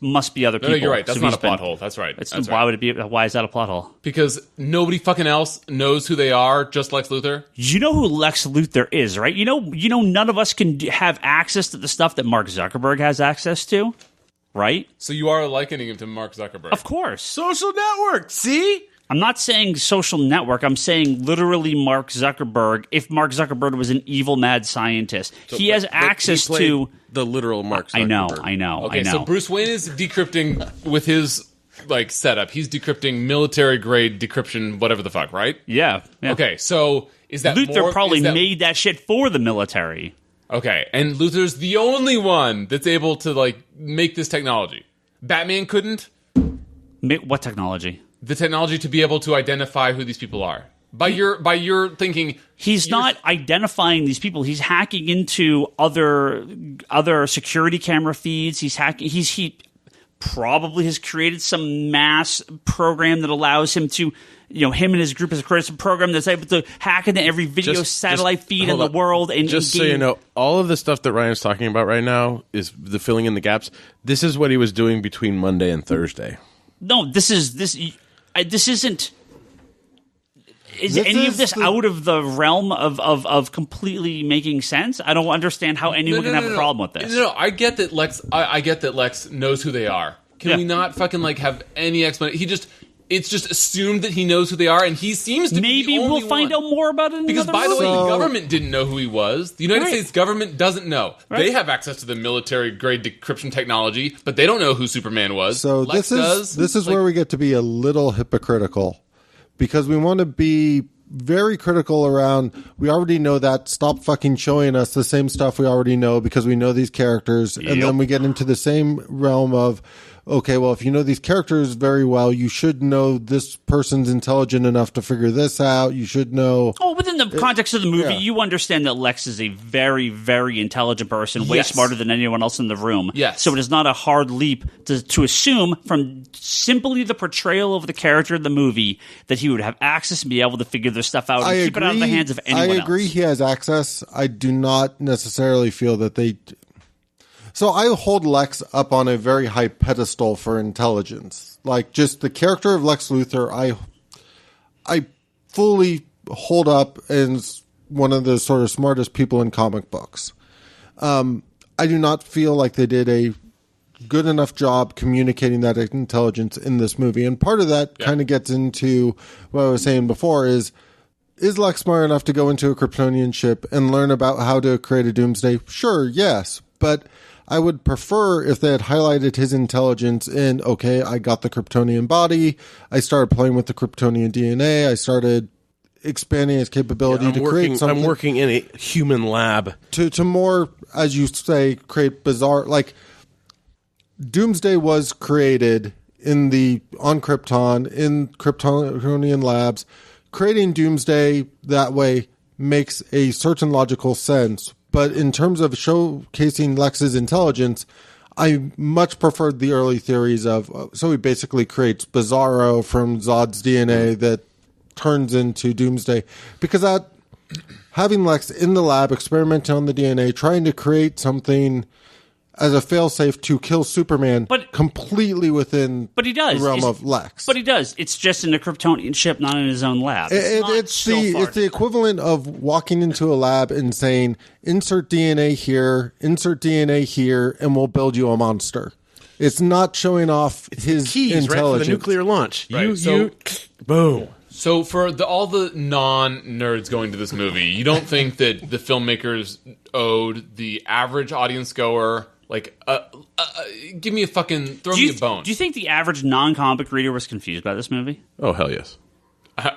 must be other people. No, you're right. That's not a plot hole. That's right. Why would it be? Why is that a plot hole? Because nobody fucking else knows who they are, just Lex Luthor. You know who Lex Luthor is, right? You know, none of us can have access to the stuff that Mark Zuckerberg has access to, right? So you are likening him to Mark Zuckerberg. Of course. Social network. See? I'm not saying social network. I'm saying literally Mark Zuckerberg. If Mark Zuckerberg was an evil mad scientist, he has access to the literal Mark Zuckerberg. I know. Okay, so Bruce Wayne is decrypting with his setup. He's decrypting military grade decryption, whatever the fuck, right? Yeah. Okay, so is that Luthor probably made that shit for the military? Okay, and Luthor's the only one that's able to make this technology. Batman couldn't. What technology? The technology to be able to identify who these people are. By your thinking, he's not identifying these people. He's hacking into other security camera feeds. He's hacking. He probably has created some mass program that allows him to, him and his group has created some program that's able to hack into every video satellite feed in the world. And just so you know, all of the stuff that Ryan's talking about right now is the filling in the gaps. This is what he was doing between Monday and Thursday. No, this isn't. Is any of this out of the realm of completely making sense? I don't understand how anyone can have a problem with this. No, I get that Lex. I get that Lex knows who they are. Can we not fucking have any explanation? It's just assumed that he knows who they are, and he seems to be the only we'll find out more about it in because, by the way, the government didn't know who he was. The United States government doesn't know. Right. They have access to the military-grade decryption technology, but they don't know who Superman was. So Lex this is where we get to be a little hypocritical, because we want to be very critical around, we already know that, stop fucking showing us the same stuff we already know because we know these characters. And then we get into the same realm of, okay, well, if you know these characters very well, you should know this person's intelligent enough to figure this out. You should know. Oh, within the context of the movie, you understand that Lex is a very, very intelligent person, way smarter than anyone else in the room. Yes. So it is not a hard leap to assume from simply the portrayal of the character in the movie that he would have access and be able to figure this stuff out and keep it out of the hands of anyone else. I agree he has access. I do not necessarily feel that they... So I hold Lex up on a very high pedestal for intelligence. Like, just the character of Lex Luthor, I fully hold up as one of the sort of smartest people in comic books. I do not feel like they did a good enough job communicating that intelligence in this movie. And part of that kind of gets into what I was saying before is Lex smart enough to go into a Kryptonian ship and learn about how to create a doomsday? Sure, yes. But I would prefer if they had highlighted his intelligence in, okay, I got the Kryptonian body, I started playing with the Kryptonian DNA, I started expanding his capability to create something. I'm working in a human lab. To more, as you say, create bizarre, like, Doomsday was created on Krypton, in Kryptonian labs. Creating Doomsday that way makes a certain logical sense. But in terms of showcasing Lex's intelligence, I much preferred the early theories of, so he basically creates Bizarro from Zod's DNA that turns into Doomsday. Because having Lex in the lab, experimenting on the DNA, trying to create something as a failsafe to kill Superman, but completely within the realm of Lex. But he does. It's just in a Kryptonian ship, not in his own lab. It's the equivalent of walking into a lab and saying, insert DNA here, and we'll build you a monster. It's not showing off his keys, intelligence. right, for the nuclear launch. Right. Boom. So for all the non-nerds going to this movie, you don't think that the filmmakers owed the average audience goer... give me a fucking... Throw me a bone. Do you think the average non-comic reader was confused by this movie? Oh, hell yes.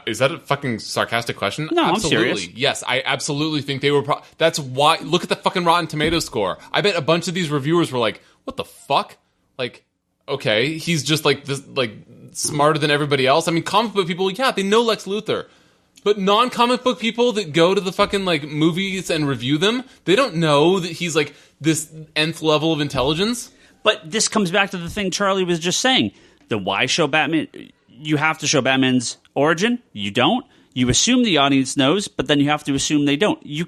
Is that a fucking sarcastic question? No, absolutely. I'm serious. Yes, I absolutely think they were... That's why... Look at the fucking Rotten Tomatoes score. I bet a bunch of these reviewers were like, what the fuck? Like, okay, he's just this, smarter than everybody else. I mean, comic book people, they know Lex Luthor. But non-comic book people that go to the fucking, movies and review them, they don't know that he's, this nth level of intelligence. But this comes back to the thing Charlie was just saying. The why show Batman... You have to show Batman's origin. You don't. You assume the audience knows, but then you have to assume they don't. You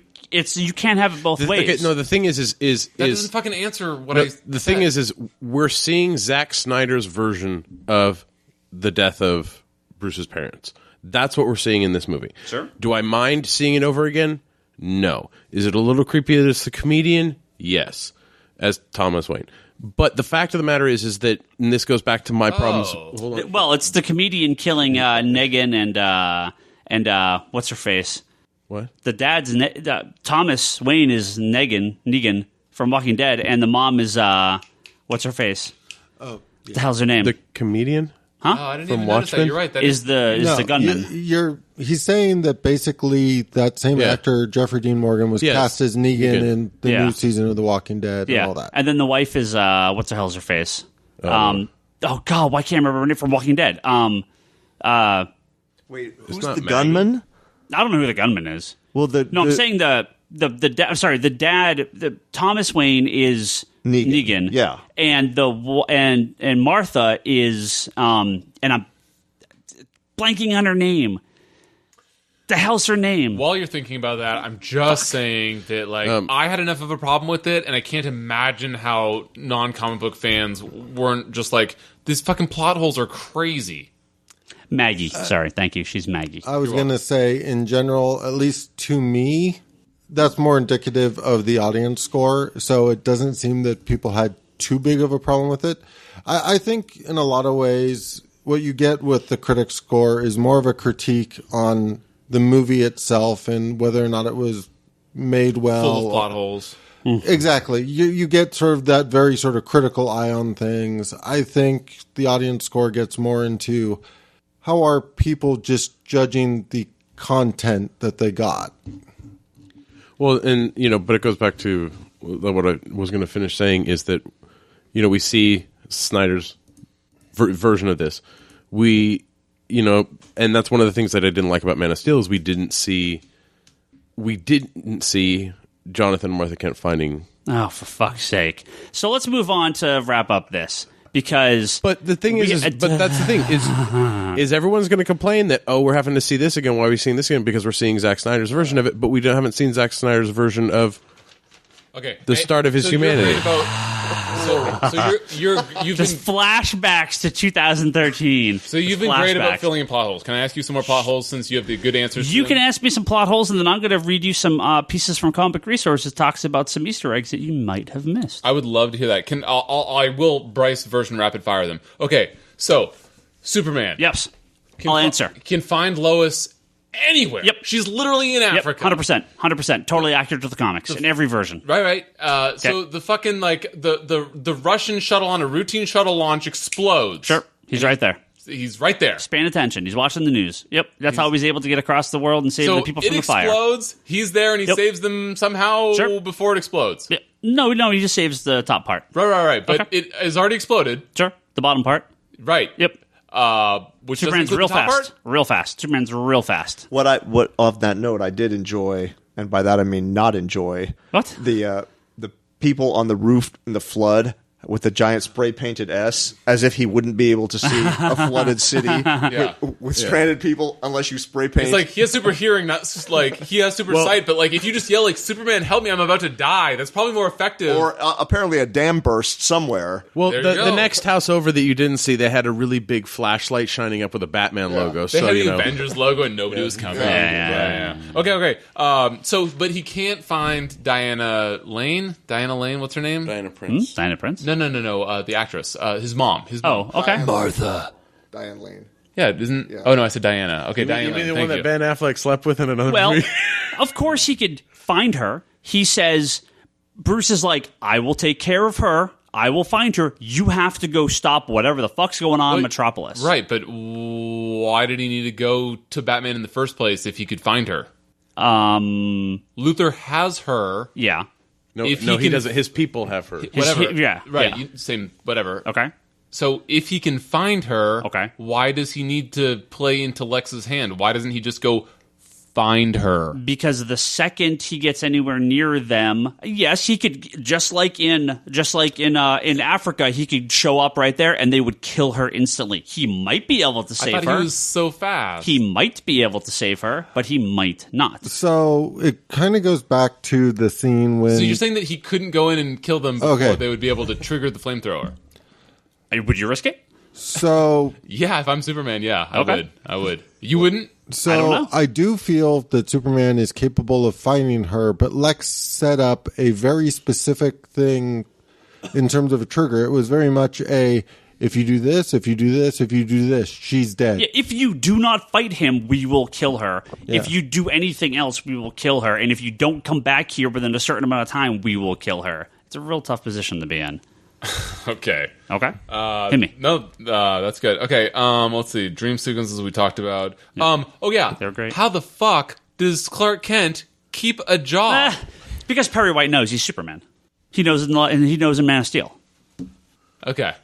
can't have it both ways. Okay, no, the thing is that doesn't fucking answer what The thing is we're seeing Zack Snyder's version of the death of Bruce's parents. That's what we're seeing in this movie. Sure. Do I mind seeing it over again? No. Is it a little creepy that it's the comedian? Yes. As Thomas Wayne. But the fact of the matter is that, and this goes back to my problems. Hold on. Well, it's the comedian killing Negan and what's her face? What? The dad's Thomas Wayne is Negan from Walking Dead, and the mom is what's her face? Oh, What the hell's her name? The comedian? Oh, I didn't From even notice that. Watchmen? You're right. That is the gunman? He's saying that basically that same Yeah. actor, Jeffrey Dean Morgan, was Yes. cast as Negan in the Yeah. new season of The Walking Dead and all that. And then the wife is what's the hell's her face? Oh God, why can't I remember her name from Walking Dead? Wait, who's not the Maggie. gunman? I don't know who the gunman is. Well, I'm saying the dad. The Thomas Wayne is Negan. Yeah. and and Martha is and I'm blanking on her name. The hell's her name? While you're thinking about that, I'm just saying that I had enough of a problem with it, and I can't imagine how non-comic book fans weren't just like, these fucking plot holes are crazy. Maggie. Sorry, thank you. She's Maggie. I was going to say, in general, at least to me, that's more indicative of the audience score. So it doesn't seem that people had too big of a problem with it. I think in a lot of ways, what you get with the critic score is more of a critique on the movie itself and whether or not it was made well. Full of plot holes. Exactly. You get sort of that very sort of critical eye on things. I think the audience score gets more into how are people just judging the content that they got. Well, and, but it goes back to what I was going to finish saying is that, we see Snyder's version of this. And that's one of the things that I didn't like about Man of Steel is we didn't see Jonathan and Martha Kent finding. Oh, for fuck's sake! So let's move on to wrap up this because. But the thing is that's the thing is everyone's going to complain that we're having to see this again. Why are we seeing this again? Because we're seeing Zack Snyder's version of it, but we haven't seen Zack Snyder's version of the start of his humanity. You've just been flashbacks to 2013. So you've been great about filling in plot holes. Can I ask you some more plot holes since you have the good answers? You can ask me some plot holes, and then I'm going to read you some pieces from Comic Book Resources talks about some Easter eggs that you might have missed. I would love to hear that. I will Bryce version rapid fire them. Okay, so Superman. Yes, I'll answer. Can find Lois anywhere. Yep. She's literally in Africa. 100%. Totally accurate to the comics in every version. Right. So the fucking the Russian shuttle on a routine shuttle launch explodes. Sure, he's right there. He's right there. He's paying attention. He's watching the news. Yep, that's how he's able to get across the world and save the people from the fire. So it explodes. He's there and he saves them somehow before it explodes. Yeah. No, he just saves the top part. Right. But it has already exploded. Sure, the bottom part. Right. Yep. Which Superman's real fast. Real fast. Superman's real fast. What of that note I did enjoy, and by that I mean not enjoy. What? The people on the roof in the flood with the giant spray painted S, as if he wouldn't be able to see a flooded city with stranded people unless you spray paint. It's like he has super hearing, not like he has super sight. But like if you just yell like "Superman, help me! I'm about to die," that's probably more effective. Or apparently a dam burst somewhere. Well, There you go. the next house over that you didn't see, they had a really big flashlight shining up with a Batman logo. They So had the Avengers logo and nobody was coming. Yeah. Okay. But he can't find Diana Lane. Diana Lane, what's her name? Diana Prince. Diana Prince? No. The actress. His mom. Oh, okay. Martha. Diane Lane. Yeah, isn't? Yeah. Oh no, I said Diana. Okay, Diana. You mean the Thank one you. that Ben Affleck slept with in another Well, movie? of course he could find her. He says, Bruce is like, I will take care of her. I will find her. You have to go stop whatever the fuck's going on in Metropolis. Right, but why did he need to go to Batman in the first place if he could find her? Luthor has her. Yeah. No, if he he can- doesn't. His people have her. Whatever. Right. Yeah. Same. Whatever. Okay. So if he can find her, Okay. why does he need to play into Lex's hand? Why doesn't he just go find her? Because the second he gets anywhere near them, yes, he could just like in Africa, he could show up right there and they would kill her instantly. He might be able to I save thought her. he was so fast. He might be able to save her, but he might not. So it kind of goes back to the scene when... So you're saying that he couldn't go in and kill them before Okay. they would be able to trigger the flamethrower? Would you risk it? So... Yeah, if I'm Superman, yeah, Okay. I would. You wouldn't? So I don't know. I do feel that Superman is capable of finding her, but Lex set up a very specific thing in terms of a trigger. It was very much a, if you do this, if you do this, if you do this, she's dead. Yeah, if you do not fight him, we will kill her. Yeah. If you do anything else, we will kill her. And if you don't come back here within a certain amount of time, we will kill her. It's a real tough position to be in. Okay. Okay? Hit me. No, that's good. Okay, let's see. Dream sequences we talked about. Oh yeah. They're great. How the fuck does Clark Kent keep a job? Because Perry White knows he's Superman. He knows and he knows in Man of Steel. Okay.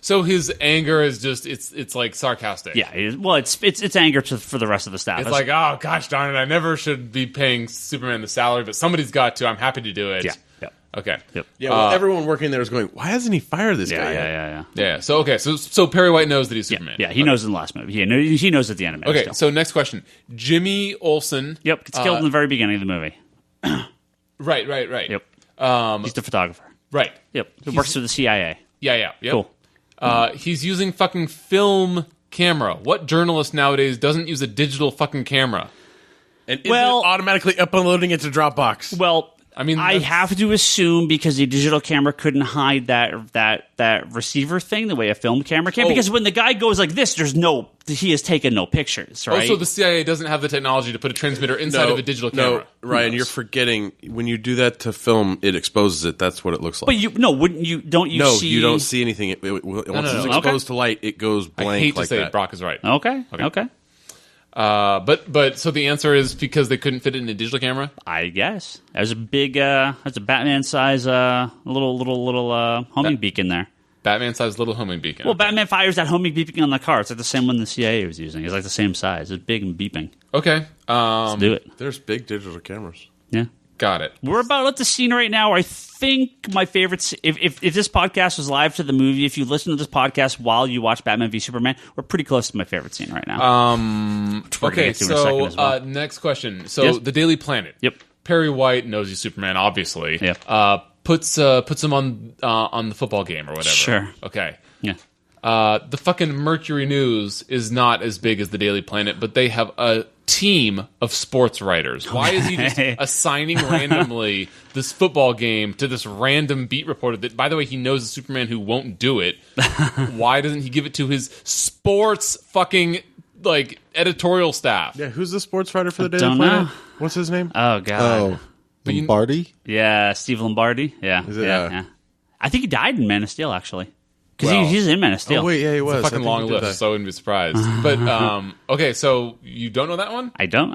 So his anger is just it's like sarcastic. Yeah, it's anger for the rest of the staff. It's like, oh gosh darn it, I never should be paying Superman the salary, but somebody's got to. I'm happy to do it. Yeah. Yep. Okay. Yep. Yeah, well, everyone working there is going, why hasn't he fired this guy yet? Yeah. Yeah. So okay. So Perry White knows that he's Superman. Yeah, he knows in the last movie. He knows at the end of Man of Okay. Steel. So next question. Jimmy Olsen. Yep, gets killed in the very beginning of the movie. Right. Yep. He's the photographer. Right. Yep. He works for the CIA. Yeah. Yep. Cool. He's using fucking film camera. What journalist nowadays doesn't use a digital fucking camera? And isn't Well- it automatically uploading it to Dropbox? Well, I mean, I that's- have to assume because the digital camera couldn't hide that receiver thing the way a film camera can. Oh. Because when the guy goes like this, he has taken no pictures, right? Also, the CIA doesn't have the technology to put a transmitter inside of a digital camera. No, Ryan, you're forgetting when you do that to film, it exposes it. That's what it looks like. But wouldn't you? Don't you? no, see... you don't see anything. Once it's no. exposed to light, it goes I blank hate to like say that. it. Brock is right. Okay. But so the answer is because they couldn't fit it in a digital camera. I guess there's a big, that's a Batman size, little homing beacon there. Batman-sized little homing beacon. Well, Batman fires that homing beacon on the car. It's like the same one the CIA was using. It's like the same size. It's big and beeping. Okay. Let's do it. There's big digital cameras. Yeah. Got it. We're about at the scene right now. I think my favorite. If this podcast was live to the movie, if you listen to this podcast while you watch Batman v Superman, we're pretty close to my favorite scene right now. Which we're gonna Okay, get to in a second as well. next question. So Yes. the Daily Planet. Yep. Perry White knows he's Superman, obviously. Yep. Puts him on the football game or whatever. Sure. Okay. Yeah. The fucking Mercury News is not as big as the Daily Planet, but they have a team of sports writers. Why is he just assigning randomly this football game to this random beat reporter that, by the way, he knows a Superman who won't do it? Why doesn't he give it to his sports fucking editorial staff? Yeah, who's the sports writer for the Daily don't Planet? know. What's his name? Oh God. Lombardi? Yeah, Steve Lombardi. Yeah. Is it, yeah. I think he died in Man of Steel actually. Because he's in Man of Steel. Oh, wait, yeah, he was. It's a fucking I think long he did list, that. so I wouldn't be surprised. But okay, so you don't know that one? I don't.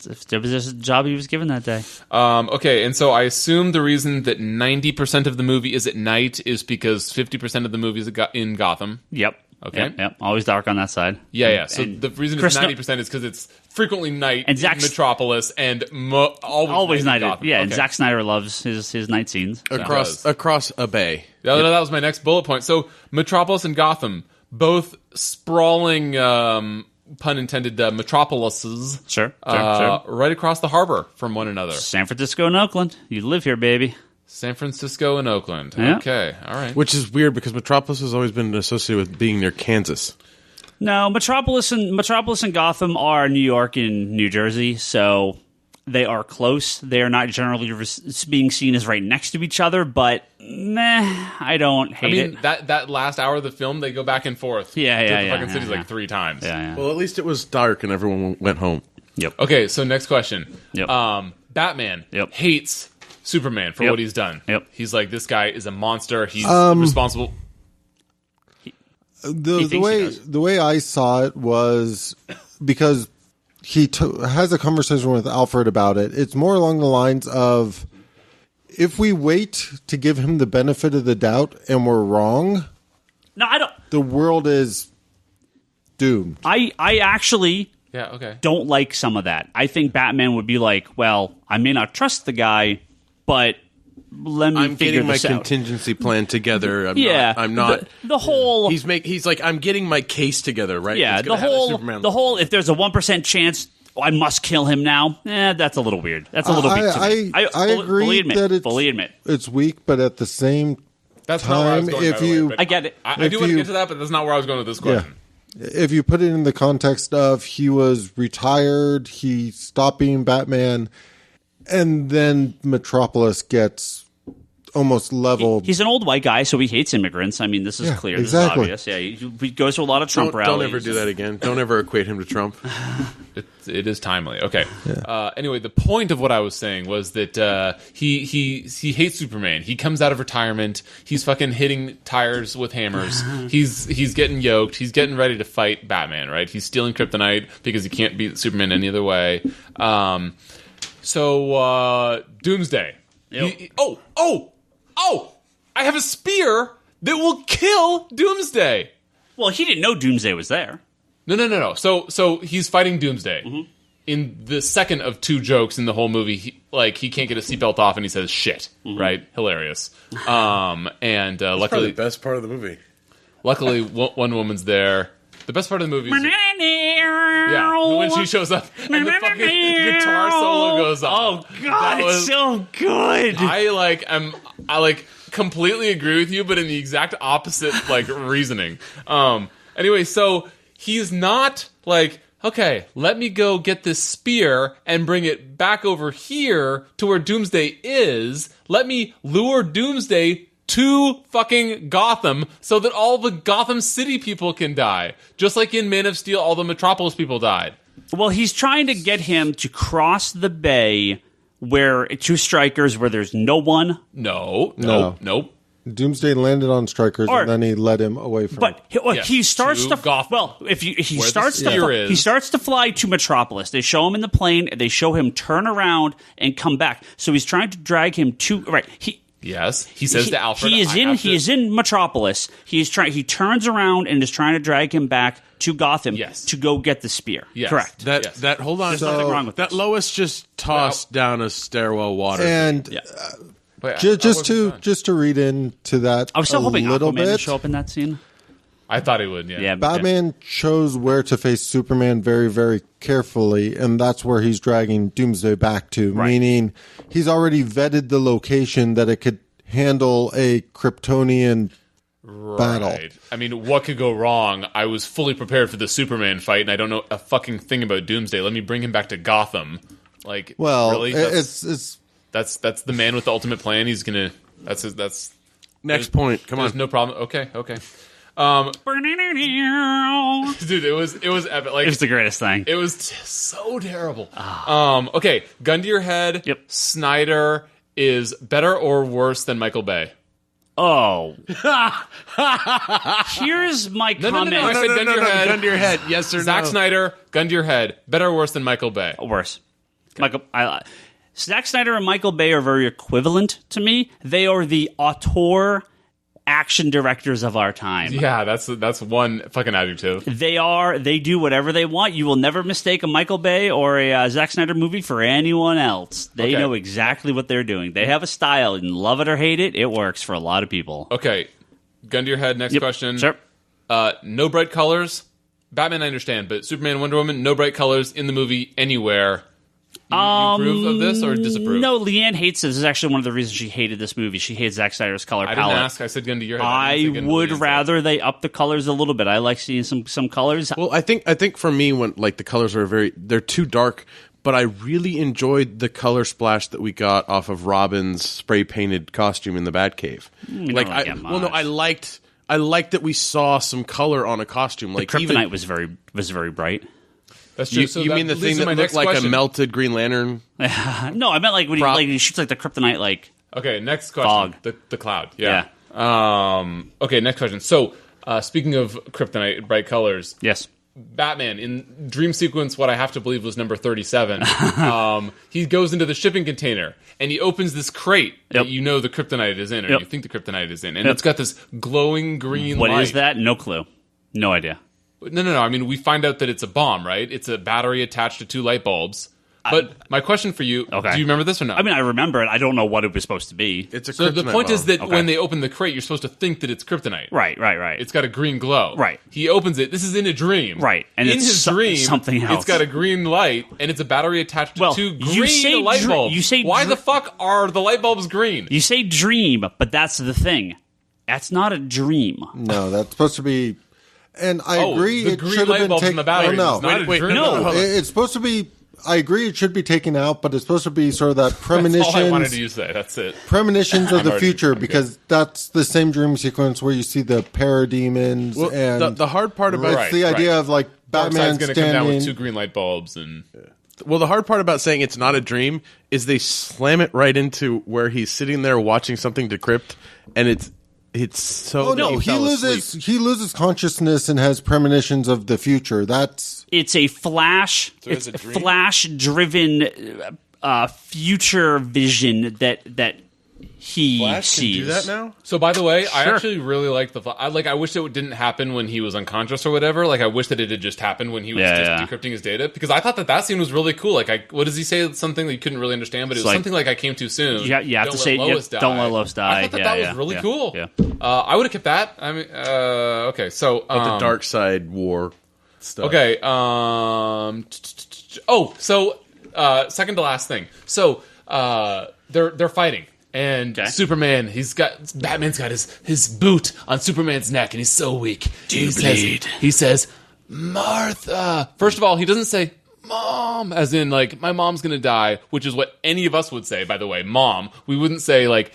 If there was just a job he was given that day. Okay, and so I assume the reason that 90% of the movie is at night is because 50% of the movie is in Gotham. Yep. Okay. Yep. Always dark on that side. Yeah. So And the reason Chris it's 90% is because it's frequently night And in Zack's- Metropolis and always night. in Gotham. Yeah, Okay. and Zack Snyder loves his night scenes. So. Across a bay. That was my next bullet point. So Metropolis and Gotham, both sprawling, pun intended, metropolises. Sure. Right across the harbor from one another. San Francisco and Oakland. You live here, baby. San Francisco and Oakland. Yeah. Okay, all right. Which is weird because Metropolis has always been associated with being near Kansas. No, Metropolis and Gotham are New York and New Jersey, so they are close. They are not generally being seen as right next to each other, but I don't hate it. that last hour of the film, they go back and forth. Yeah, to yeah, the yeah, fucking yeah, cities yeah. like 3 times. Yeah. Well, at least it was dark and everyone went home. Yep. Okay, so next question. Yep. Batman Yep. hates Superman for Yep. what he's done. Yep. He's like, this guy is a monster. He's responsible. The thinks he does. way I saw it was because he has a conversation with Alfred about it. It's more along the lines of, if we wait to give him the benefit of the doubt and we're wrong, No, I don't. the world is doomed. I actually Yeah, okay. don't like some of that. I think Batman would be like, well, I may not trust the guy, but let me I'm figure getting my this out. contingency plan together. I'm not. The whole. He's like, I'm getting my case together, right? Yeah, He's the gonna have a whole. Superman The whole. If there's a 1% chance, I must kill him now. That's a little weird. That's a little bit. I agree fully admit, that fully admit. it's weak, but at the same That's not where I was time, going, if by the way, you but I get it. I do if want to you- get to that, but that's not where I was going with this question. if you put it in the context of he was retired, he stopped being Batman, and then Metropolis gets almost level. He's an old white guy, so he hates immigrants. I mean, this is clear. Exactly. This is obvious. Yeah, he goes to a lot of Trump rallies. Don't ever do that again. Don't ever equate him to Trump. It is timely. Okay. Anyway, the point of what I was saying was that he hates Superman. He comes out of retirement. He's fucking hitting tires with hammers. He's getting yoked. He's getting ready to fight Batman. Right? He's stealing kryptonite because he can't beat Superman any other way. So Doomsday. Yep. I have a spear that will kill Doomsday. Well, he didn't know Doomsday was there. No. So he's fighting Doomsday. In the second of two jokes in the whole movie, he can't get his seatbelt off and he says shit. Right? Hilarious. And That's luckily, probably the best part of the movie. Luckily, Wonder Woman's there. The best part of the movie is when she shows up and the fucking guitar solo goes off. Oh God, it's so good. I completely agree with you, but in the exact opposite reasoning. Anyway, so he's not okay, let me go get this spear and bring it back over here to where Doomsday is. Let me lure Doomsday to fucking Gotham so that all the Gotham City people can die. Just like in Man of Steel, all the Metropolis people died. Well, he's trying to get him to cross the bay where to Strikers where there's no one. Nope. Doomsday landed on Strikers, and then he led him away from. But he starts to Gotham. Well, if he starts to fly to Metropolis. They show him in the plane. They show him turn around and come back. So he's trying to drag him to right. Yes, he says to Alfred. He is in Metropolis. He turns around and is trying to drag him back to Gotham. Yes. To go get the spear. Yes. Correct. That hold on. There's nothing wrong with that. this. Lois just tossed down a stairwell water. And just to read into that, I was still hoping little Aquaman bit. would show up in that scene. I thought he would. Yeah. Batman chose where to face Superman very, very carefully, and that's where he's dragging Doomsday back to, meaning he's already vetted the location that it could handle a Kryptonian battle. I mean, what could go wrong? I was fully prepared for the Superman fight, and I don't know a fucking thing about Doomsday. Let me bring him back to Gotham. Really? It's that's the man with the ultimate plan. He's gonna. That's next point. Come there's on. no problem. Okay. Dude, it was epic. It was the greatest thing. It was so terrible. Okay, gun to your head. Yep. Snyder is better or worse than Michael Bay? Oh. Here's my comment. I said gun to your head. Gun to your head. Yes or no? Zack Snyder, gun to your head. Better or worse than Michael Bay? Worse. Zack Snyder and Michael Bay are very equivalent to me. They are the auteur action directors of our time. Yeah, that's one fucking adjective. They do whatever they want. You will never mistake a Michael Bay or a Zack Snyder movie for anyone else. They know exactly what they're doing. They have a style, and love it or hate it, it works for a lot of people. Okay, gun to your head. Next question. Sure. No bright colors. Batman, I understand, but Superman, Wonder Woman, no bright colors in the movie anywhere. You approve of this or disapprove? No, Leanne hates this. This is actually one of the reasons she hated this movie. She hates Zack Snyder's color palette. I didn't ask. I said gun to your head. I would rather they up the colors a little bit. I like seeing some colors. Well, I think for me, when the colors are they're too dark, but I really enjoyed the color splash that we got off of Robin's spray painted costume in the Batcave. I liked that we saw some color on a costume. The kryptonite was very bright. That's true. You mean the thing that looked like a melted Green Lantern? No, I meant when he shoots the kryptonite Okay, next question. Fog. The cloud. Yeah. Okay, next question. So, speaking of kryptonite, bright colors. Yes. Batman, in dream sequence, what I have to believe was number 37, he goes into the shipping container, and he opens this crate that the kryptonite is in, or you think the kryptonite is in, and it's got this glowing green light. What is that? No clue. No idea. No. I mean, we find out that it's a bomb, right? It's a battery attached to two light bulbs. But my question for you, do you remember this or not? I mean, I remember it. I don't know what it was supposed to be. It's a so kryptonite the point bomb. is that when they open the crate, you're supposed to think that it's kryptonite. Right. It's got a green glow. Right. He opens it. This is in a dream. Right. And in it's his dream, something else. It's got a green light, and it's a battery attached to two green light bulbs. Why the fuck are the light bulbs green? You say dream, but that's the thing. That's not a dream. No, that's supposed to be... And I agree. The it green should have light been bulbs in the battery. No, It's not a dream. no. It's supposed to be I agree it should be taken out, but it's supposed to be sort of that premonitions. That's all I wanted you to say. That's it. Premonitions of the already- future, I'm because that's the same dream sequence where you see the parademons Well, and the hard part about Right. it's the idea of like Batman Darkseid's going to come down with standing. 2 green light bulbs and the hard part about saying it's not a dream is they slam it right into where he's sitting there watching something decrypt, and it's so. Oh no, that he fell loses asleep. he loses consciousness and has premonitions of the future. That's It's a flash. it's It's a a dream? flash-driven future vision that he Flash can sees. do that now. So, by the way, I Sure. actually really like I wish it didn't happen when he was unconscious or whatever. Like, I wish that it had just happened when he was Yeah, just decrypting his data, because I thought that scene was really cool. Like, what does he say? Something that you couldn't really understand, but it was like- something like, "I came too soon." You have to Don't say, let Lois die. don't let Lois die. I thought that was really yeah, cool. Yeah. I would have kept that. I mean, okay, so But the dark side war stuff. Okay. Second to last thing. So they're fighting, and Okay. Batman's got his boot on Superman's neck, and he's so weak. He says, Martha. First of all, he doesn't say Mom, as in like my mom's gonna die, which is what any of us would say. By the way, Mom. We wouldn't say like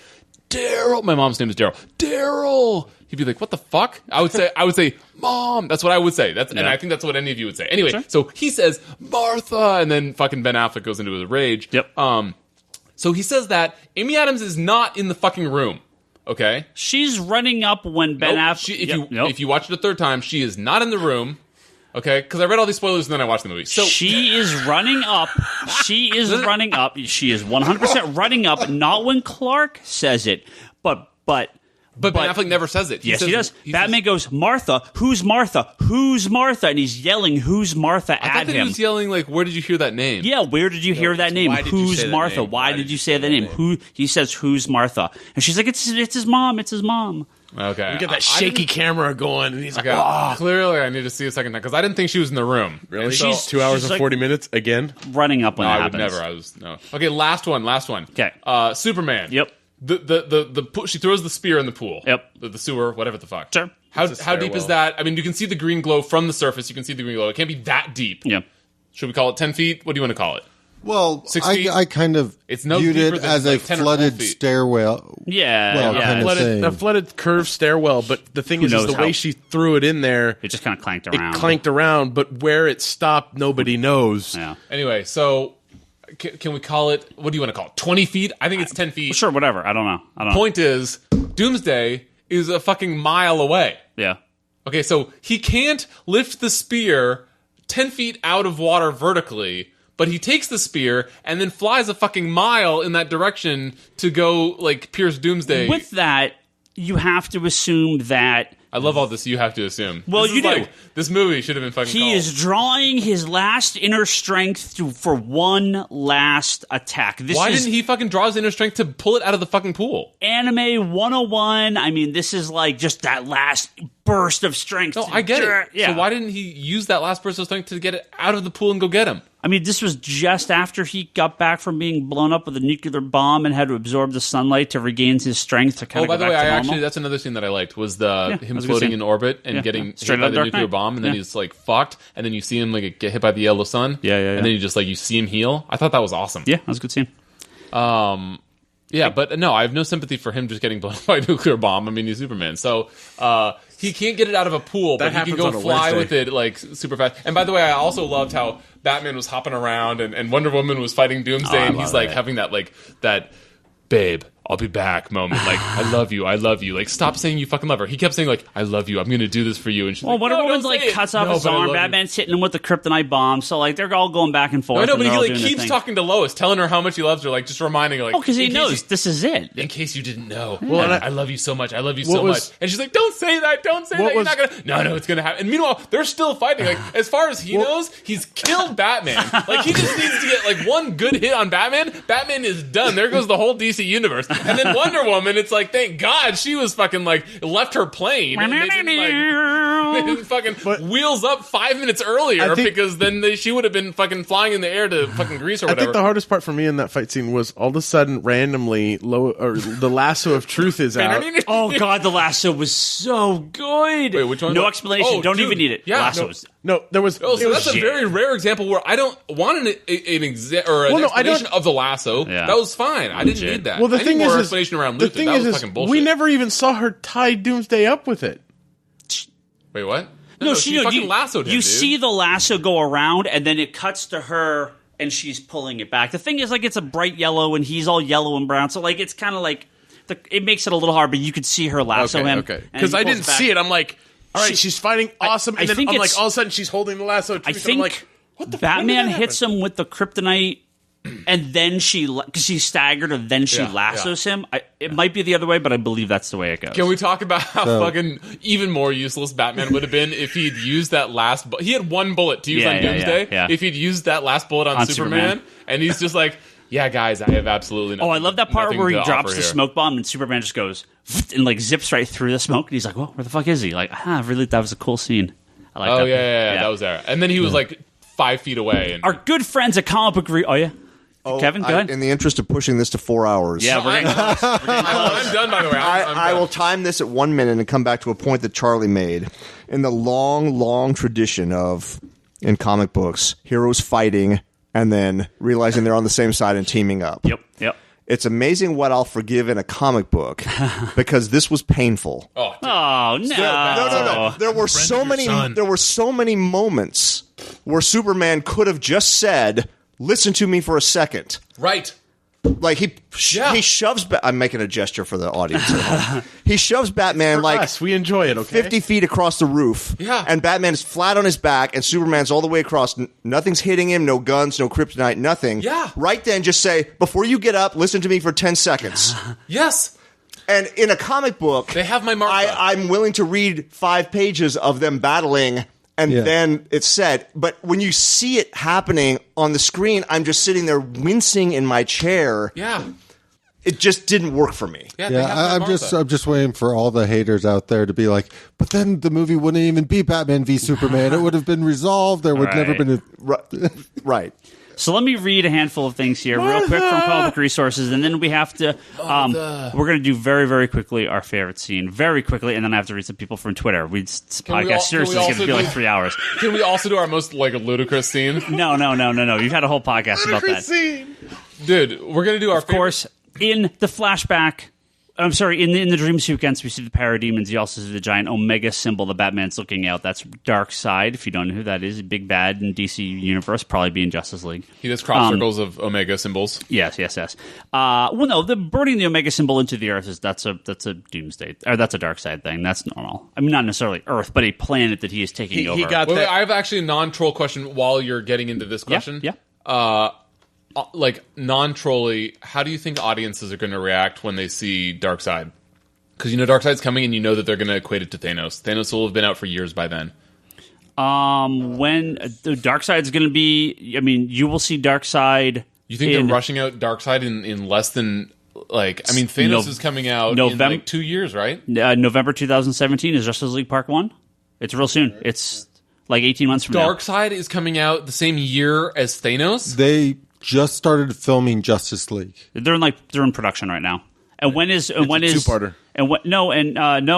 Daryl. My mom's name is Daryl. Daryl. He'd be like, "What the fuck?" I would say, "Mom." That's what I would say. And I think that's what any of you would say. Anyway, so he says, "Martha," and then fucking Ben Affleck goes into his rage. Yep. So he says that Amy Adams is not in the fucking room. Okay. She's running up when Ben Nope. Affleck. If you watch it a third time, she is not in the room. Okay, because I read all these spoilers and then I watched the movie. So She is running up. She is running up. She is 100% running up. Not when Clark says it, but Ben Affleck never says it. Yes, says- he does. he Batman says- goes, Martha, who's Martha? Who's Martha? And he's yelling, who's Martha I thought at that he him. was yelling like, "Where did you hear that name?" Yeah, where did you hear that name? why did you Who's say that Martha? name? Why did you say that name? Who? He says, who's Martha? And she's like, it's his mom. It's his mom. Okay. You get that I shaky didn't- camera going, and he's like, Okay, "Ah." clearly I need to see a second time because I didn't think she was in the room. Really? And so, She's 2 hours she's and like- 40 minutes again. Running up when no, it I would happens. never. I was no. Okay, last one. Okay. Superman. Yep. She throws the spear in the pool. Yep. The sewer, whatever the fuck. Sure. How It's a deep is stairwell. that? I mean, you can see the green glow from the surface. You can see the green glow. It can't be that deep. Yeah. Should we call it 10 feet? What do you want to call it? well, 6 feet? I kind of It's no viewed deeper it than, as like, a 10 or 12 flooded feet. stairwell. Yeah. Well, yeah. kind of saying. A flooded curved stairwell, but the thing is knows the how- way she threw it in there, It just kind of clanked it around. clanked around, but where it stopped, nobody knows. Yeah. Anyway, so can we call it, what do you want to call it? 20 feet? I think it's 10 feet. Sure, whatever. I don't know. Point is, Doomsday is a fucking mile away. Yeah. Okay, so he can't lift the spear 10 feet out of water vertically, but he takes the spear and then flies a fucking mile in that direction to go, like, pierce Doomsday. With that, you have to assume that I love all this you have to assume. Well, This is you do. like, this movie should have been fucking he called. is drawing his last inner strength for one last attack. This Why is didn't he fucking draw his inner strength to pull it out of the fucking pool? Anime 101. I mean, this is like just that last burst of strength. No, I get it. Yeah. So why didn't he use that last burst of strength to get it out of the pool and go get him? I mean, this was just after he got back from being blown up with a nuclear bomb and had to absorb the sunlight to regain his strength to kind Oh, of by go the way, back to normal. that's another scene that I liked was him that was a good floating scene. in orbit and Yeah, getting yeah. hit Straight by out the Dark nuclear Knight. bomb, and then Yeah. he's like fucked, and then you see him like get hit by the yellow sun, Yeah, and then you see him heal. I thought that was awesome. Yeah, that was a good scene. Yeah, but no, I have no sympathy for him just getting blown up by a nuclear bomb. I mean, he's Superman, so he can't get it out of a pool, but he can happens go on a fly Wednesday. with it like super fast. And by the way, I also loved how Batman was hopping around and Wonder Woman was fighting Doomsday, I and he's love like it. having that babe, I'll be back moment. Like, I love you. Like, stop saying you fucking love her. He kept saying, like, I love you. I'm going to do this for you. And she's Well, like, Wonder no, Woman's don't like say it. cuts off No, his but I arm. love you. Batman's hitting him with the kryptonite bomb. So like they're all going back and forth. I know, and but he they're all like doing their keeps thing. talking to Lois, telling her how much he loves her, like just reminding her, like, Oh, because he in case knows you- this is it. in case you didn't know, Well, and I love you so much. I love you what so was- much. And she's like, "Don't say that. Don't say that. You're was- not gonna." No, it's gonna happen. And meanwhile, they're still fighting. Like, as far as he knows, he's killed Batman. Like, he just needs to get like one good hit on Batman. Batman is done. There goes the whole DC universe. And then Wonder Woman, it's like, thank God she was fucking like left her plane and they didn't fucking wheels up 5 minutes earlier because then she would have been fucking flying in the air to fucking Greece or whatever. I think the hardest part for me in that fight scene was all of a sudden randomly the lasso of truth is out. Oh God, the lasso was so good. Wait, which one? No explanation. Don't even need it. Yeah, lasso was. No, there was. Oh, so that's a very rare example where I don't want an explanation of the lasso. Yeah. That was fine. I didn't need that. Well, the I thing need more is, explanation around the Luther. thing That was is, fucking bullshit. we never even saw her tie Doomsday up with it. Wait, what? No, she fucking lassoed him. You dude. see the lasso go around, and then it cuts to her, and she's pulling it back. The thing is, like, it's a bright yellow, and he's all yellow and brown, so like it's kind of like it makes it a little hard, but you could see her lasso him. Okay, because I didn't see it. I'm like, all right, she's fighting awesome, and then I'm like, all of a sudden she's holding the lasso. I think I'm like, what the Batman hits him with the kryptonite, and then because she's staggered, and then she lassos him. It might be the other way, but I believe that's the way it goes. Can we talk about how fucking even more useless Batman would have been if he'd used that last... he had one bullet to use on Doomsday. Yeah. If he'd used that last bullet on Superman, and he's just like, yeah, guys, I have absolutely nothing. Oh, I love that part where he drops the here. smoke bomb, and Superman just goes and like zips right through the smoke, and he's like, "Well, where the fuck is he?" Like, really, that was a cool scene. I like that. Oh, yeah, that was there. And then he was like 5 feet away. And our good friends at Comic Book Oh, yeah. Kevin, go ahead. In the interest of pushing this to 4 hours. Yeah, we're getting close. I'm done, by the way. I will time this at 1 minute and come back to a point that Charlie made. In the long, long tradition of, in comic books, heroes fighting and then realizing they're on the same side and teaming up. Yep. It's amazing what I'll forgive in a comic book because this was painful. Oh, no. No. There were so many moments where Superman could have just said, "Listen to me for a second." right. Like he shoves. I'm making a gesture for the audience at home. He shoves Batman like us, we enjoy it. Okay, 50 feet across the roof. Yeah. And Batman is flat on his back, and Superman's all the way across. Nothing's hitting him. No guns. No kryptonite. Nothing. Yeah. Right then, just say, "Before you get up, listen to me for 10 seconds." Yes. And in a comic book, They have my Martha. I'm willing to read 5 pages of them battling. And then it's said, but when you see it happening on the screen, I'm just sitting there wincing in my chair. Yeah. It just didn't work for me. Yeah, they have my I'm Martha. just waiting for all the haters out there to be like, but then the movie wouldn't even be Batman v Superman. It would have been resolved. There would never been Right. So let me read a handful of things here real quick from Comic Book Resources, and then we have to we're going to do very, very quickly our favorite scene, very quickly, and then I have to read some people from Twitter. This podcast seriously is going to be like 3 hours. Can we also do our most like ludicrous scene? No. You've had a whole podcast about that. Dude, we're going to do our Of course, in the flashback, I'm sorry, in the dream sequence, we see the parademons. You also see the giant Omega symbol the Batman's looking out. That's Darkseid. If you don't know who that is, a big bad in DC Universe, probably be in Justice League. He does crop circles of Omega symbols. Yes. Well, no, the burning the Omega symbol into the Earth that's a Doomsday, or that's a Darkseid thing. That's normal. I mean, not necessarily Earth, but a planet that he is taking over. He got Wait, that. I have actually a non-troll question while you're getting into this question. Yeah. Like non-trolly, how do you think audiences are going to react when they see Darkseid? Because you know Darkseid's coming, and you know that they're going to equate it to Thanos. Thanos will have been out for years by then. When the Darkseid's going to be, I mean, you will see Darkseid. You think they're rushing out Darkseid in less than like? I mean, Thanos is coming out in like 2 years, right? November 2017 is Justice League Part 1. It's real soon. It's like 18 months from now. Darkseid is coming out the same year as Thanos. They just started filming Justice League. They're in production right now. And when is two-parter. And what? No,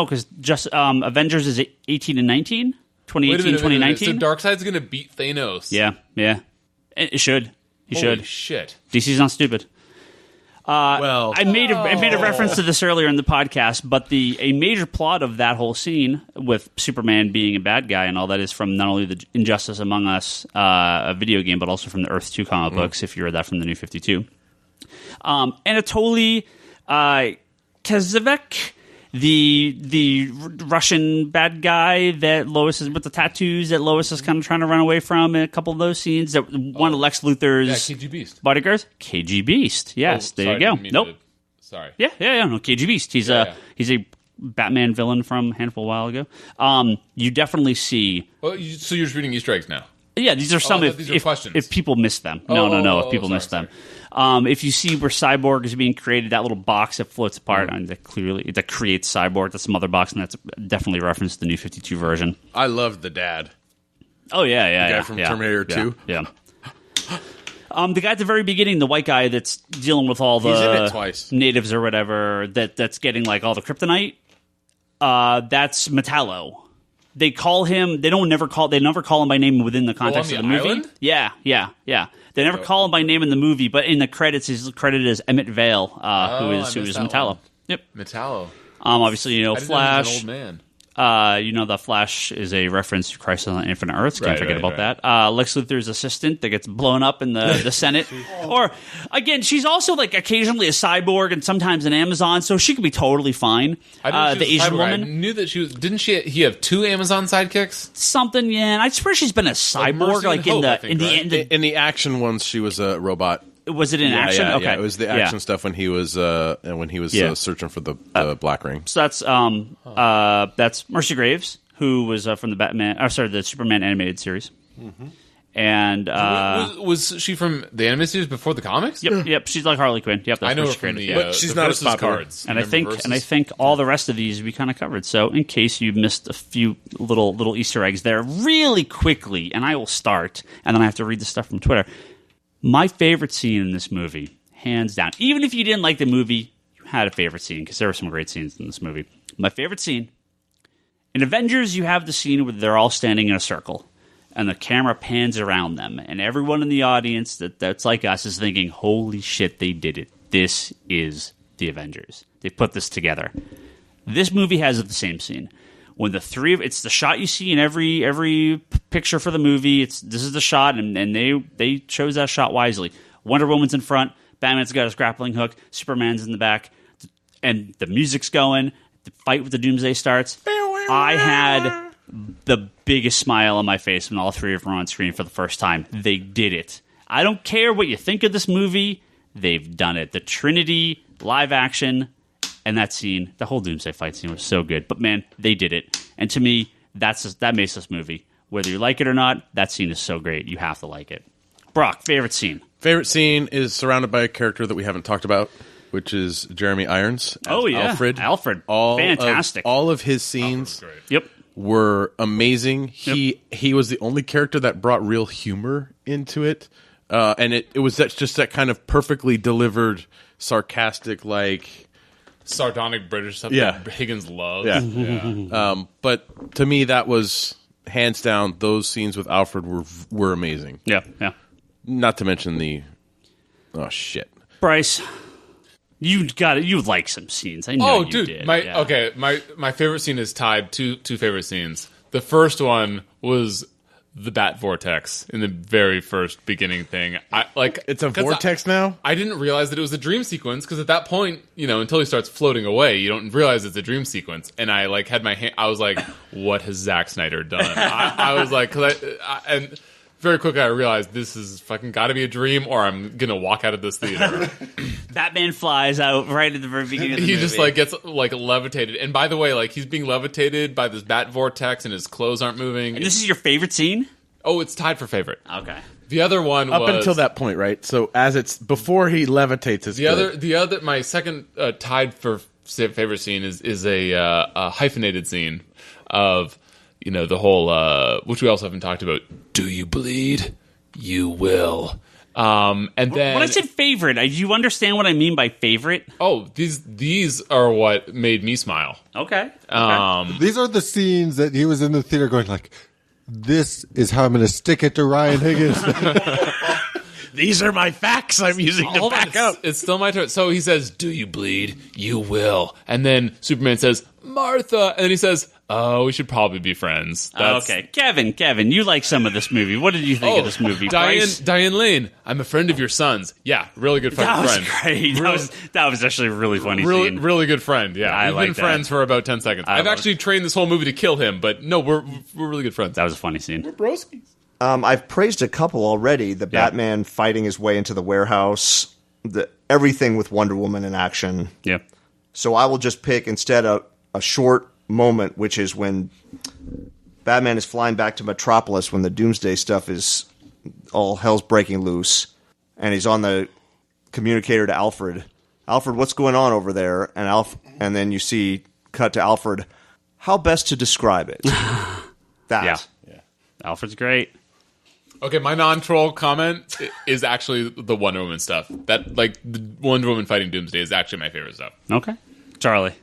because just Avengers is 18 and 19, 2018, 2019. So Darkseid's going to beat Thanos. Yeah. It should. He Holy should. Shit. DC's not stupid. Well, I made a reference to this earlier in the podcast, but a major plot of that whole scene with Superman being a bad guy and all that is from not only the Injustice Among Us a video game, but also from the Earth 2 comic books, if you read that from the New 52. Anatoly Kazavek, the Russian bad guy that Lois is with the tattoos that Lois is kind of trying to run away from in a couple of those scenes. That one of Lex Luthor's KG Beast. bodyguards. KG Beast. Yes, there you go. Nope. Sorry. Yeah. No, KG Beast. He's a Batman villain from a handful of while ago. You definitely see. Well, so you're just reading Easter eggs now. Yeah, these are some. These are questions. If people miss them, no. If people sorry, miss them, If you see where Cyborg is being created, that little box that floats apart, and that creates Cyborg. That's some other box, and that's definitely referenced the New 52 version. I loved the dad. Oh yeah, The guy from Terminator 2. Yeah. The guy at the very beginning, the white guy that's dealing with all He's in the it twice. natives or whatever, that's getting like all the kryptonite. That's Metallo. They call him. They never call him by name within the context on of the the movie. island? Yeah. They never call him by name in the movie, but in the credits, he's credited as Emmett Vale, who I is missed that Metallo. one. Yep. Metallo. Obviously, I didn't know he was Flash. an old man. The Flash is a reference to Crisis on Infinite Earths. Can't forget about right. that. Lex Luthor's assistant that gets blown up in the Senate. Or, again, she's also like occasionally a cyborg and sometimes an Amazon, so she could be totally fine. I didn't The know she was a Asian cyborg. I woman. knew that she was. Didn't he have 2 Amazon sidekicks? Something, yeah. And I swear she's been a cyborg, Mercy like and in Hope, the I think, in the right? end. In the action ones, she was a robot. Was it in action? Yeah, Okay, yeah. It was the action stuff when he was Yeah. searching for the Black Ring. So that's Mercy Graves, who was from the Superman animated series. And Was she from the animated series before the comics? yep, she's like Harley Quinn. Yep, that's I know where her she from created. the. But she's the not as Versus popular. cards. And I Remember think all the rest of these we kind of covered. So in case you missed a few little Easter eggs there, really quickly, and I will start, and then I have to read the stuff from Twitter. My favorite scene in this movie, hands down. Even if you didn't like the movie, you had a favorite scene because there were some great scenes in this movie. My favorite scene in Avengers, you have the scene where they're all standing in a circle. And the camera pans around them, and everyone in the audience that's like us is thinking, holy shit, they did it. This is the Avengers. They put this together. This movie has the same scene. When it's the shot you see in every picture for the movie. This is the shot, and they chose that shot wisely. Wonder Woman's in front, Batman's got his grappling hook, Superman's in the back, and the music's going, the fight with the Doomsday starts. I had the biggest smile on my face when all three of them were on screen for the first time. They did it. I don't care what you think of this movie. They've done it. The Trinity, live action, and that scene, the whole Doomsday fight scene was so good. But man, they did it. And to me, that makes this movie. Whether you like it or not, that scene is so great. You have to like it. Brock, favorite scene? Favorite scene is surrounded by a character that we haven't talked about, which is Jeremy Irons. Oh, yeah. Alfred. Fantastic. All of his scenes Yep. were amazing. He was the only character that brought real humor into it. And it was just that kind of perfectly delivered, sarcastic, like... sardonic British stuff Yeah. that Higgins loves. Yeah. But to me, that was, hands down, those scenes with Alfred were amazing. Yeah. Not to mention oh, shit. Bryce, you like some scenes. I know Oh, you dude, did. my favorite scene is tied to two favorite scenes. The first one was the Bat Vortex in the very first beginning thing. It's a vortex now? I didn't realize that it was a dream sequence because at that point, until he starts floating away, you don't realize it's a dream sequence. And I had my hand. I was like, "What has Zack Snyder done?" I was like, and very quickly I realized this is fucking got to be a dream, or I'm gonna walk out of this theater. Batman flies out right at the very beginning of the He movie. just gets levitated. And by the way, he's being levitated by this Bat Vortex, and his clothes aren't moving. And this is your favorite scene? Oh, it's tied for favorite. Okay. The other one Up was until that point, right? So before he levitates, it's the other. My second tied for favorite scene is a hyphenated scene of the whole which we also haven't talked about. Do you bleed? You will. And then when I said favorite, do you understand what I mean by favorite? oh, these are what made me smile. Okay. These are the scenes that he was in the theater going like, this is how I'm going to stick it to Ryan Higgins. These are my facts I'm using to Hold on, back up. it's still my turn. So he says, "Do you bleed? You will." And then Superman says, "Martha," and then he says, "Oh, we should probably be friends." Okay. Kevin, you like some of this movie. What did you think of this movie? Bryce? Diane Lane, I'm a friend of your son's. Yeah, really good That was friend. great. That was actually a really funny Really, scene. really good friend. Yeah, I we've like been that. friends for about 10 seconds. I've love actually trained this whole movie to kill him, but no, we're really good friends. That was a funny scene. Broskies. I've praised a couple already. The Batman fighting his way into the warehouse, everything with Wonder Woman in action. Yeah. So I will just pick instead a short moment, which is when Batman is flying back to Metropolis when the Doomsday stuff is all hell's breaking loose, and he's on the communicator to Alfred. Alfred, what's going on over there? And then you see cut to Alfred. How best to describe it? That. Yeah. Alfred's great. Okay, my non-troll comment is actually the Wonder Woman stuff. That, like, the Wonder Woman fighting Doomsday is actually my favorite stuff. Okay. Charlie.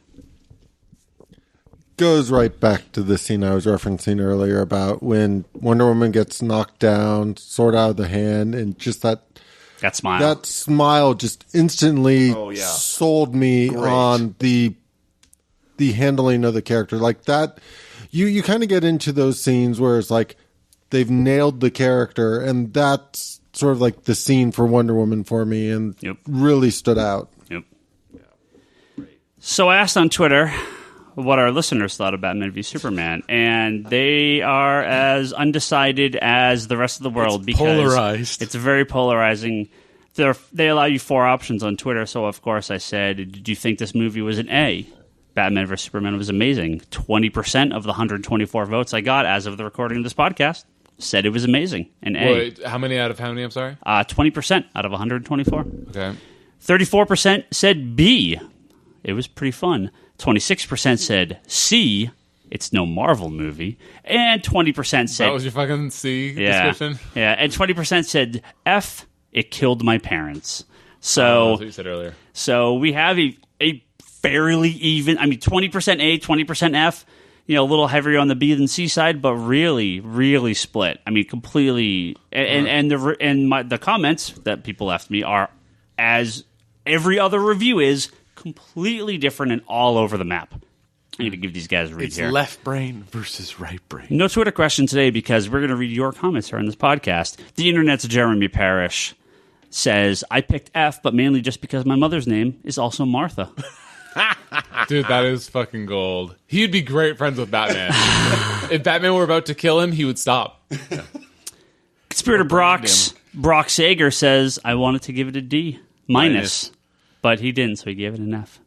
Goes right back to the scene I was referencing earlier about when Wonder Woman gets knocked down, sword out of the hand, and just that smile. That smile just instantly Oh, yeah. sold me Great. on the handling of the character. Like that, you kind of get into those scenes where it's like they've nailed the character, and that's sort of like the scene for Wonder Woman for me, and really stood out. Yep. So I asked on Twitter what our listeners thought of Batman v Superman, and they are as undecided as the rest of the world because polarized. It's very polarizing. They allow you 4 options on Twitter, so of course I said, did you think this movie was an A? Batman vs. Superman was amazing. 20% of the 124 votes I got as of the recording of this podcast said it was amazing. An A. Wait, how many out of how many, I'm sorry? 20% out of 124. Okay. 34% said B. It was pretty fun. 26% said C. It's no Marvel movie. And 20% said... That was your fucking C description? Yeah, and 20% said F. It killed my parents. That's what you said earlier. So we have a fairly even... I mean, 20% A, 20% F. A little heavier on the B than C side, but really, really split. I mean, completely... And the comments that people left me are, as every other review is, completely different and all over the map. I need to give these guys a read It's here. left brain versus right brain. No Twitter question today because we're going to read your comments here on this podcast. The internet's Jeremy Parrish says, I picked F, but mainly just because my mother's name is also Martha. Dude, that is fucking gold. He'd be great friends with Batman. If Batman were about to kill him, he would stop. Conspirator Brock Sager says, I wanted to give it a D minus. But he didn't, so he gave it an F.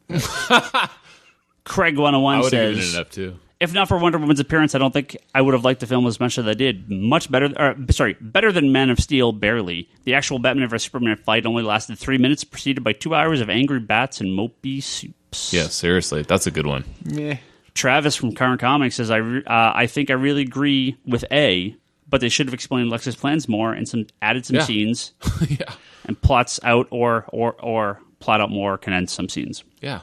Craig 101 I would have says, given it an F too. if not for Wonder Woman's appearance, I don't think I would have liked the film as much as I did. Better than Man of Steel, barely. The actual Batman vs Superman fight only lasted 3 minutes, preceded by 2 hours of angry bats and mopey soups. Yeah, seriously, that's a good one. Travis from Current Comics says, I think I really agree with A, but they should have explained Lex's plans more and added some scenes Yeah. and plots out or plot out more, condense some scenes. Yeah.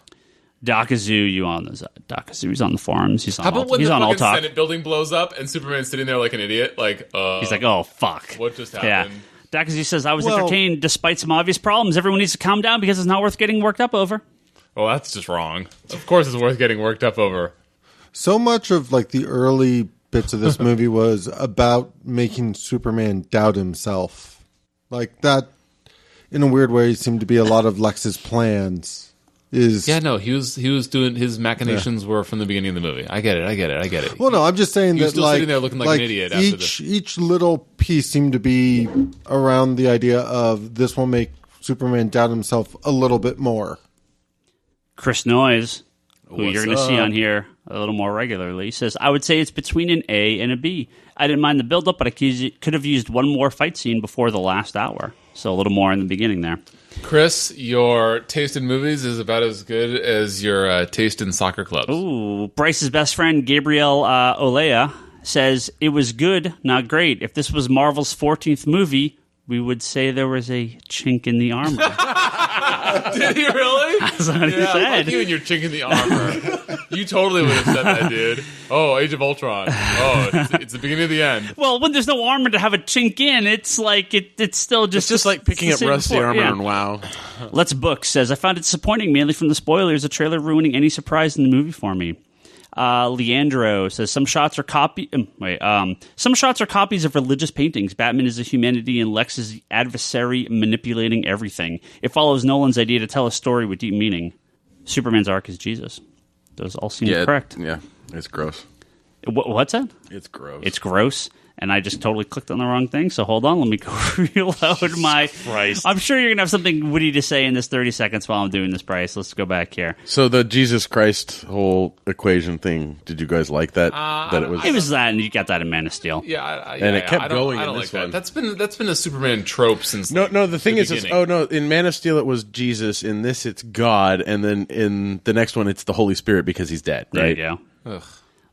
Dakazu, you on this? Dakazu's on the forums. He's on. How about when he's the on All fucking Talk. Senate building blows up and Superman's sitting there like an idiot? Like, He's like, oh fuck, what just yeah. happened? Dakazu says, I was entertained despite some obvious problems. Everyone needs to calm down because it's not worth getting worked up over. Well, that's just wrong. Of course, it's worth getting worked up over. So much of like the early bits of this movie was about making Superman doubt himself. Like that, in a weird way, seemed to be a lot of Lex's plans. Yeah, no, he was doing his machinations were from the beginning of the movie. I get it. Well, no, I'm just saying He was that still like sitting there looking like an idiot after this. each little piece seemed to be around the idea of this will make Superman doubt himself a little bit more. Chris Noyes, who What's you're going to see on here a little more regularly, says, I would say it's between an A and a B. I didn't mind the build-up, but I could have used one more fight scene before the last hour. So a little more in the beginning there. Chris, your taste in movies is about as good as your taste in soccer clubs. Ooh, Bryce's best friend, Gabriel Olea, says, it was good, not great. If this was Marvel's 14th movie, we would say there was a chink in the armor. Did he really? That's what he Yeah, said. like you and your chink in the armor. You totally would have said that, dude. Oh, Age of Ultron. Oh, it's the beginning of the end. Well, when there's no armor to have a chink in, it's like it's still just... It's just like picking up the same rusty before, armor yeah. and WoW. Let's Book says, I found it disappointing mainly from the spoilers, the trailer ruining any surprise in the movie for me. Leandro says, some shots are copies of religious paintings. Batman is a humanity and Lex is the adversary manipulating everything. It follows Nolan's idea to tell a story with deep meaning. Superman's arc is Jesus. Those all seem correct. Yeah, it's gross. What's that? It's gross. It's gross. And I just totally clicked on the wrong thing. So hold on, let me go reload my. Christ. I'm sure you're gonna have something witty to say in this 30 seconds while I'm doing this, Bryce. Let's go back here. So the Jesus Christ whole equation thing, did you guys like that? That It was that, and you got that in Man of Steel. Yeah, And it kept I don't- going I in don't this like one. that. That's been a Superman trope since. No, the thing is, beginning. in Man of Steel it was Jesus. In this, it's God, and then in the next one, it's the Holy Spirit because he's dead. There Right? you go.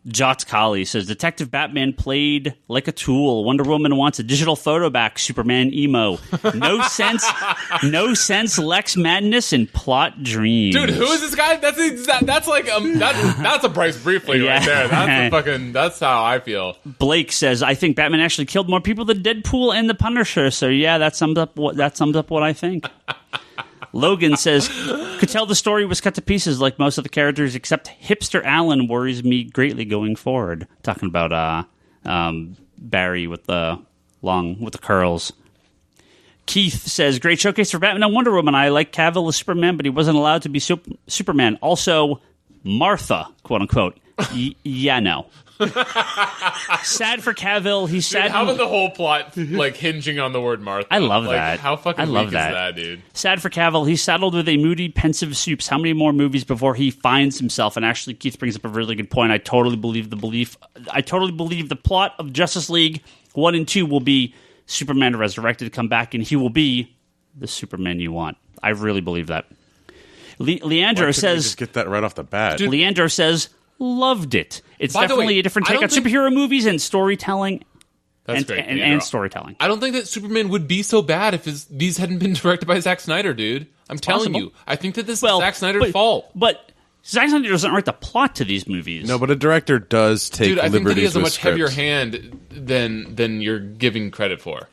Jots Colley says Detective Batman played like a tool. Wonder Woman wants a digital photo back. Superman emo. No sense. Lex madness and plot dreams. Dude, who is this guy? That's like that's a Bryce Briefly right Yeah. there. That's how I feel. Blake says I think Batman actually killed more people than Deadpool and the Punisher. So yeah, that sums up what I think. Logan says, could tell the story was cut to pieces like most of the characters except Hipster Allen worries me greatly going forward. Talking about Barry with the curls. Keith says, great showcase for Batman and Wonder Woman. I like Cavill as Superman, but he wasn't allowed to be Superman. Also, Martha, quote unquote. Yeah, no. Sad for Cavill. He's sad. Dude, how about the whole plot like hinging on the word Martha? I love like, that. How fucking I love weak that. is that, dude? Sad for Cavill. He's saddled with a moody, pensive Supes. How many more movies before he finds himself? And actually, Keith brings up a really good point. I totally believe the plot of Justice League 1 and 2 will be Superman resurrected, come back, and he will be the Superman you want. I really believe that. Leandro says, just get that right off the bat. Leandro says, loved it. It's By the definitely way, a different I take on don't think- superhero movies and storytelling. That's great. And Leandro. storytelling. I don't think that Superman would be so bad if these hadn't been directed by Zack Snyder, dude. I'm telling possible. you. I think that this Well, is Zack Snyder's fault. But Zack Snyder doesn't write the plot to these movies. No, but a director does take Dude, I think that he liberties has a with much heavier scripts. hand than you're giving credit for.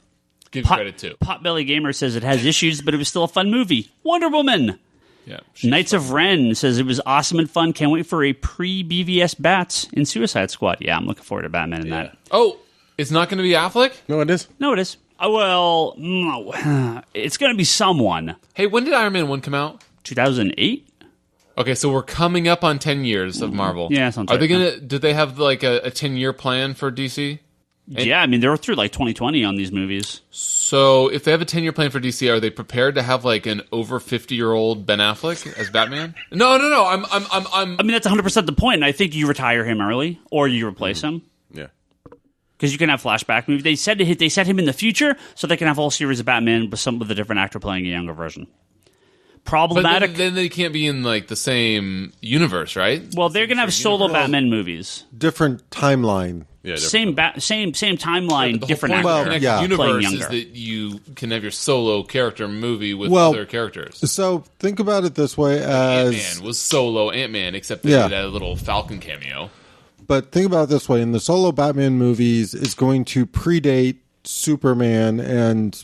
Give credit to. Potbelly Gamer says it has issues, but it was still a fun movie. Wonder Woman. Yeah. Knights of Ren says it was awesome and fun. Can't wait for a pre-BVS Bats in Suicide Squad. Yeah, I'm looking forward to Batman in that. Oh, it's not going to be Affleck? No, it is. No, it is. Oh, well, no. It's going to be someone. Hey, when did Iron Man 1 come out? 2008? Okay, so we're coming up on 10 years of Marvel. Yeah, sounds Are they right. going to... Do they have like a 10-year plan for DC? Yeah, I mean, they were through like 2020 on these movies. So if they have a 10-year plan for DC, are they prepared to have like an over 50-year-old Ben Affleck as Batman? No. I'm I mean, that's 100% the point. And I think you retire him early or you replace him. Yeah. Because you can have flashback movies. They set him in the future so they can have a whole series of Batman with a different actor playing a younger version. Problematic. But then they can't be in like the same universe, right? Well, they're going to have solo Batman movies. Different timeline. Yeah. Same timeline, The different whole point actor. of Connected yeah. Playing Universe is younger. that you can have your solo character movie with Well, other characters. So think about it this way as Ant-Man was solo Ant-Man, except that Yeah. he had a little Falcon cameo. But think about it this way: in the solo Batman movies, is going to predate Superman and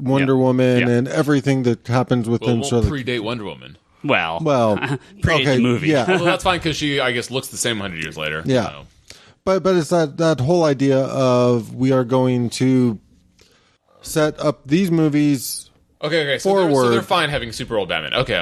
Wonder Yeah. Woman Yeah. and everything that happens with Well, them. it So won't that- predate Wonder Woman. Well, predate okay, the movie. yeah, Well, that's fine because she, I guess, looks the same 100 years later. Yeah. So. but it's that whole idea of we are going to set up these movies. Okay. So Forward. they're fine having super old Batman. Okay.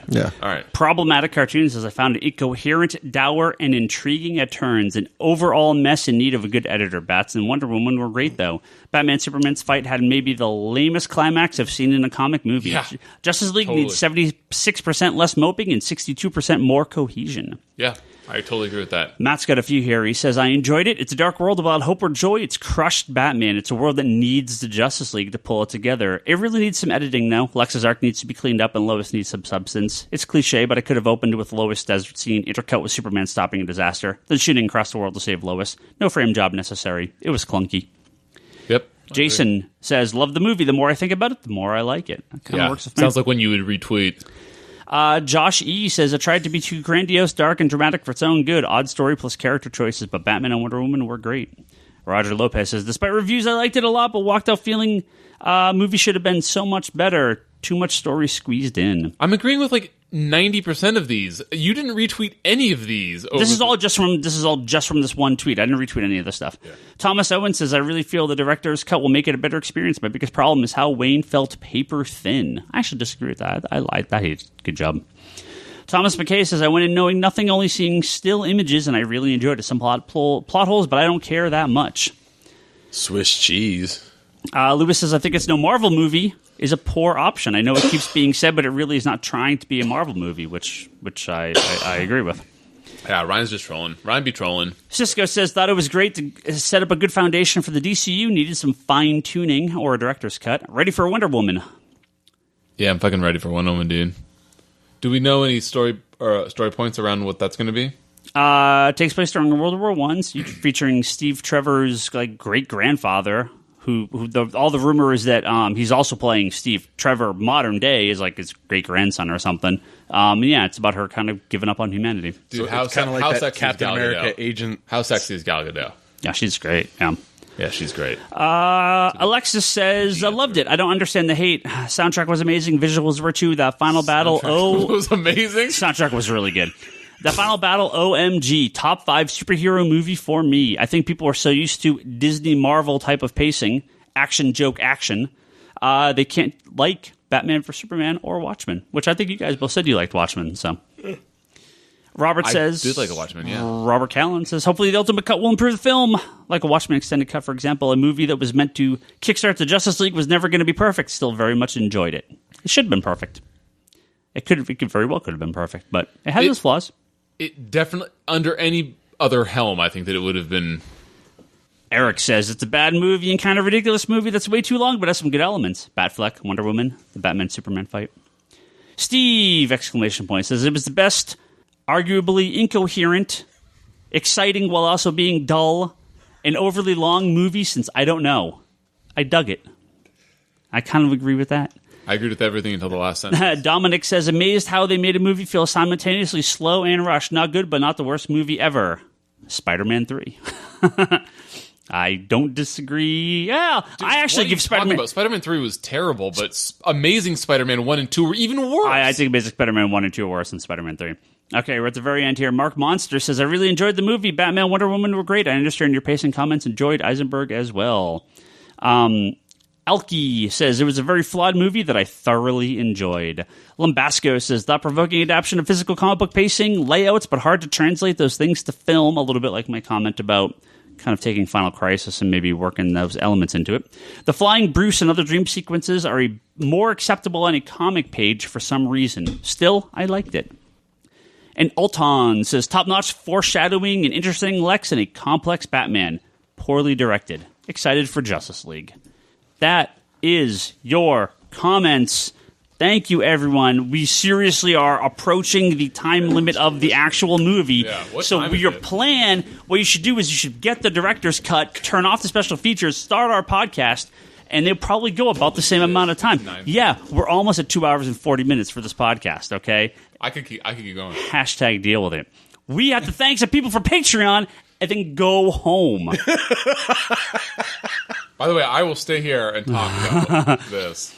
Yeah. All right. Problematic Cartoons says I found it incoherent, dour, and intriguing at turns. An overall mess in need of a good editor. Bats and Wonder Woman were great, though. Batman Superman's fight had maybe the lamest climax I've seen in a comic movie. Yeah. Justice League Totally. needs 76% less moping and 62% more cohesion. Yeah, I totally agree with that. Matt's got a few here. He says, I enjoyed it. It's a dark world about hope or joy. It's crushed Batman. It's a world that needs the Justice League to pull it together. It really needs some editing, though. Lex's arc needs to be cleaned up, and Lois needs some substance. It's cliche, but I could have opened with Lois' desert scene, intercut with Superman stopping a disaster, then shooting across the world to save Lois. No frame job necessary. It was clunky. Yep. Jason says, love the movie. The more I think about it, the more I like it. That kind of Yeah. works with me. Sounds like when you would retweet. Josh E. says, it tried to be too grandiose, dark, and dramatic for its own good. Odd story plus character choices, but Batman and Wonder Woman were great. Roger Lopez says, despite reviews, I liked it a lot, but walked out feeling movie should have been so much better. Too much story squeezed in. I'm agreeing with like 90% of these. You didn't retweet any of these. This is all just from this one tweet. I didn't retweet any of this stuff. Yeah. Thomas Owen says, I really feel the director's cut will make it a better experience. My biggest problem is how Wayne felt paper thin. I actually disagree with that. I like that. Good job. Thomas McKay says, I went in knowing nothing, only seeing still images, and I really enjoyed it. Some plot holes, but I don't care that much. Swiss cheese. Lewis says, I think it's no Marvel movie is a poor option. I know it keeps being said, but it really is not trying to be a Marvel movie, which I agree with. Yeah, Ryan's just trolling. Ryan be trolling. Cisco says, thought it was great to set up a good foundation for the DCU. Needed some fine-tuning or a director's cut. Ready for Wonder Woman. Yeah, I'm fucking ready for Wonder Woman, dude. Do we know any story points around what that's going to be? Takes place during World War I, featuring Steve Trevor's great-grandfather, all the rumor is that he's also playing Steve Trevor modern day is like his great-grandson or something. And yeah, it's about her kind of giving up on humanity. Dude, So how it's kind of like how that sexy Captain is Gal America Gadot? agent. How sexy is Gal Gadot? Yeah, she's great. Yeah. Yeah, she's great. Alexis says, I loved it. I don't understand the hate. Soundtrack was amazing. Visuals were too. The final battle, It was amazing. soundtrack was really good. The final battle, OMG, top 5 superhero movie for me. I think people are so used to Disney Marvel type of pacing, action, joke, action. They can't like Batman v Superman or Watchmen, which I think you guys both said you liked Watchmen. So, Robert says, I did like a Watchmen, yeah. Robert Callan says, hopefully the ultimate cut will improve the film. Like a Watchmen extended cut, for example, a movie that was meant to kickstart the Justice League was never going to be perfect. Still very much enjoyed it. It should have been perfect. It very well could have been perfect, but it has its flaws. It definitely, under any other helm, I think that it would have been. Eric says it's a bad movie and kind of ridiculous movie that's way too long, but has some good elements. Batfleck, Wonder Woman, the Batman-Superman fight. Steve, exclamation point, says it was the best, arguably incoherent, exciting while also being dull, and overly long movie since I don't know. I dug it. I kind of agree with that. I agreed with everything until the last sentence. Dominic says, amazed how they made a movie feel simultaneously slow and rushed. Not good, but not the worst movie ever. Spider-Man 3. I don't disagree. Yeah, Dude, I actually give Spider-Man... Spider-Man 3 was terrible, but Amazing Spider-Man 1 and 2 were even worse. I think Amazing Spider-Man 1 and 2 are worse than Spider-Man 3. Okay, we're at the very end here. Mark Monster says, I really enjoyed the movie. Batman, Wonder Woman were great. I understand your pacing comments. Enjoyed Eisenberg as well. Elke says, it was a very flawed movie that I thoroughly enjoyed. Lumbasco says, thought-provoking adaptation of physical comic book pacing, layouts, but hard to translate those things to film. A little bit like my comment about kind of taking Final Crisis and maybe working those elements into it. The Flying Bruce and other dream sequences are more acceptable on a comic page for some reason. Still, I liked it. And Ulton says, top-notch foreshadowing, an interesting Lex, and a complex Batman. Poorly directed. Excited for Justice League. That is your comments. Thank you, everyone. We seriously are approaching the time limit of the actual movie. Yeah, what so time is your it? plan, what you should do is you should get the director's cut, turn off the special features, start our podcast, and they'll probably go about the same amount of time. Yeah, we're almost at 2 hours and 40 minutes for this podcast, okay? I could keep going. Hashtag deal with it. We have to thank some people for Patreon and then go home. By the way, I will stay here and talk about this.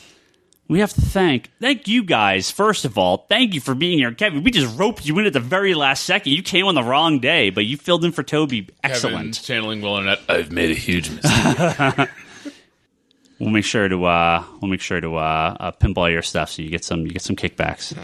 We have to thank you guys, first of all. Thank you for being here. Kevin, we just roped you in at the very last second. You came on the wrong day, but you filled in for Toby. Excellent. Kevin's channeling Will Arnett. I've made a huge mistake. We'll make sure to pimp all your stuff so you get some kickbacks.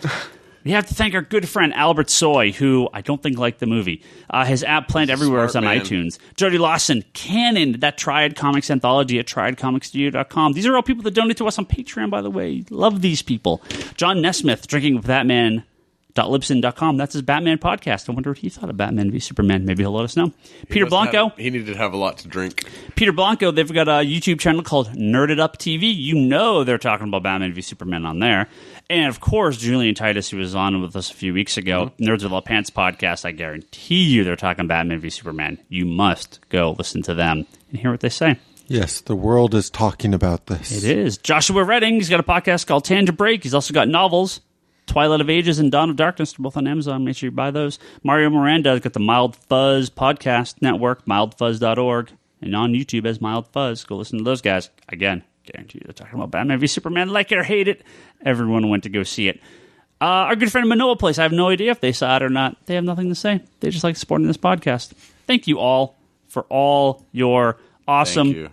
We have to thank our good friend Albert Soy, who I don't think liked the movie. His app planned everywhere is on man. iTunes. Jody Lawson, Cannon, that Triad Comics anthology at triadcomicstudio.com. These are all people that donate to us on Patreon, by the way. Love these people. John Nesmith, Drinking with Batman.libsyn.com. That's his Batman podcast. I wonder what he thought of Batman v Superman. Maybe he'll let us know. Peter Blanco. He needed to have a lot to drink. Peter Blanco, they've got a YouTube channel called Nerded Up TV. You know they're talking about Batman v Superman on there. And, of course, Julian Titus, who was on with us a few weeks ago, Nerds Without Pants podcast, I guarantee you they're talking Batman v Superman. You must go listen to them and hear what they say. Yes, the world is talking about this. It is. Joshua Redding, he's got a podcast called Tangent Break. He's also got novels, Twilight of Ages and Dawn of Darkness. They're both on Amazon. Make sure you buy those. Mario Miranda has got the Mild Fuzz podcast network, mildfuzz.org, and on YouTube as Mild Fuzz. Go listen to those guys. Again, guarantee you they're talking about Batman v Superman. Like it or hate it, everyone went to go see it. Our good friend Manoa Place, I have no idea if they saw it or not. They have nothing to say. They just like supporting this podcast. Thank you all for all your awesome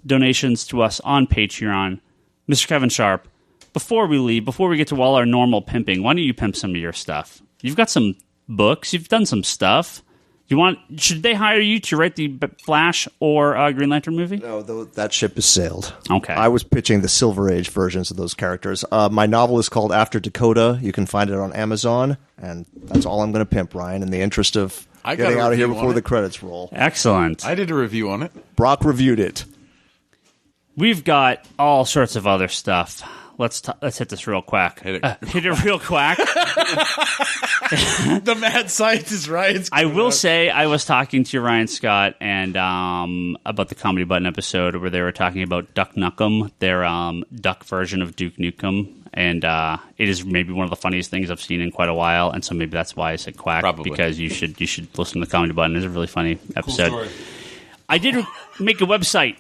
donations to us on Patreon. Mr. Kevin Sharp, before we leave, before we get to all our normal pimping, why don't you pimp some of your stuff? You've got some books. You've done some stuff. Should they hire you to write the Flash or Green Lantern movie? No, that ship has sailed. Okay. I was pitching the Silver Age versions of those characters. My novel is called After Dakota. You can find it on Amazon, and that's all I'm going to pimp, Ryan, in the interest of getting out of here before the credits roll. Excellent. I did a review on it. Brock reviewed it. We've got all sorts of other stuff. Let's hit this real quick. Hit it. Hit it real quick. The mad scientist Ryan's. I will say I was talking to Ryan Scott and about the Comedy Button episode where they were talking about Duck Nukem, their duck version of Duke Nukem, and it is maybe one of the funniest things I've seen in quite a while. And so maybe that's why I said quack. Probably. Because you should listen to the Comedy Button. It's a really funny episode. Cool story. I did make a website.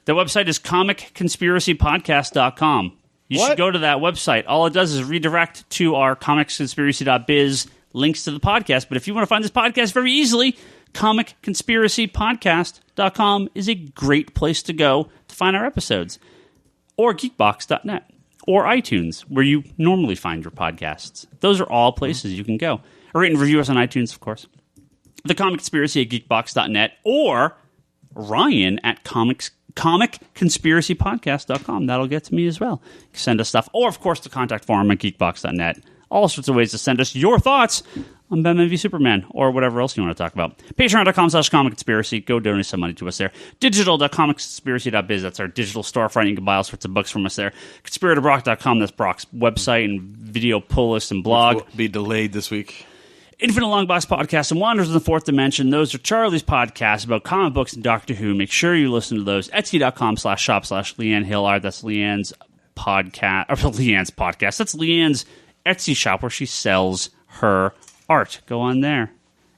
The website is comicconspiracypodcast.com. You should go to that website. All it does is redirect to our comicsconspiracy.biz links to the podcast. But if you want to find this podcast very easily, comicconspiracypodcast.com is a great place to go to find our episodes. Or geekbox.net. Or iTunes, where you normally find your podcasts. Those are all places you can go. Or rate and review us on iTunes, of course. The Comic Conspiracy at geekbox.net. Or Ryan at comicconspiracypodcast.com. That'll get to me as well. Send us stuff. Or, of course, the contact form at geekbox.net. All sorts of ways to send us your thoughts on Batman v Superman or whatever else you want to talk about. Patreon.com/comicconspiracy. Go donate some money to us there. Digital.comicconspiracy.biz. That's our digital storefront. You can buy all sorts of books from us there. ConspiratorBrock.com. That's Brock's website and video pull list and blog. Which will be delayed this week. Infinite Longbox Podcast and Wanderers in the Fourth Dimension. Those are Charlie's podcasts about comic books and Doctor Who. Make sure you listen to those. Etsy.com/shop/Leanne Hill Art. That's Leanne's podcast. Or Leanne's podcast. That's Leanne's Etsy shop where she sells her art. Go on there.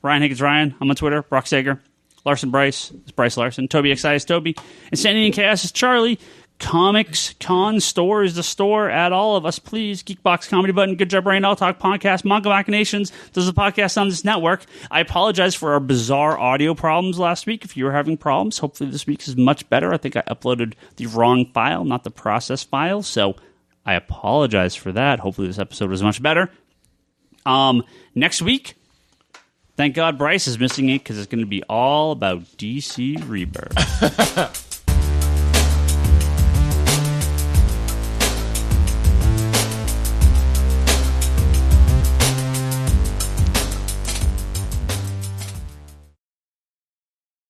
Ryan Higgins Ryan. I'm on Twitter. Brock Sager. Larsen Bryce. It's Bryce Larsen. Toby XI is Toby. Insanity and Chaos is Charlie. Comics Con Store is the store. Add all of us, please. Geekbox Comedy Button, Good Job Brain, All Talk Podcast, Manga Machinations. This is a podcast on this network. I apologize for our bizarre audio problems last week. If you were having problems, hopefully this week is much better. I think I uploaded the wrong file, not the process file. So I apologize for that. Hopefully this episode was much better. Next week, thank God Bryce is missing it because it's going to be all about DC Rebirth.